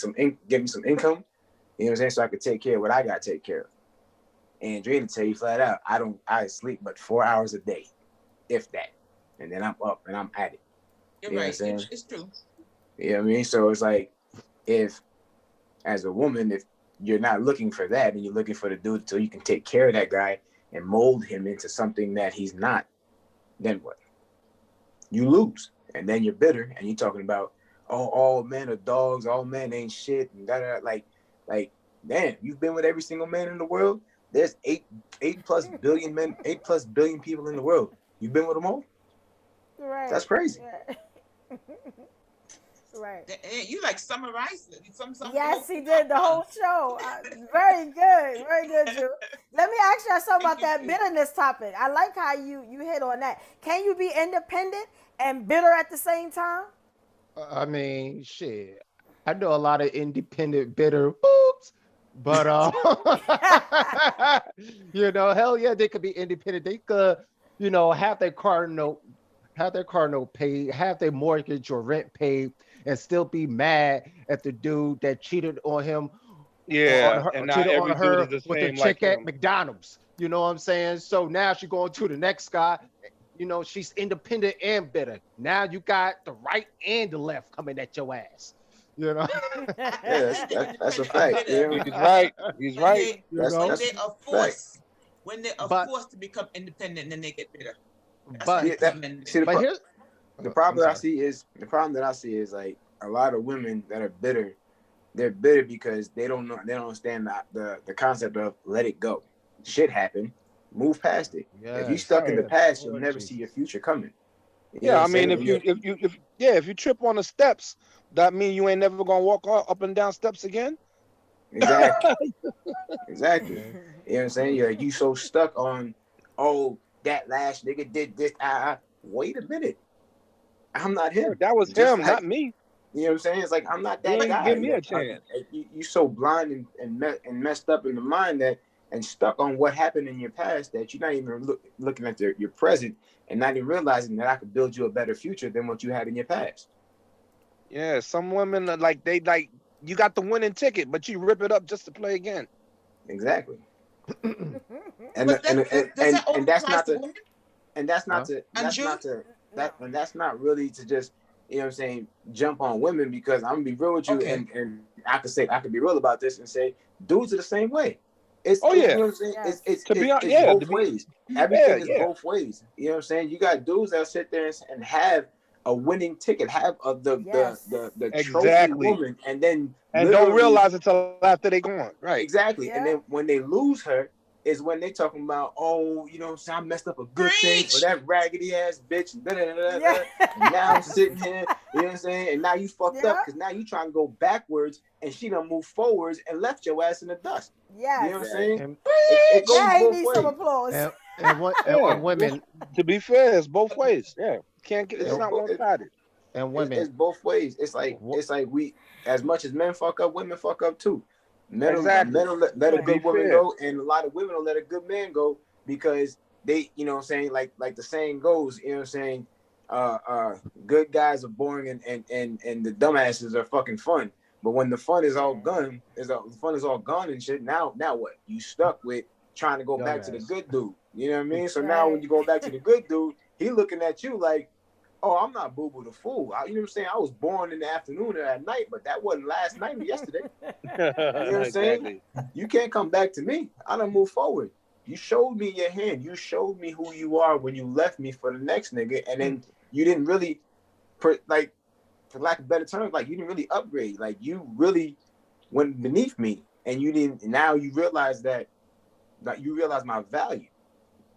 give me some income. You know what I'm saying? So I could take care of what I gotta take care of. And Dre to tell you flat out, I sleep but 4 hours a day, if that. And then I'm up and I'm at it. You're you know right. What I'm saying? It's true. You know what I mean? So it's like, if as a woman, if you're not looking for that and you're looking for the dude so you can take care of that guy and mold him into something that he's not, then what? You lose. And then you're bitter and you're talking about, oh, all men are dogs, all men ain't shit, and da-da-da. Like, damn, you've been with every single man in the world. There's 8+ billion men, 8+ billion people in the world. You've been with them all? Right. That's crazy. Yeah. Right. You like summarized it. Yes, he did the whole show. Very good, Drew. Let me ask you something about that bitterness topic. I like how you hit on that. Can you be independent and bitter at the same time? I mean, shit. I know a lot of independent bitter boops, but hell yeah, they could be independent. They could, have their car note paid, have their mortgage or rent paid, and still be mad at the dude that cheated on him. Yeah, or and not cheated every on her dude is the with the same like chick at him. McDonald's. You know what I'm saying? So now she's going to the next guy. She's independent and bitter. Now you got the right and the left coming at your ass. Yeah, that's a fact. He's right. He's right. When they are forced, forced to become independent, then they get bitter. The problem that I see is like a lot of women that are bitter. They're bitter because they don't understand the concept of let it go. Shit happened. Move past it. If you stuck in the past, you'll never see your future coming. I mean, if you trip on the steps, that mean you ain't never gonna walk up and down steps again. Exactly. Exactly. You know what I'm saying? You so stuck on, oh, that last nigga did this. Wait a minute. I'm not him. That was him, not me. You know what I'm saying? It's like, I'm not that guy. Give me a chance. You so blind and messed up in the mind and stuck on what happened in your past that you're not even looking at your present and not even realizing that I could build you a better future than what you had in your past. Yeah, some women are like, you got the winning ticket, but you rip it up just to play again. Exactly. and that's not really to just, you know what I'm saying, jump on women, because I'm gonna be real with you, and I could be real about this and say dudes are the same way. You know what I'm saying? It's both ways. Everything is both ways. You know what I'm saying? You got dudes that sit there and have a winning ticket, have the trophy woman, and don't realize it till after they gone. Right. Exactly. Yeah. And then when they lose her is when they talking about, oh, you know what I'm saying, I messed up a good thing for that raggedy ass bitch. And now I'm sitting here, you know what I'm saying? And now you fucked up because now you trying to go backwards and she done moved forwards and left your ass in the dust. Yeah. You know what I'm saying? It goes both ways. Some applause. And women, to be fair, it's both ways. Yeah. It's not one-sided. And women, it's both ways. It's like we, as much as men fuck up, women fuck up too. Men will let a good woman go, and a lot of women will let a good man go because they, you know what I'm saying, like the saying goes, you know what I'm saying, good guys are boring and the dumbasses are fucking fun. But when the fun is all gone, and shit, now what? You stuck with trying to go back to the good dude. You know what I mean? So now when you go back to the good dude, he looking at you like, Oh, I'm not Boo Boo the fool. You know what I'm saying? I was born in the afternoon or at night, but that wasn't last night or yesterday. You know what I'm saying? You can't come back to me. I done move forward. You showed me your hand. You showed me who you are when you left me for the next nigga, and then you didn't really, like, for lack of better terms, like you didn't really upgrade. Like you really went beneath me, and you didn't. Now you realize that, like you realize my value,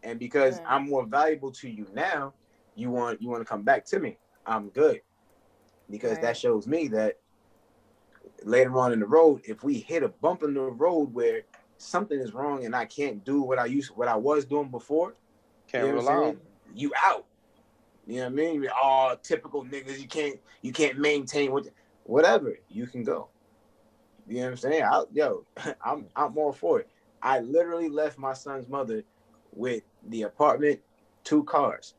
and because I'm more valuable to you now, you want to come back to me. I'm good, because that shows me that later on in the road, if we hit a bump in the road where something is wrong and I can't do what I was doing before, Can't rely on you out. You know what I mean? All typical niggas. You can't maintain whatever. You can go. You know what I'm saying? I'm all for it. I literally left my son's mother with the apartment, 2 cars,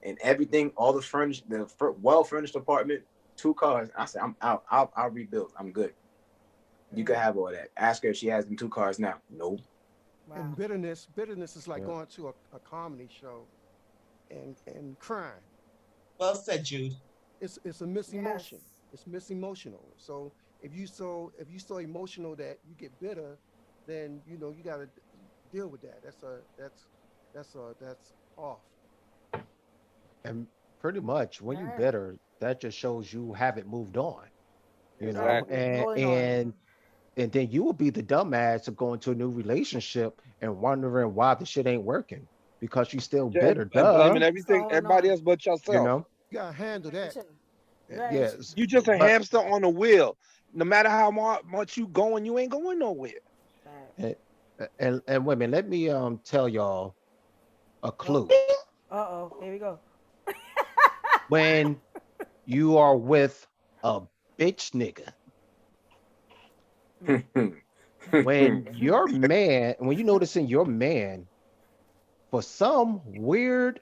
and everything, all the furnished, the well-furnished apartment, 2 cars. I said, I'm out. I'll rebuild. I'm good. You can have all that. Ask her if she has them 2 cars now. Nope. Wow. And bitterness is like going to a comedy show and crying. Well said, Jude. It's a misemotion. It's misemotional. So if you so emotional that you get bitter, then you got to deal with that. That's off. And pretty much when you bitter, that just shows you haven't moved on. You know, and then you will be the dumbass of going to a new relationship and wondering why the shit ain't working because you still bitter. Blaming everybody else but yourself. You know, you gotta handle that. Yes, you just a hamster on a wheel. No matter how much you going, you ain't going nowhere. And women, let me tell y'all a clue. Here we go. When you are with a bitch nigga, when you noticing your man, for some weird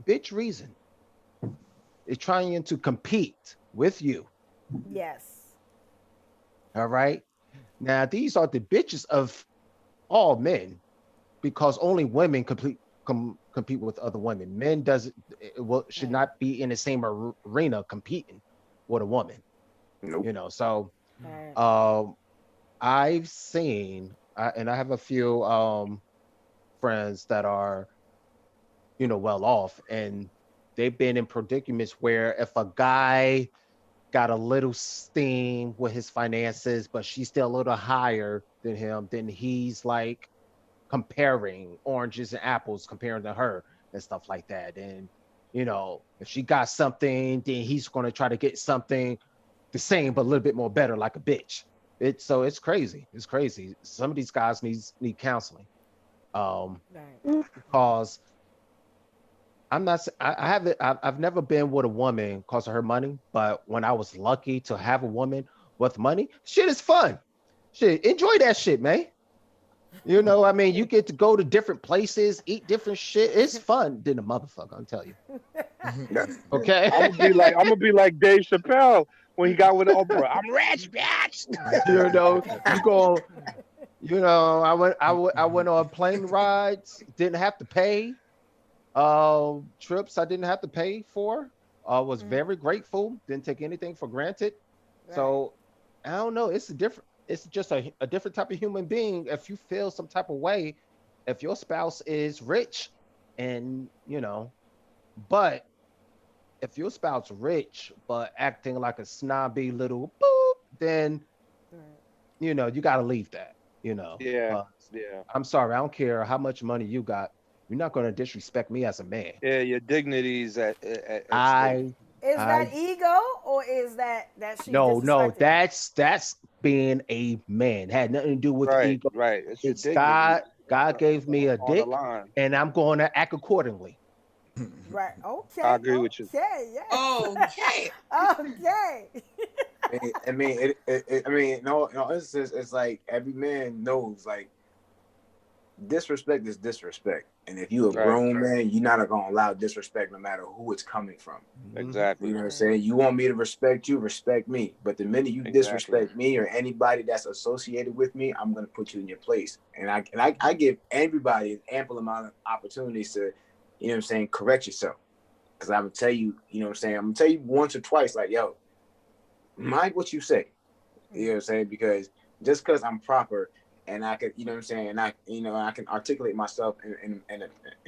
bitch reason, is trying to compete with you. Yes. All right. Now these are the bitches of all men, because only women compete with other women. Men should not be in the same arena competing with a woman. Nope. You know, so I've seen, and I have a few friends that are, well off, and they've been in predicaments where if a guy got a little steam with his finances, but she's still a little higher than him, then he's like comparing oranges and apples, comparing to her and stuff like that. And, if she got something, then he's going to try to get something the same, but a little bit more better, like a bitch. It's crazy. It's crazy. Some of these guys need counseling. Because I've never been with a woman because of her money, but when I was lucky to have a woman with money, shit is fun. Shit, enjoy that shit, man. You get to go to different places, eat different shit. It's fun than a motherfucker, I'll tell you. Okay. I'm gonna be like Dave Chappelle when he got with Oprah. I'm rich, bitch. I went on plane rides, didn't have to pay. Trips I didn't have to pay for. Was very grateful, didn't take anything for granted. So I don't know, it's just a different type of human being. If you feel some type of way, if your spouse is rich and but if your spouse rich but acting like a snobby little boop, then you got to leave that. Yeah. I'm sorry, I don't care how much money you got. You're not going to disrespect me as a man. Yeah, your dignity's at Is that ego, or is that she? No, that's being a man. Had nothing to do with ego. Right. It's God. God gave me a dick, and I'm going to act accordingly. Right. Okay. I agree with you. Okay. Yes. Okay. Okay. No, it's like every man knows, like, disrespect is disrespect, and if you a grown man, you're not gonna allow disrespect no matter who it's coming from. Exactly. You know what I'm saying? You want me to respect you, respect me. But the minute you disrespect me or anybody that's associated with me, I'm gonna put you in your place. And I give everybody an ample amount of opportunities to, correct yourself. Because I'm gonna tell you, you know what I'm saying? I'm gonna tell you once or twice, like, yo, mind what you say. You know what I'm saying? Because just because I'm proper and I could, you know what I'm saying, and I can articulate myself in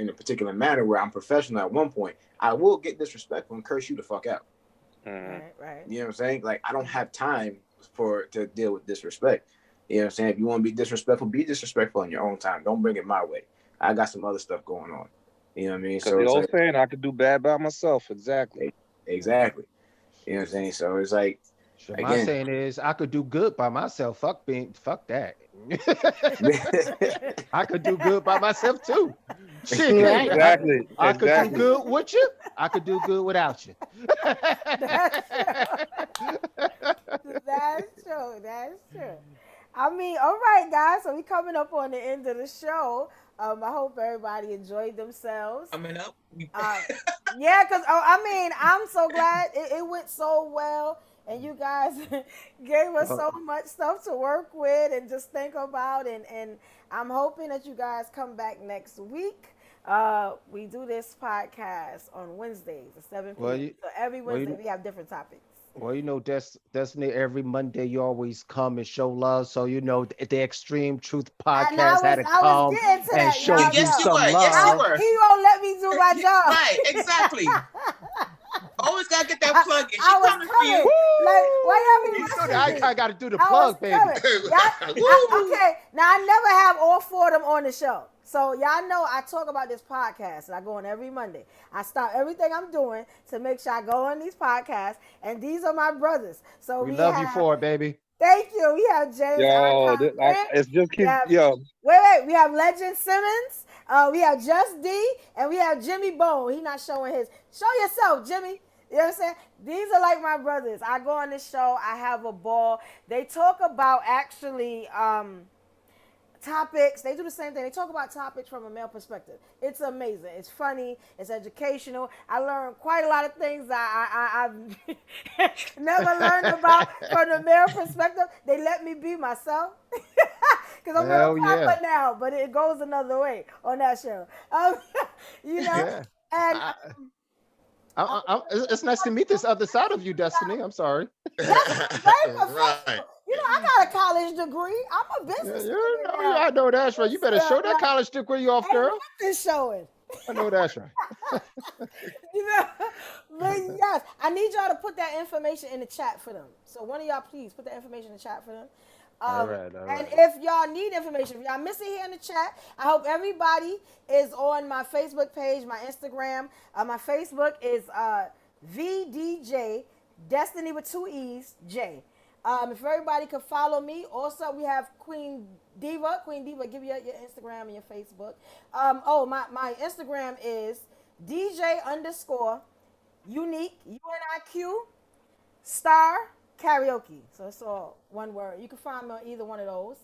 a particular manner where I'm professional at one point, I will get disrespectful and curse you the fuck out. Right. You know what I'm saying? Like, I don't have time to deal with disrespect. You know what I'm saying? If you want to be disrespectful in your own time. Don't bring it my way. I got some other stuff going on. You know what I mean? Because So the it's old like, saying, I could do bad by myself. Exactly. Exactly. You know what I'm saying? So it's like, So my again, saying is, I could do good by myself. Fuck that. I could do good by myself too. Shit. Right. Exactly. I could do good with you. I could do good without you. That's true. That's true. I mean, all right, guys. So we coming up on the end of the show. I hope everybody enjoyed themselves. Coming up. Yeah, because I mean, I'm so glad it went so well, and you guys gave us so much stuff to work with and just think about, and I'm hoping that you guys come back next week. We do this podcast on Wednesdays at 7 p.m. So every Wednesday we have different topics. Well, you know, Destiny, every Monday you always come and show love. So, you know, the Extreme Truth Podcast had to come and show you some love. Yes, you were. He won't let me do my job. Right, exactly. Always gotta get that plug in. She coming for you. Like, why I got to do the plug, baby. Okay, now I never have all four of them on the show. So y'all know I talk about this podcast and I go on every Monday. I stop everything I'm doing to make sure I go on these podcasts, and these are my brothers. So we love you for it, baby. Thank you. We have James. It's just keep, Wait. We have Legend Simmons. We have Just D, and we have Jimmy Bone. He not showing his. Show yourself, Jimmy. You know what I'm saying? These are like my brothers. I go on this show. I have a ball. They talk about actually topics. They do the same thing. They talk about topics from a male perspective. It's amazing. It's funny. It's educational. I learned quite a lot of things I've never learned about from the male perspective. They let me be myself. Because I'm a papa now, but it goes another way on that show. You know? Yeah. And it's nice to meet this other side of you, Destiny. I'm sorry. Right. You know, I got a college degree. I'm a business student. I know that's right. You better show that college degree off, girl. Nothing showing. I know that's right. You know, but yes, I need y'all to put that information in the chat for them. So one of y'all, please put that information in the chat for them. All right. And if y'all need information, if y'all miss it here in the chat, I hope everybody is on my Facebook page, my Instagram. My Facebook is VDJ, Destiny with 2 E's, J. If everybody could follow me. Also, we have Queen Diva. Queen Diva, give you your Instagram and your Facebook. My Instagram is DJ_Uniq, UNIQ, star karaoke. So it's all one word. You can find me on either one of those.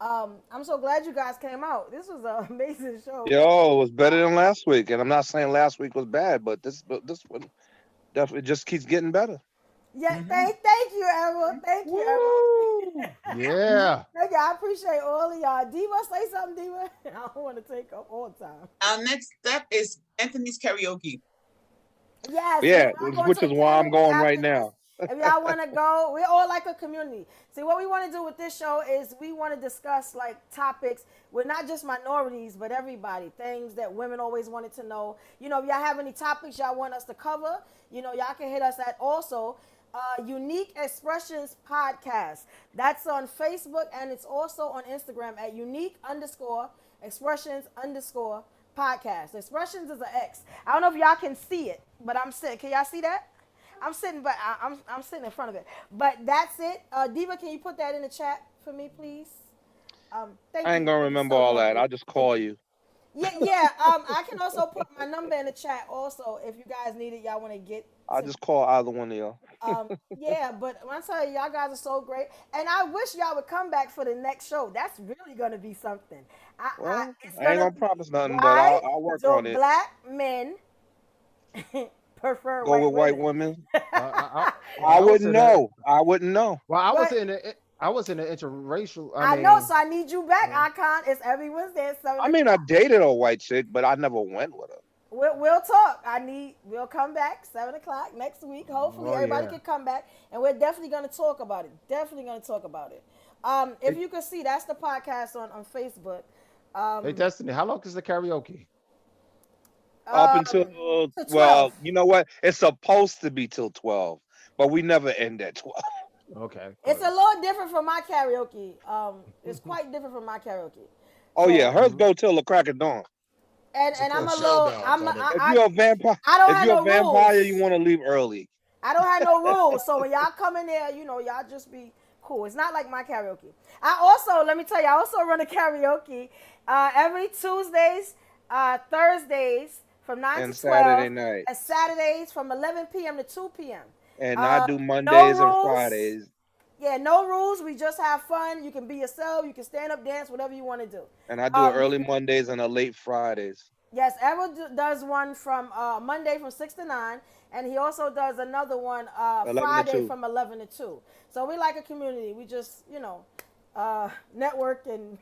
I'm so glad you guys came out. This was an amazing show. Yo, it was better than last week. And I'm not saying last week was bad, but this one definitely just keets getting better. Yeah, thank you, Emma. Thank you, Emma. Yeah. Thank you. I appreciate all of y'all. Diva, say something, Diva. I don't want to take up all the time. Our next step is Anthony's karaoke. Yes. Yeah, which is why I'm going right now. If y'all want to go, we're all like a community. See, what we want to do with this show is we want to discuss like topics with not just minorities, but everybody. Things that women always wanted to know. You know, if y'all have any topics y'all want us to cover, you know, y'all can hit us at also Uniq Xpressions Podcast. That's on Facebook, and it's also on Instagram at uniq_expressions_podcast. Expressions is an X. I don't know if y'all can see it, but I'm sitting. Can y'all see that? I'm sitting, but I'm sitting in front of it. But that's it. Diva, can you put that in the chat for me, please? Thank I ain't gonna remember all that. I'll just call you. Yeah. I can also put my number in the chat also if you guys need it. Y'all want to get. I'll just call either one of y'all. Yeah, but when I tell you, y'all guys are so great, and I wish y'all would come back for the next show. That's really gonna be something. I ain't gonna promise nothing, but I'll work on it. Black men prefer go with white women. I wouldn't know. Well, I was in an interracial. I know, so I need you back, Icon. It's every Wednesday at 7. I mean, I dated a white chick, but I never went with her. We'll talk. We'll come back 7 o'clock next week. Hopefully everybody can come back, and we're definitely going to talk about it. If you can see, that's the podcast on Facebook. Hey, Destiny, how long is the karaoke? Up until to you know what? It's supposed to be till 12, but we never end at 12. Okay. It's a little different from my karaoke. It's quite different from my karaoke. Oh yeah, hers go till the crack of dawn. And I'm a little. If you're a vampire, you want to leave early. I don't have no rules. So when y'all come in there, y'all just be cool. It's not like my karaoke. Let me tell you, I also run a karaoke every Tuesdays, Thursdays from 9 to 12. Saturday night. And Saturdays from 11 p.m. to 2 p.m. And I do Mondays and Fridays. Yeah, no rules. We just have fun. You can be yourself. You can stand up, dance, whatever you want to do. And I do early Mondays and a late Fridays. Yes, Edward does one from Monday from 6 to 9. And he also does another one Friday from 11 to 2. So we like a community. We just, network and,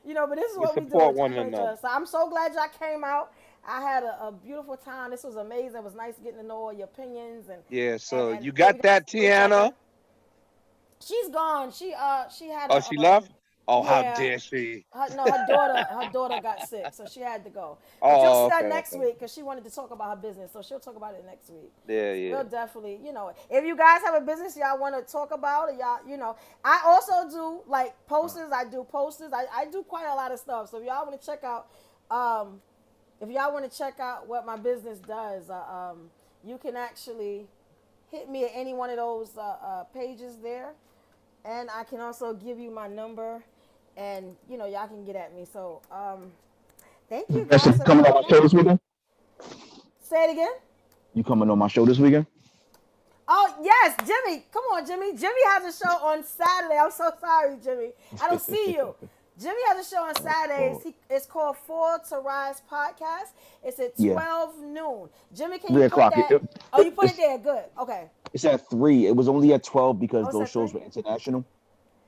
but this is what we do. Support one another. So I'm so glad y'all came out. I had a beautiful time. This was amazing. It was nice getting to know all your opinions. Yeah, so you got that, Tiana? She's gone. She had. Oh, she left? Oh, how dare she? Her daughter got sick, so she had to go. Oh, she'll next week because she wanted to talk about her business, so she'll talk about it next week. Yeah. We'll definitely, if you guys have a business y'all want to talk about, or y'all, I also do like posters. I do posters. I do quite a lot of stuff. So if y'all want to check out, what my business does, you can actually hit me at any one of those pages there. And I can also give you my number, and y'all can get at me. So, thank you guys. You coming on my show this weekend? Say it again. You coming on my show this weekend? Oh yes, Jimmy. Come on, Jimmy. Jimmy has a show on Saturday. I'm so sorry, Jimmy. I don't see you. Jimmy has a show on Saturdays. It's called Fall to Rise Podcast. It's at 12 noon. Jimmy, can you put that? Oh, you put it there. Good. Okay. It's at 3. It was only at 12 because those shows were international.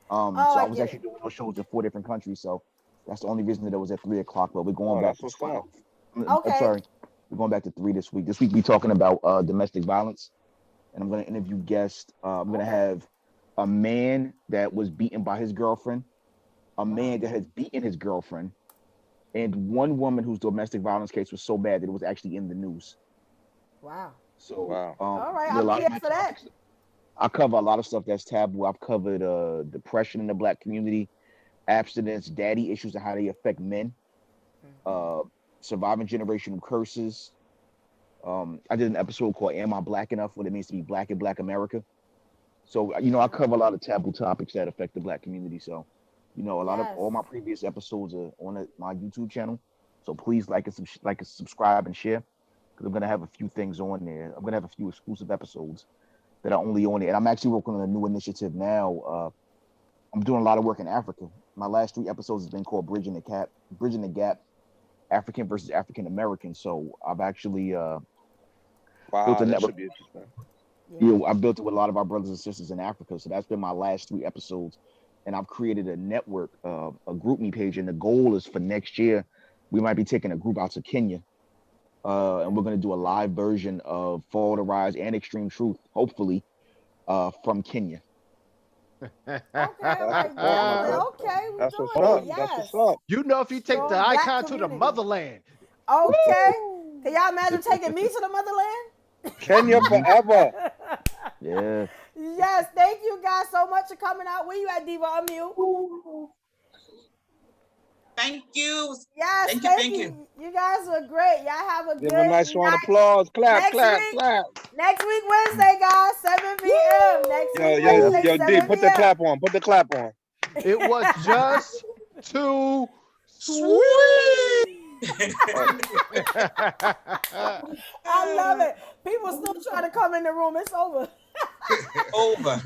So I was actually doing those shows in 4 different countries. So that's the only reason that it was at 3 o'clock. But we're going back to 12. Okay. I'm sorry. We're going back to 3 this week. This week we're talking about domestic violence. And I'm going to interview guests. I'm going to have a man that was beaten by his girlfriend, a man that has beaten his girlfriend, and one woman whose domestic violence case was so bad that it was actually in the news. Wow. So, all right, I'll be here for that. I cover a lot of stuff that's taboo. I've covered depression in the Black community, abstinence, daddy issues, and how they affect men, surviving generational curses. I did an episode called "Am I Black Enough?" What it means to be Black in Black America. So, I cover a lot of taboo topics that affect the Black community. So, a lot of all my previous episodes are on my YouTube channel. So please like and subscribe and share, because I'm going to have a few things on there. I'm going to have a few exclusive episodes that are only on there. And I'm actually working on a new initiative now. I'm doing a lot of work in Africa. My last 3 episodes has been called Bridging the Gap, African versus African American. So I've actually built a network. I built it with a lot of our brothers and sisters in Africa. So that's been my last 3 episodes. And I've created a network, a GroupMe page. And the goal is for next year, we might be taking a group out to Kenya. And we're going to do a live version of Fall to Rise and Extreme Truth, hopefully, from Kenya. Okay. That's what's up. Yes. That's what's up. If you take the icon to the motherland. Okay. Can y'all imagine taking me to the motherland? Kenya forever. Yeah. Yes, thank you guys so much for coming out. Where you at, Diva? Unmute. Thank you. Yes, thank you. You guys were great. Y'all have a Give good a nice round of applause. Clap, clap, clap. Next week, Wednesday, guys, 7 p.m. Next week, Wednesday, yo, D, put the clap on. Put the clap on. It was just too sweet. I love it. People still trying to come in the room. It's over. Over.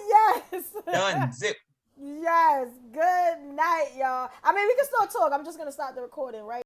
Yes. Done. Zip. Yes. Good night, y'all. I mean, we can still talk. I'm just going to stop the recording right